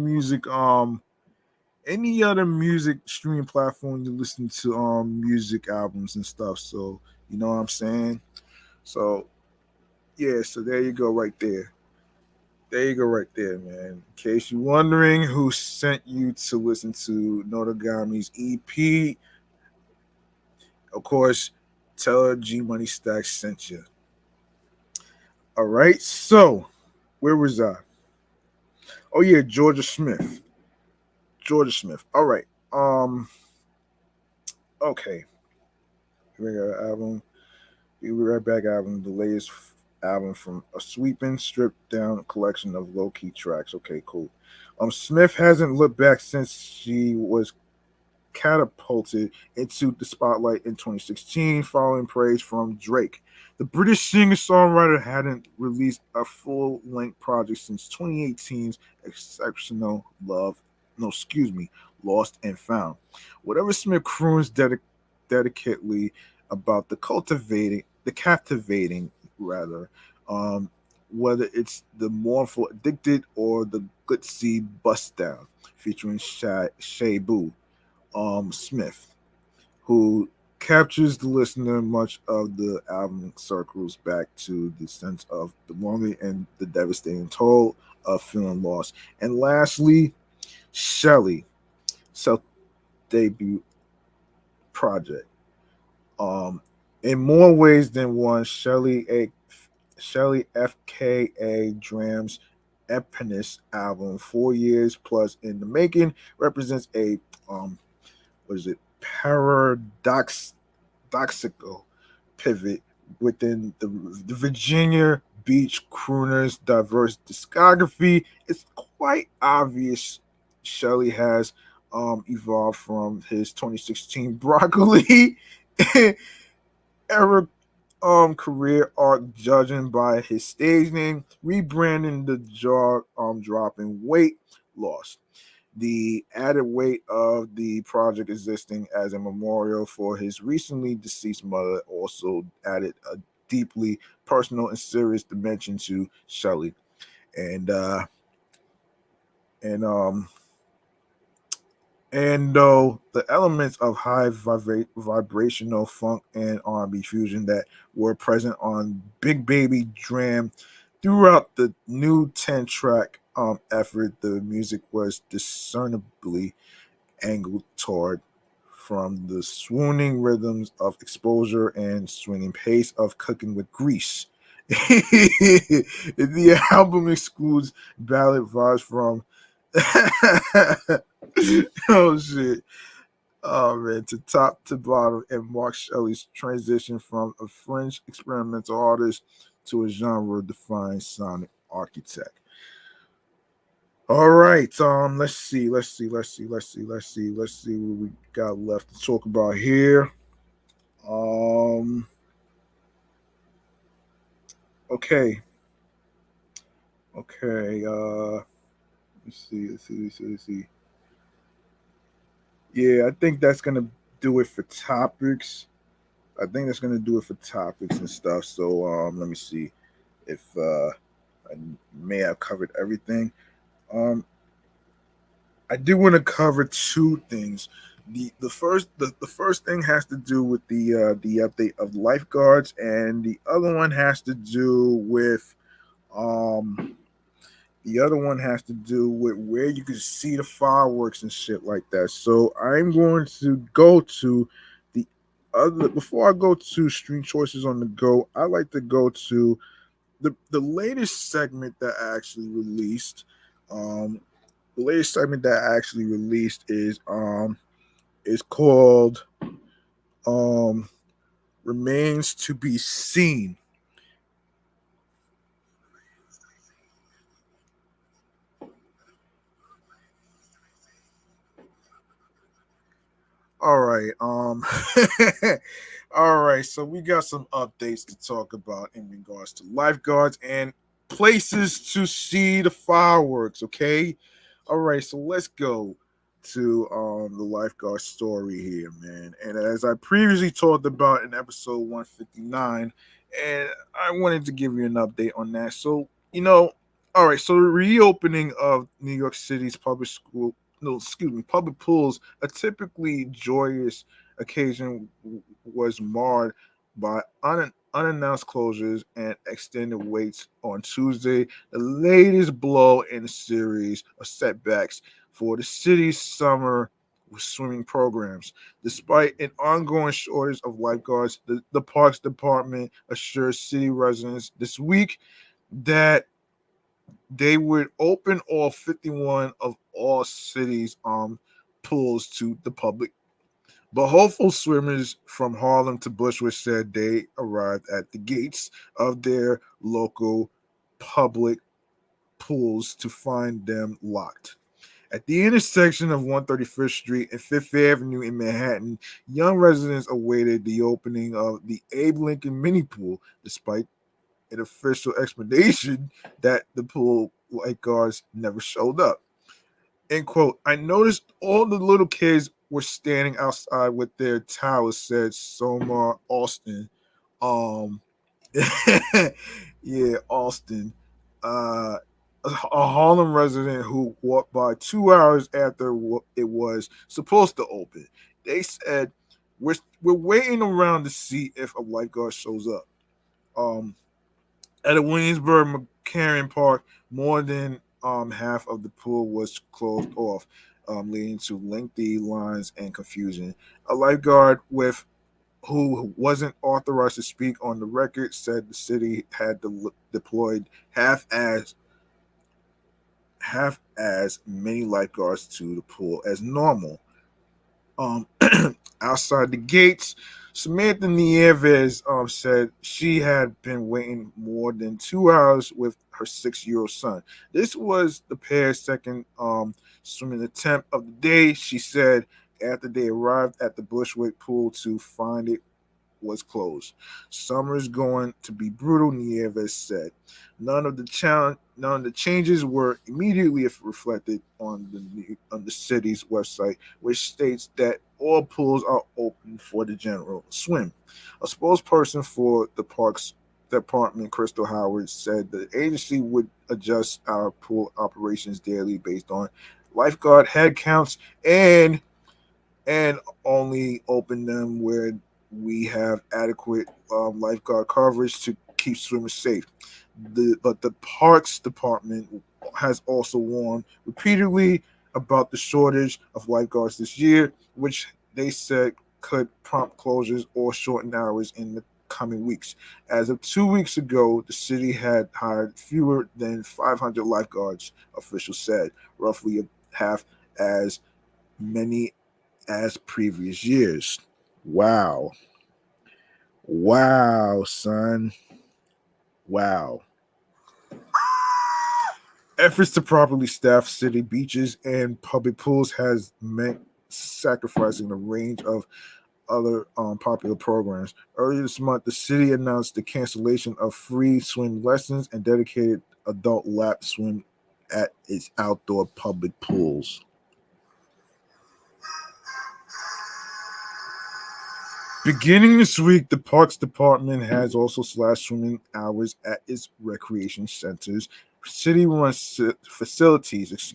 music streaming platform you listen to music albums and stuff. So you know what I'm saying? So yeah, so there you go right there. There you go right there, man. In case you're wondering who sent you to listen to Notagami's EP, of course, tell her G Money Stacks sent you. All right, so where was I? Oh yeah, Georgia Smith. Georgia Smith. All right. Okay. We got an album. We were right back album, the latest album from a sweeping, stripped down collection of low key tracks. Okay, cool. Smith hasn't looked back since she was catapulted into the spotlight in 2016 following praise from Drake. The British singer-songwriter hadn't released a full-length project since 2018's exceptional Love, no, excuse me, Lost and Found. Whatever Smith croons dedicatedly about the captivating rather, whether it's the mournful Addicted or the glitzy Bust Down featuring Shay Boo, Smith, who captures the listener. Much of the album circles back to the sense of belonging and the devastating toll of feeling lost. And lastly, Shelly, self debut project. Um, in more ways than one, Shelly FKA Dram's Epiness album, 4 years plus in the making, represents a what is it, paradoxical pivot within the Virginia Beach crooner's diverse discography. It's quite obvious Shelly has evolved from his 2016 Broccoli era career arc, judging by his stage name, rebranding the jaw dropping Weight Loss. The added weight of the project existing as a memorial for his recently deceased mother also added a deeply personal and serious dimension to Shelley. And and and though the elements of high vibrational funk and R&B fusion that were present on Big Baby Dram throughout the new 10-track effort, the music was discernibly angled toward from the swooning rhythms of Exposure and swinging pace of Cooking with Grease. The album excludes ballad vibes from oh shit. Oh man, to top to bottom, and Mark Shelley's transition from a French experimental artist to a genre-defined sonic architect. All right, let's see what we got left to talk about here. Um, okay, okay. Let's see. Yeah, I think that's gonna do it for topics. I think that's gonna do it for topics and stuff. So let me see if I may have covered everything. Um, I do want to cover two things. The first thing has to do with the update of lifeguards, and the other one has to do with um the other one has to do with where you can see the fireworks and shit like that. So I'm going to go to the other before I go to stream choices on the go. I like to go to the latest segment that I actually released. Um, the latest segment that I actually released is called um Remains to Be Seen. All right. All right. So we got some updates to talk about in regards to lifeguards and places to see the fireworks. Okay. All right. So let's go to the lifeguard story here, man. And as I previously talked about in episode 159, and I wanted to give you an update on that. So all right. So the reopening of New York City's public school, no, excuse me, public pools, a typically joyous occasion, was marred by unannounced closures and extended waits on Tuesday, the latest blow in a series of setbacks for the city's summer swimming programs. Despite an ongoing shortage of lifeguards, the Parks Department assured city residents this week that they would open all 51 of all cities pools to the public. But hopeful swimmers from Harlem to Bushwick said they arrived at the gates of their local public pools to find them locked. At the intersection of 135th Street and Fifth Avenue in Manhattan, young residents awaited the opening of the Abe Lincoln mini pool, despite an official explanation that the pool lifeguards never showed up. End quote. I noticed all the little kids were standing outside with their towels, said Somar Austin. Um, yeah, Austin. Uh, a Harlem resident who walked by 2 hours after it was supposed to open. They said, we're waiting around to see if a lifeguard shows up. Um, at a Williamsburg McCarran Park, more than half of the pool was closed off, leading to lengthy lines and confusion. A lifeguard with who wasn't authorized to speak on the record said the city had deployed half as many lifeguards to the pool as normal. Um, outside the gates, Samantha Nieves said she had been waiting more than 2 hours with her 6-year-old son. This was the pair's second swimming attempt of the day. She said after they arrived at the Bushwick pool to find it was closed. Summer's going to be brutal, Nieves said. None of the changes were immediately reflected on the city's website, which states that all pools are open for the general swim. A spokesperson for the parks department, Crystal Howard, said the agency would adjust our pool operations daily based on lifeguard head counts and only open them where we have adequate lifeguard coverage to keep swimmers safe. But the Parks Department has also warned repeatedly about the shortage of lifeguards this year, which they said could prompt closures or shorten hours in the coming weeks. As of 2 weeks ago, the city had hired fewer than 500 lifeguards, officials said, roughly half as many as previous years. Wow. Wow, son. Wow. Efforts to properly staff city beaches and public pools has meant sacrificing a range of other popular programs. Earlier this month, the city announced the cancellation of free swim lessons and dedicated adult lap swim at its outdoor public pools. Beginning this week, the Parks Department has also slashed swimming hours at its recreation centers, city-run facilities,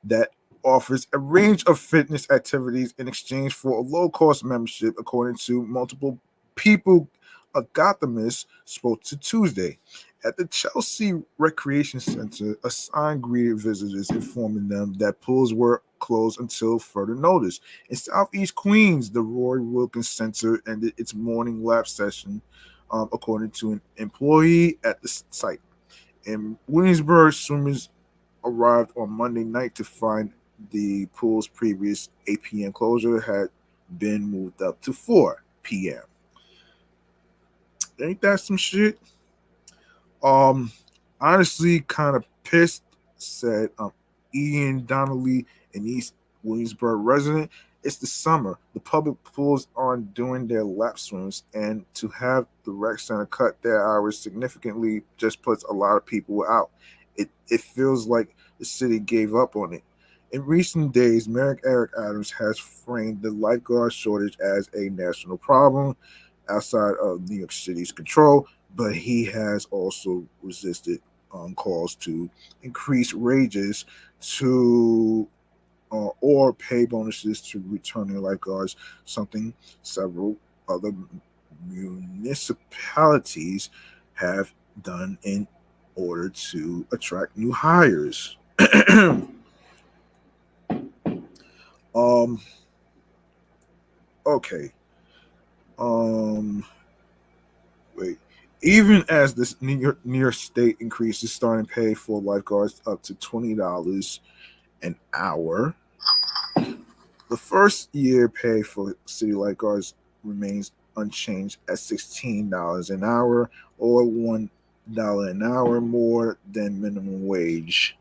that offers a range of fitness activities in exchange for a low-cost membership, according to multiple people a Gothamist spoke to Tuesday. At the Chelsea Recreation Center, a sign greeted visitors, informing them that pools were closed until further notice. In Southeast Queens, the Roy Wilkins Center ended its morning lap session, according to an employee at the site. In Williamsburg, swimmers arrived on Monday night to find the pool's previous 8 p.m. closure had been moved up to 4 p.m. Ain't that some shit? Um, Honestly, kind of pissed, said Ian Donnelly, an East Williamsburg resident. It's the summer. The public pools aren't doing their lap swims, and to have the rec center cut their hours significantly just puts a lot of people out. It feels like the city gave up on it. In recent days, Mayor Eric Adams has framed the lifeguard shortage as a national problem outside of New York City's control, but he has also resisted calls to increase wages to or pay bonuses to returning lifeguards, something several other municipalities have done in order to attract new hires. um. Okay. Um. Wait. Even as this New York State increases starting pay for lifeguards up to $20 an hour, the first year pay for city lifeguards remains unchanged at $16 an hour, or $1 an hour more than minimum wage.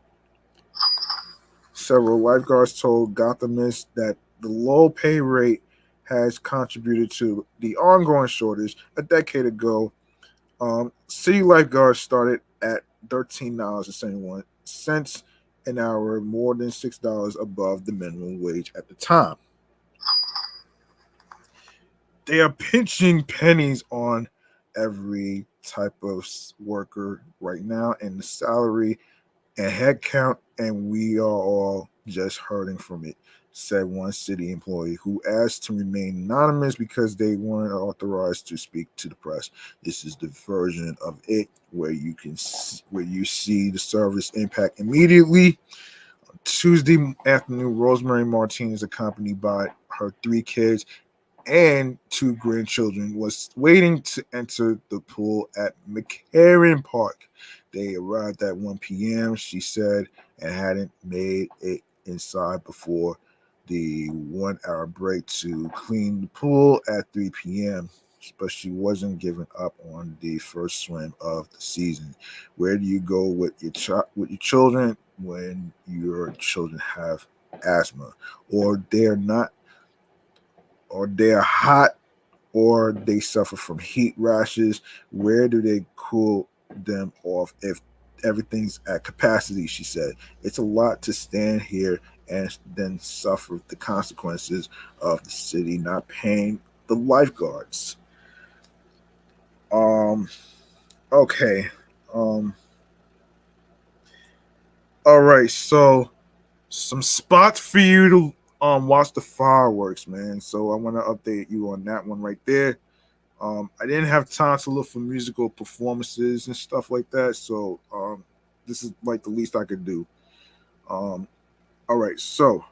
Several lifeguards told Gothamists that the low pay rate has contributed to the ongoing shortage. A decade ago, city lifeguards started at $13.71 an hour, more than $6 above the minimum wage at the time. They are pinching pennies on every type of worker right now, and the salary and headcount, and we are all just hurting from it, said one city employee who asked to remain anonymous because they weren't authorized to speak to the press. This is the version of it where where you see the service impact immediately. Tuesday afternoon, Rosemary Martinez, accompanied by her three kids and two grandchildren, was waiting to enter the pool at McCarran Park. They arrived at 1 p.m., she said, and hadn't made it inside before the 1 hour break to clean the pool at 3 p.m. But she wasn't giving up on the first swim of the season. Where do you go with your children when your children have asthma, or they're not, or they're hot, or they suffer from heat rashes? Where do they cool them off if everything's at capacity? She said, it's a lot to stand here and then suffer the consequences of the city not paying the lifeguards. Um, okay. Um, all right. So, some spots for you to watch the fireworks, man. So I want to update you on that one right there. I didn't have time to look for musical performances and stuff like that, so this is like the least I could do. Um, all right, so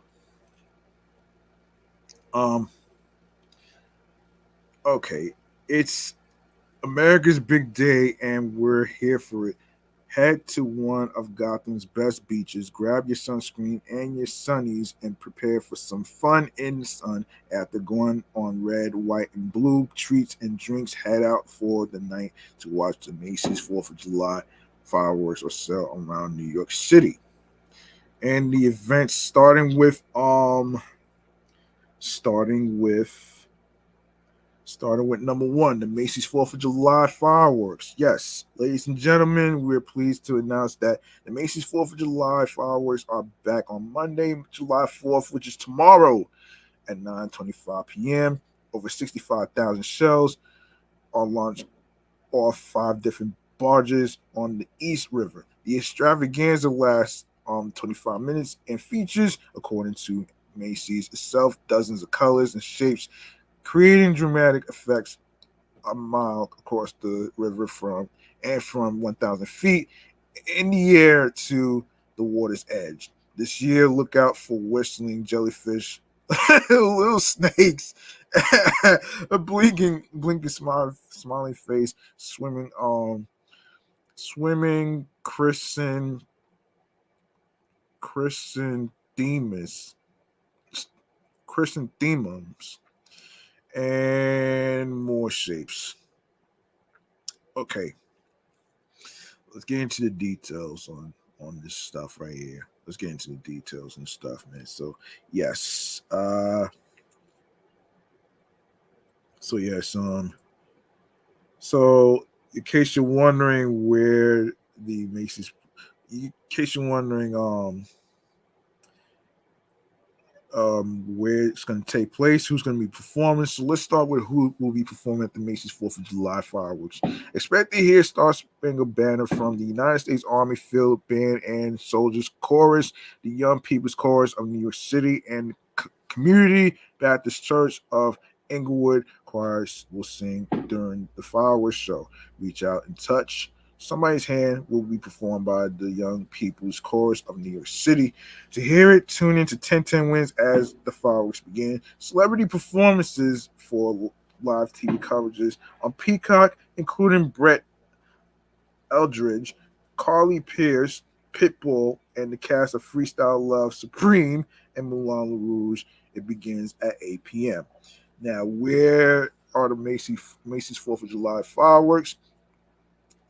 um, okay, it's America's big day, and we're here for it. Head to one of Gotham's best beaches, grab your sunscreen and your sunnies, and prepare for some fun in the sun. After going on red, white, and blue treats and drinks, head out for the night to watch the Macy's 4th of July fireworks or sell around New York City. And the event starting with starting with number one, the Macy's 4th of July fireworks. Yes, ladies and gentlemen, we're pleased to announce that the Macy's 4th of July fireworks are back on Monday, July 4th, which is tomorrow at 9:25 p.m. Over 65,000 shells are launched off 5 different barges on the East River. The extravaganza lasts 25 minutes and features, according to Macy's itself, dozens of colors and shapes, creating dramatic effects a mile across the river from 1,000 feet in the air to the water's edge. This year, look out for whistling jellyfish, little snakes, a blinking smiling face, swimming chrysanthemums, chrysanthemums, and more shapes. Okay, let's get into the details on this stuff right here. Let's get into the details and stuff, man. So yes, so yes, so in case you're wondering where the Macy's, in case you're wondering, where it's going to take place, who's going to be performing. So let's start with who will be performing at the Macy's 4th of July fireworks. Expect to hear Star Spangled Banner from the United States Army Field Band and Soldiers Chorus, the Young People's Chorus of New York City, and Community Baptist Church of Englewood choirs will sing during the fireworks show. Reach out and touch somebody's hand will be performed by the Young People's Chorus of New York City. To hear it, tune into 1010 Wins as the fireworks begin. Celebrity performances for live TV coverages on Peacock, including Brett Eldridge, Carly Pierce, Pitbull, and the cast of Freestyle Love Supreme and Moulin Rouge. It begins at 8 p.m. Now, where are the Macy's 4th of July fireworks?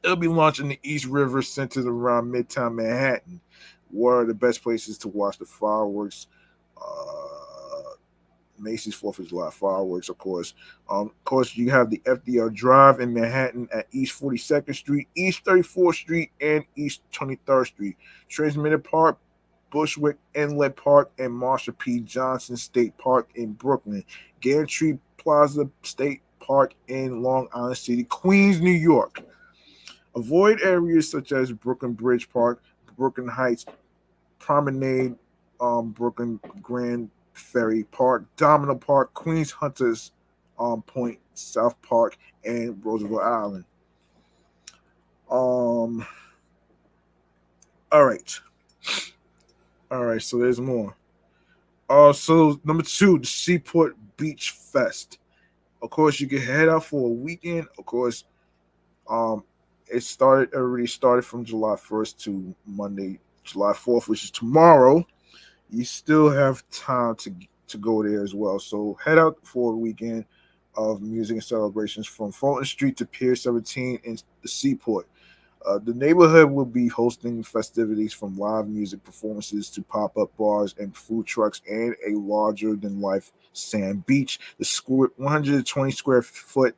It'll be launched in the East River, centered around Midtown Manhattan. What are the best places to watch the fireworks? Macy's 4th of July fireworks, of course. You have the FDR Drive in Manhattan at East 42nd Street, East 34th Street, and East 23rd Street. Transmitter Park, Bushwick Inlet Park, and Marsha P. Johnson State Park in Brooklyn. Gantry Plaza State Park in Long Island City, Queens, New York. Avoid areas such as Brooklyn Bridge Park, Brooklyn Heights, Promenade, Brooklyn Grand Ferry Park, Domino Park, Queens Hunters Point, South Park, and Roosevelt Island. All right. So there's more. So number 2, the Seaport Beach Fest. Of course, you can head out for a weekend. Of course, already started from July 1st to Monday, July 4th, which is tomorrow. You still have time to go there as well. So head out for a weekend of music and celebrations from Fulton Street to Pier 17 in the Seaport. The neighborhood will be hosting festivities from live music performances to pop-up bars and food trucks and a larger-than-life sand beach. The 120 square foot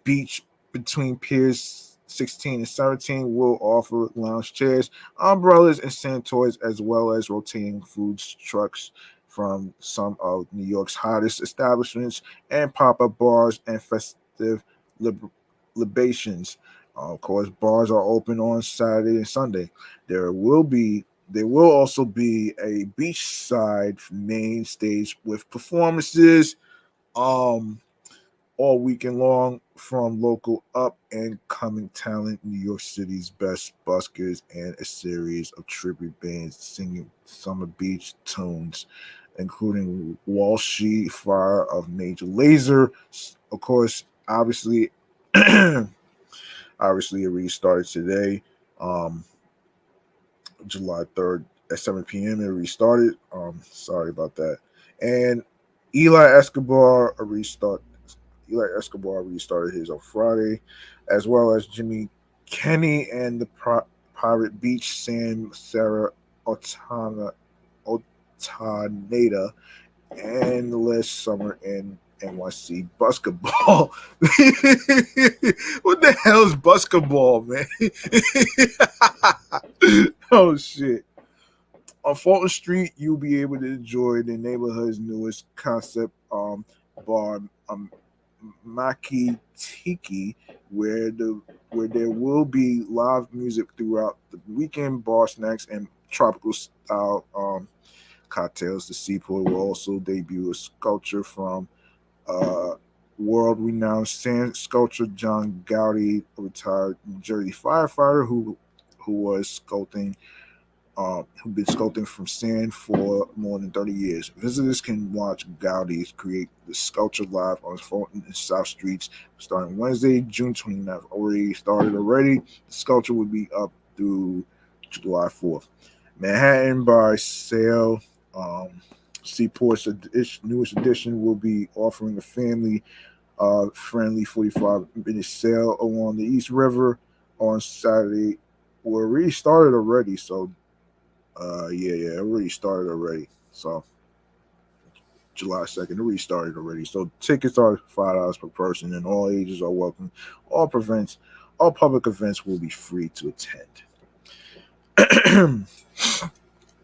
beach between Piers 16 and 17 will offer lounge chairs, umbrellas, and sand toys, as well as rotating food trucks from some of New York's hottest establishments and pop-up bars and festive libations. Of course, bars are open on Saturday and Sunday. There will also be a beachside main stage with performances all weekend long from local up and coming talent, New York City's best buskers, and a series of tribute bands singing summer beach tunes, including Walshy, Fire of Major Lazer. Of course, obviously, obviously it restarted today, July 3rd at 7 p.m. It restarted. Sorry about that. And Eli Escobar restarted his on Friday, as well as Jimmy Kenny and the Pirate Beach Sam Sarah Otaneda and Les Summer in NYC basketball. What the hell is basketball, man? Oh shit. On Fulton Street, you'll be able to enjoy the neighborhood's newest concept bar, Maki Tiki, where there will be live music throughout the weekend, bar snacks, and tropical style cocktails. The Seaport will also debut a sculpture from uh, world-renowned sand sculptor John Gowdy, a retired New Jersey firefighter who was sculpting who've been sculpting from sand for more than 30 years. Visitors can watch Gowdy create the sculpture live on Fulton and South Streets starting Wednesday, June 29th. Already started already. The sculpture will be up through July 4th. Manhattan by Sale. Seaport's newest edition will be offering a family friendly 45-minute sail along the East River on Saturday. Well, it already started already, so it already started already. So July 2nd, it already started already. So tickets are $5 per person, and all ages are welcome. All public events will be free to attend.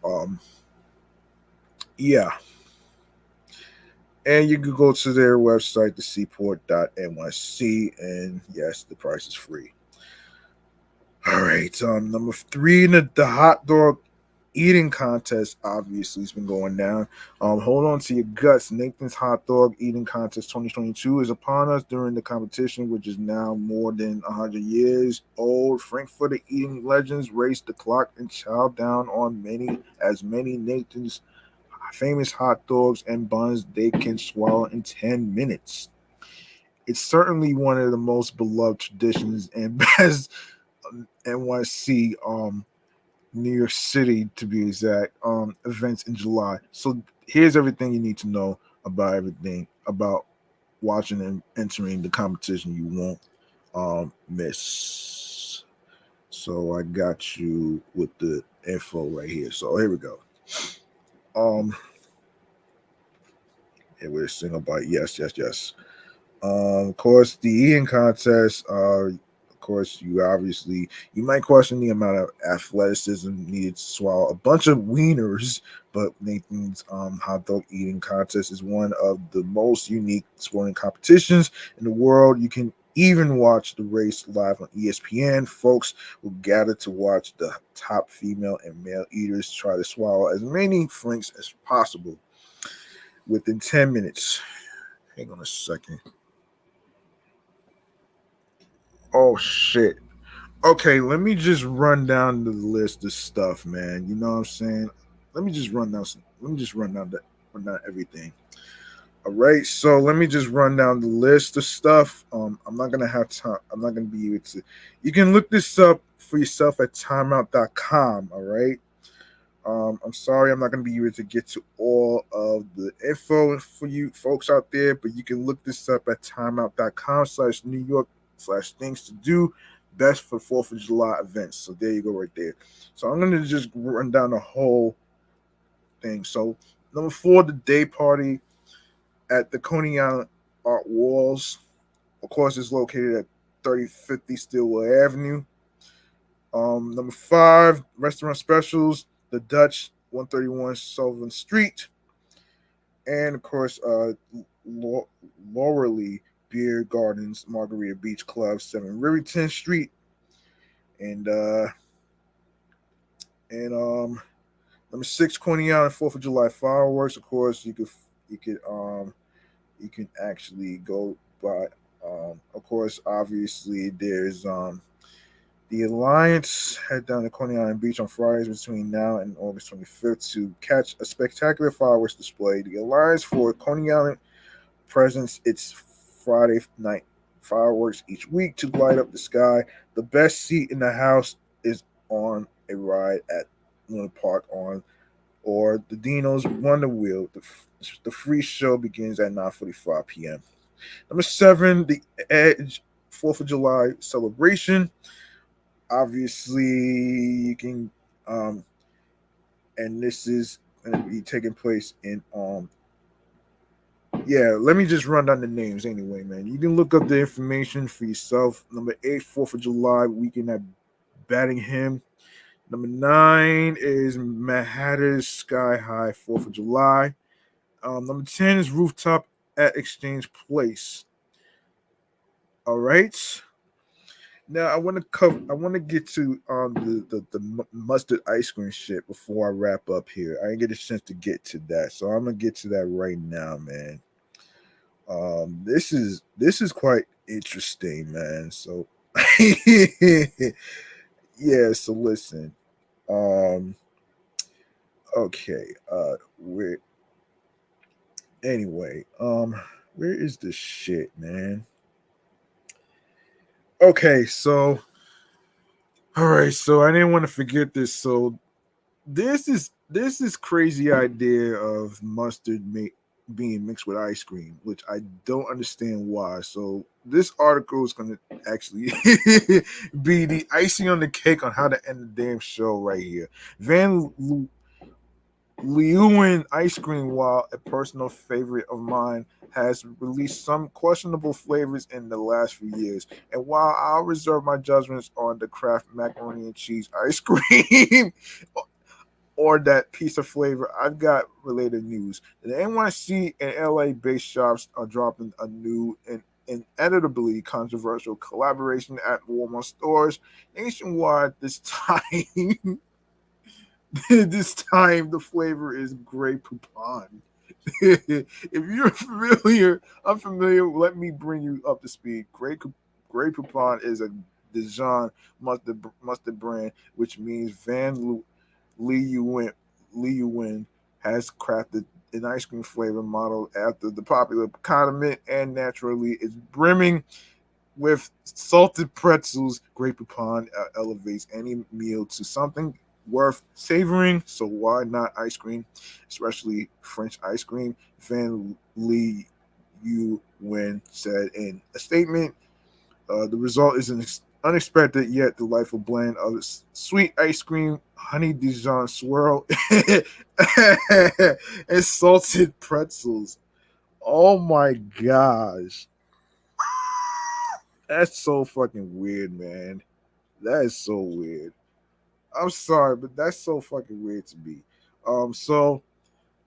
um, yeah, and you can go to their website, theseaport.nyc, and yes, the price is free. All right, number 3, the hot dog eating contest obviously has been going down. Hold on to your guts. Nathan's Hot Dog Eating Contest 2022 is upon us. During the competition, which is now more than 100 years old, Frankfurter eating legends race the clock and chow down on many Nathan's famous hot dogs and buns they can swallow in 10 minutes. It's certainly one of the most beloved traditions and best NYC, New York City to be exact, events in July. So here's everything you need to know about everything about watching and entering the competition you won't miss. So I got you with the info right here. So here we go. Um, here we're single bite. Yes, yes, yes. Of course, the eating contest. Of course, you might question the amount of athleticism needed to swallow a bunch of wieners, but Nathan's hot dog eating contest is one of the most unique sporting competitions in the world. You can even watch the race live on ESPN. Folks will gather to watch the top female and male eaters try to swallow as many franks as possible within 10 minutes. Hang on a second. Oh shit. Okay, let me just run down the list of stuff, man. You know what I'm saying? Let me just run down. Let me just run down everything. All right, so let me just run down the list of stuff. I'm not gonna have time. I'm not gonna be able to. You can look this up for yourself at timeout.com. All right. I'm sorry, I'm not gonna be able to get to all of the info for you folks out there, but you can look this up at timeout.com/New York/things to do best for 4th of July events. So there you go, right there. So I'm gonna just run down the whole thing. So number 4, the day party at the Coney Island Art Walls. Of course, it's located at 3050 Stillwell Avenue. Number 5, restaurant specials, the Dutch, 131 Sullivan Street, and of course, Laurelly Beer Gardens, Margarita Beach Club, 7 Rivington Street, and number 6, Coney Island 4th of July fireworks. Of course, you can actually go by. Of course, obviously, there's the Alliance head down to Coney Island Beach on Fridays between now and August 25th to catch a spectacular fireworks display. The Alliance for Coney Island presents its Friday night fireworks each week to light up the sky. The best seat in the house is on a ride at Luna Park on or the Dino's Wonder Wheel. The free show begins at 9:45 p.m. Number 7, the Edge 4th of July celebration. Obviously, you can, and this is going to be taking place in, yeah, let me just run down the names anyway, man. You can look up the information for yourself. Number 8, 4th of July weekend at Battingham. Number 9 is Manhattan's Sky High 4th of July. Number 10 is Rooftop at Exchange Place. All right. Now I want to cover. I want to get to the mustard ice cream shit before I wrap up here. I didn't get a chance to get to that, so I'm gonna get to that right now, man. This is quite interesting, man. So yeah. So listen. Um. Okay. Where anyway. Where is this shit, man? Okay. So all right. So I didn't want to forget this. So this is crazy idea of being mixed with ice cream, which I don't understand why. So this article is going to actually be the icing on the cake on how to end the damn show right here. Leeuwin ice cream, while a personal favorite of mine, has released some questionable flavors in the last few years. And while I'll reserve my judgments on the Kraft macaroni and cheese ice cream or that piece of flavor, I've got related news. The NYC and LA based shops are dropping a new and inevitably controversial collaboration at Walmart stores nationwide this time. This time the flavor is Grey Poupon. If you're unfamiliar, let me bring you up to speed. Grey Poupon is a Dijon mustard brand, which means Leeuwin, Leeuwin has crafted an ice cream flavor modeled after the popular condiment and naturally is brimming with salted pretzels, Grey Poupon elevates any meal to something worth savoring. So why not ice cream, especially French ice cream? Van Lee Yu Wen said in a statement. The result is an unexpected yet delightful blend of sweet ice cream, honey Dijon swirl, and salted pretzels. Oh my gosh. That's so fucking weird, man. That is so weird. I'm sorry, but that's so fucking weird to me. So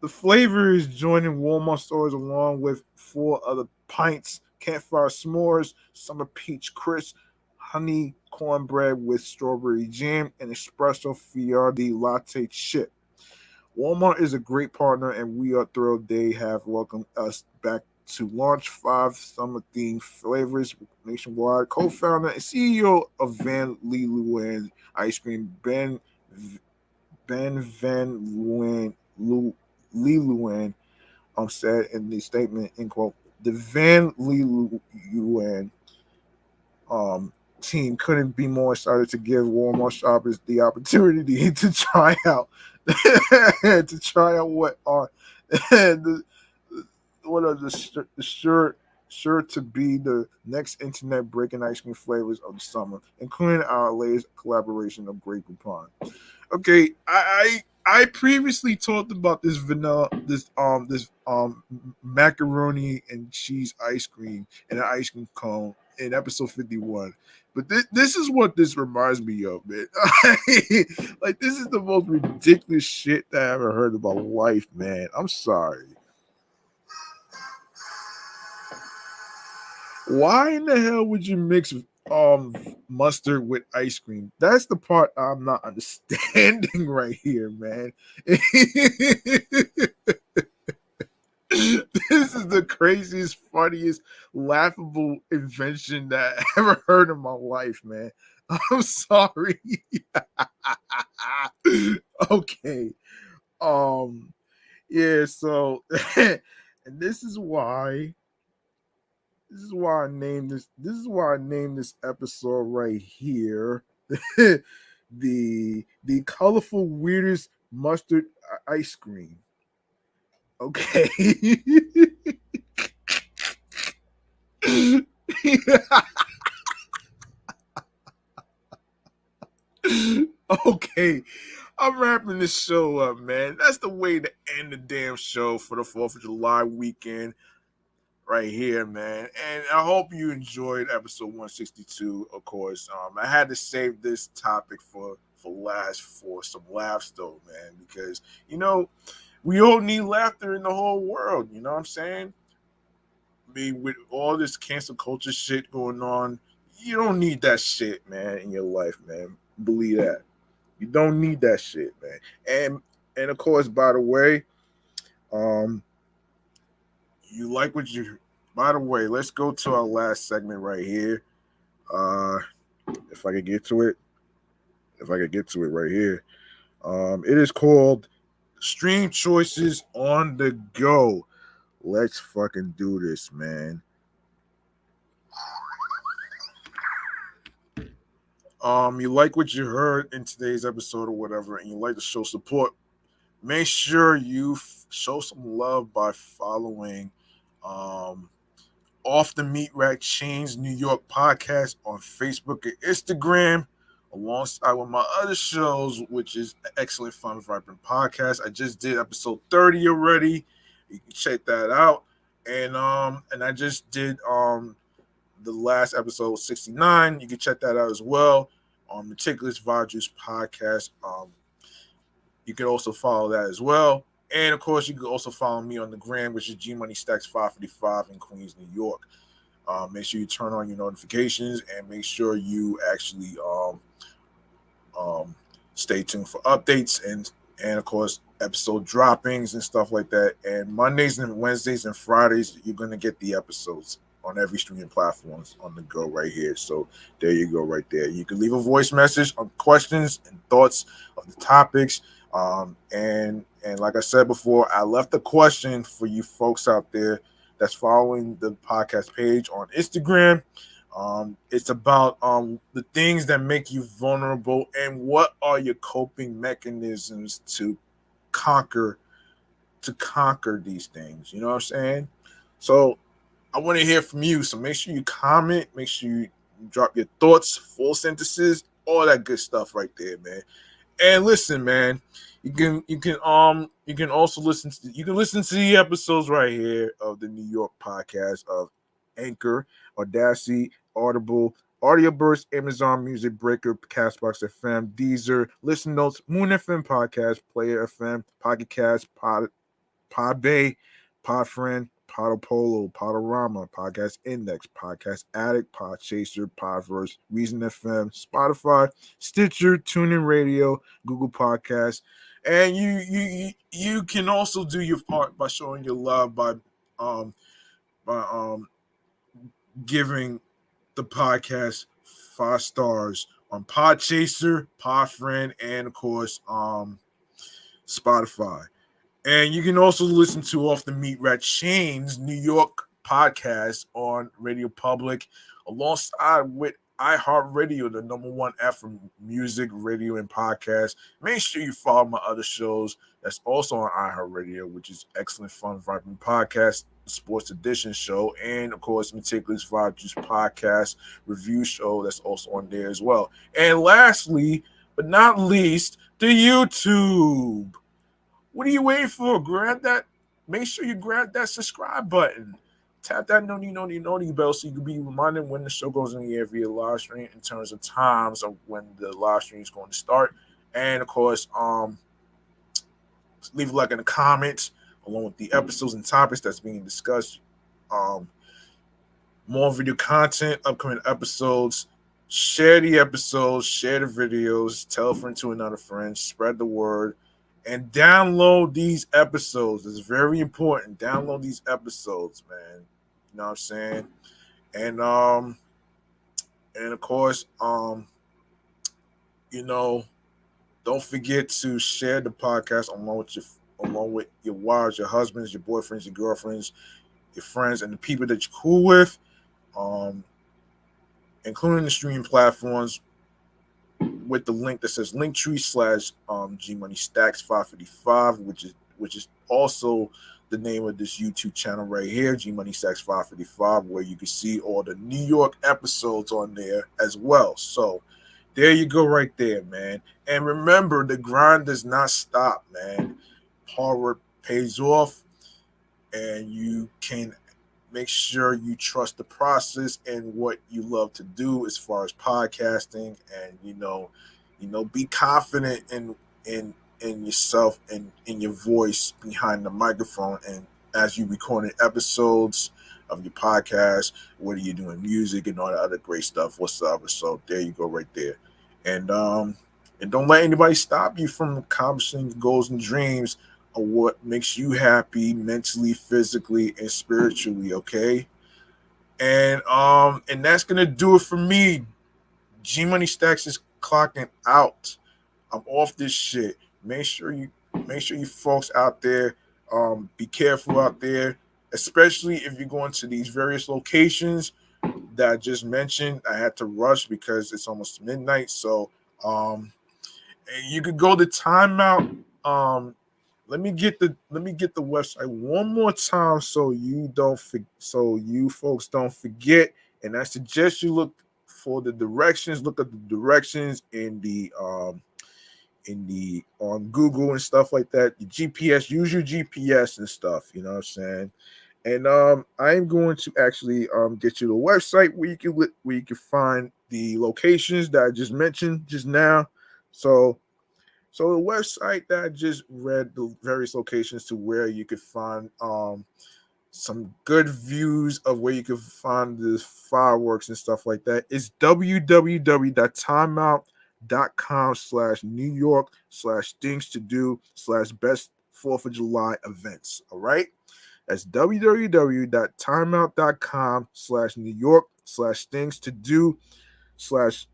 the flavor is joining Walmart stores along with four other pints, campfire s'mores, summer peach crisp, honey cornbread with strawberry jam, and espresso fiordi latte chip. Walmart is a great partner, and we are thrilled they have welcomed us back to launch 5 summer-themed flavors nationwide. Co-founder and CEO of Van Leeuwen Ice Cream, Ben Van Leeuwen, said in the statement, in quote, the Van Leeuwen team couldn't be more excited to give Walmart shoppers the opportunity to try out what are the what are the sure to be the next internet breaking ice cream flavors of the summer, including our latest collaboration of Grey Poupon. Okay, I previously talked about this vanilla this macaroni and cheese ice cream and an ice cream cone in episode 51. But this is what this reminds me of, man. Like, this is the most ridiculous shit that I ever heard in my life, man. I'm sorry. Why in the hell would you mix mustard with ice cream? That's the part I'm not understanding right here, man. This is the craziest, funniest, laughable invention that I ever heard in my life, man. I'm sorry. Okay. Um yeah, so and this is why I named this episode right here the colorful weirdest mustard ice cream. Okay. Okay. I'm wrapping this show up, man. That's the way to end the damn show for the 4th of July weekend right here, man. And I hope you enjoyed episode 162, of course. I had to save this topic for last for some laughs though, man, because we all need laughter in the whole world, you know what I'm saying? I mean, with all this cancel culture shit going on, you don't need that shit, man, in your life, man. Believe that. You don't need that shit, man. And of course, by the way, um, you like what you. By the way, let's go to our last segment right here. Uh, if I could get to it, right here. It is called Stream Choices on the Go. Let's fucking do this, man. You like what you heard in today's episode or whatever, and you like to show support, make sure you show some love by following Off the Meat Rack Chainz New York podcast on Facebook and Instagram, alongside with my other shows, which is Excellent Fun Vibrant Podcast. I just did episode 30 already. You can check that out. And I just did the last episode 69. You can check that out as well on Meticulous Vibe Juice Podcast. You can also follow that as well. And of course, you can also follow me on the gram, which is G Money Stacks 555 in Queens, New York. Make sure you turn on your notifications and make sure you actually stay tuned for updates and of course episode droppings and stuff like that. And Mondays and Wednesdays and Fridays, you're gonna get the episodes on every streaming platforms on the go right here. So there you go, right there. You can leave a voice message on questions and thoughts of the topics. And like I said before, I left a question for you folks out there that's following the podcast page on Instagram. It's about the things that make you vulnerable and what are your coping mechanisms conquer conquer these things. You know what I'm saying? So I want to hear from you. So make sure you comment, make sure you drop your thoughts, full sentences, all that good stuff right there, man. And listen, man, you can also listen to the episodes right here of the New York podcast of Anchor, Audacity, Audible, Audioburst, Amazon Music, Breaker, Castbox FM, Deezer, Listen Notes, Moon FM Podcast, Player FM, Pocket Cast, Podbay, Podfriend, Podopolo, Podorama, Podcast Index, Podcast Addict, Podchaser, Podverse, Reason FM, Spotify, Stitcher, TuneIn Radio, Google Podcasts, and you can also do your part by showing your love um by giving the podcast 5 stars on Podchaser, Podfriend, and of course Spotify. And you can also listen to Off the Meat Rat Chainz New York podcast on Radio Public alongside with iHeartRadio, the #1 app for music, radio, and podcast. Make sure you follow my other shows that's also on iHeartRadio, which is Excellent Fun Vibrant Podcast, the Sports Edition show, and of course, Meticulous Vibe Juice Podcast review show that's also on there as well. And lastly, but not least, the YouTube. What are you waiting for? Grab that. Make sure you grab that subscribe button. Tap that noti bell so you can be reminded when the show goes in the air via live stream in terms of times of when the live stream is going to start. And of course, leave a like in the comments along with the episodes and topics that's being discussed. More video content, upcoming episodes. Share the episodes, share the videos, tell a friend to another friend, spread the word. And download these episodes. It's very important. Download these episodes, man. You know what I'm saying? And of course, don't forget to share the podcast along with your wives, your husbands, your boyfriends, your girlfriends, your friends, and the people that you're cool with, including the streaming platforms, with the link that says Linktree / G Money Stacks 555, which is also the name of this YouTube channel right here, G Money Stacks 555, where you can see all the New York episodes on there as well. So there you go, right there, man. And remember, the grind does not stop, man. Hard work pays off, and you can make sure you trust the process and what you love to do as far as podcasting, and be confident in yourself and in your voice behind the microphone, and as you recording episodes of your podcast, whether you're doing music and all that other great stuff whatsoever. So there you go, right there. And don't let anybody stop you from accomplishing goals and dreams of what makes you happy mentally, physically, and spiritually. Okay. And that's gonna do it for me. G Money Stacks is clocking out. I'm off this shit. Make sure you folks out there be careful out there, especially if you're going to these various locations that I just mentioned. I had to rush because it's almost midnight. So you could go to Timeout. Let me get the website one more time so you folks don't forget. And I suggest you look for the directions. Look at the directions in the on Google and stuff like that. Your GPS, use your GPS and stuff. You know what I'm saying? And I'm going to actually get you the website where you can find the locations that I just mentioned just now. So the website that I just read the various locations to where you could find some good views of where you can find the fireworks and stuff like that is www.timeout.com/New York/things to do /best 4th of July events. All right. That's www.timeout.com/New York/things to do /best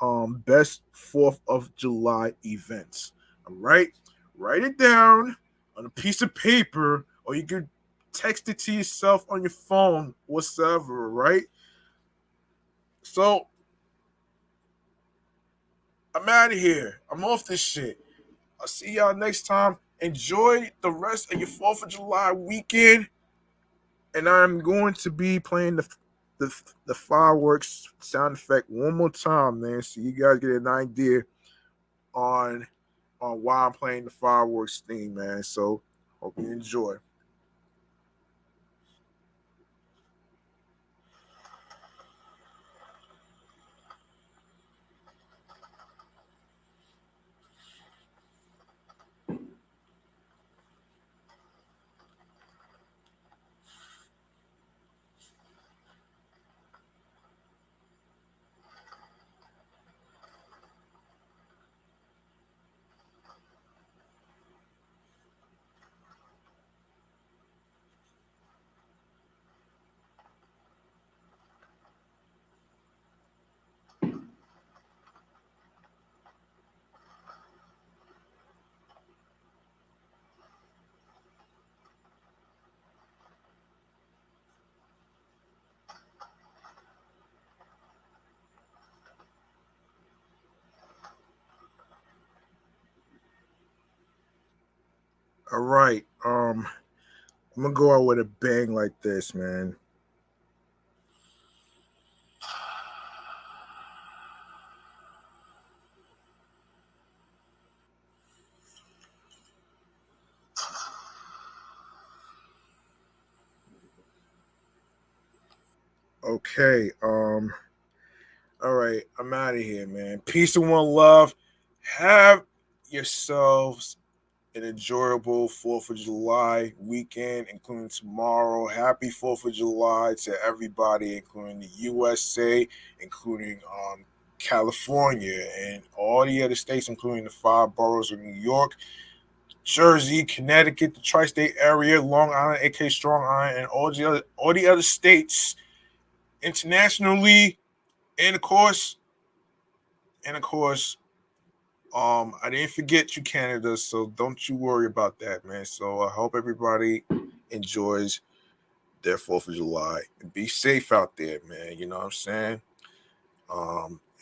4th of July events. All right. Write it down on a piece of paper, or you could text it to yourself on your phone, whatsoever, right? So I'm out of here. I'm off this shit. I'll see y'all next time. Enjoy the rest of your 4th of July weekend. And I'm going to be playing the, the fireworks sound effect one more time, man, so you guys get an idea on why I'm playing the fireworks theme, man. So hope you enjoy. All right. I'm gonna go out with a bang like this, man. Okay. All right. I'm out of here, man. Peace and one love. Have yourselves an enjoyable 4th of July weekend, including tomorrow. Happy 4th of July to everybody, including the USA, including California, and all the other states, including the 5 boroughs of New York, Jersey, Connecticut, the tri-state area, Long Island, aka Strong Island, and all the other states internationally, and of course, I didn't forget you, Canada, so don't you worry about that, man. So I hope everybody enjoys their 4th of July and be safe out there, man. You know what I'm saying?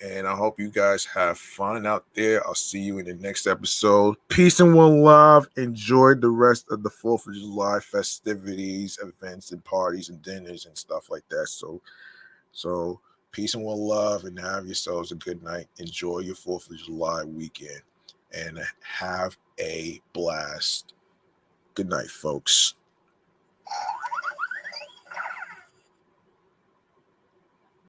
And I hope you guys have fun out there. I'll see you in the next episode. Peace and one love. Enjoy the rest of the 4th of July festivities, events, and parties and dinners and stuff like that. So peace and one love, and have yourselves a good night. Enjoy your 4th of July weekend and have a blast. Good night, folks.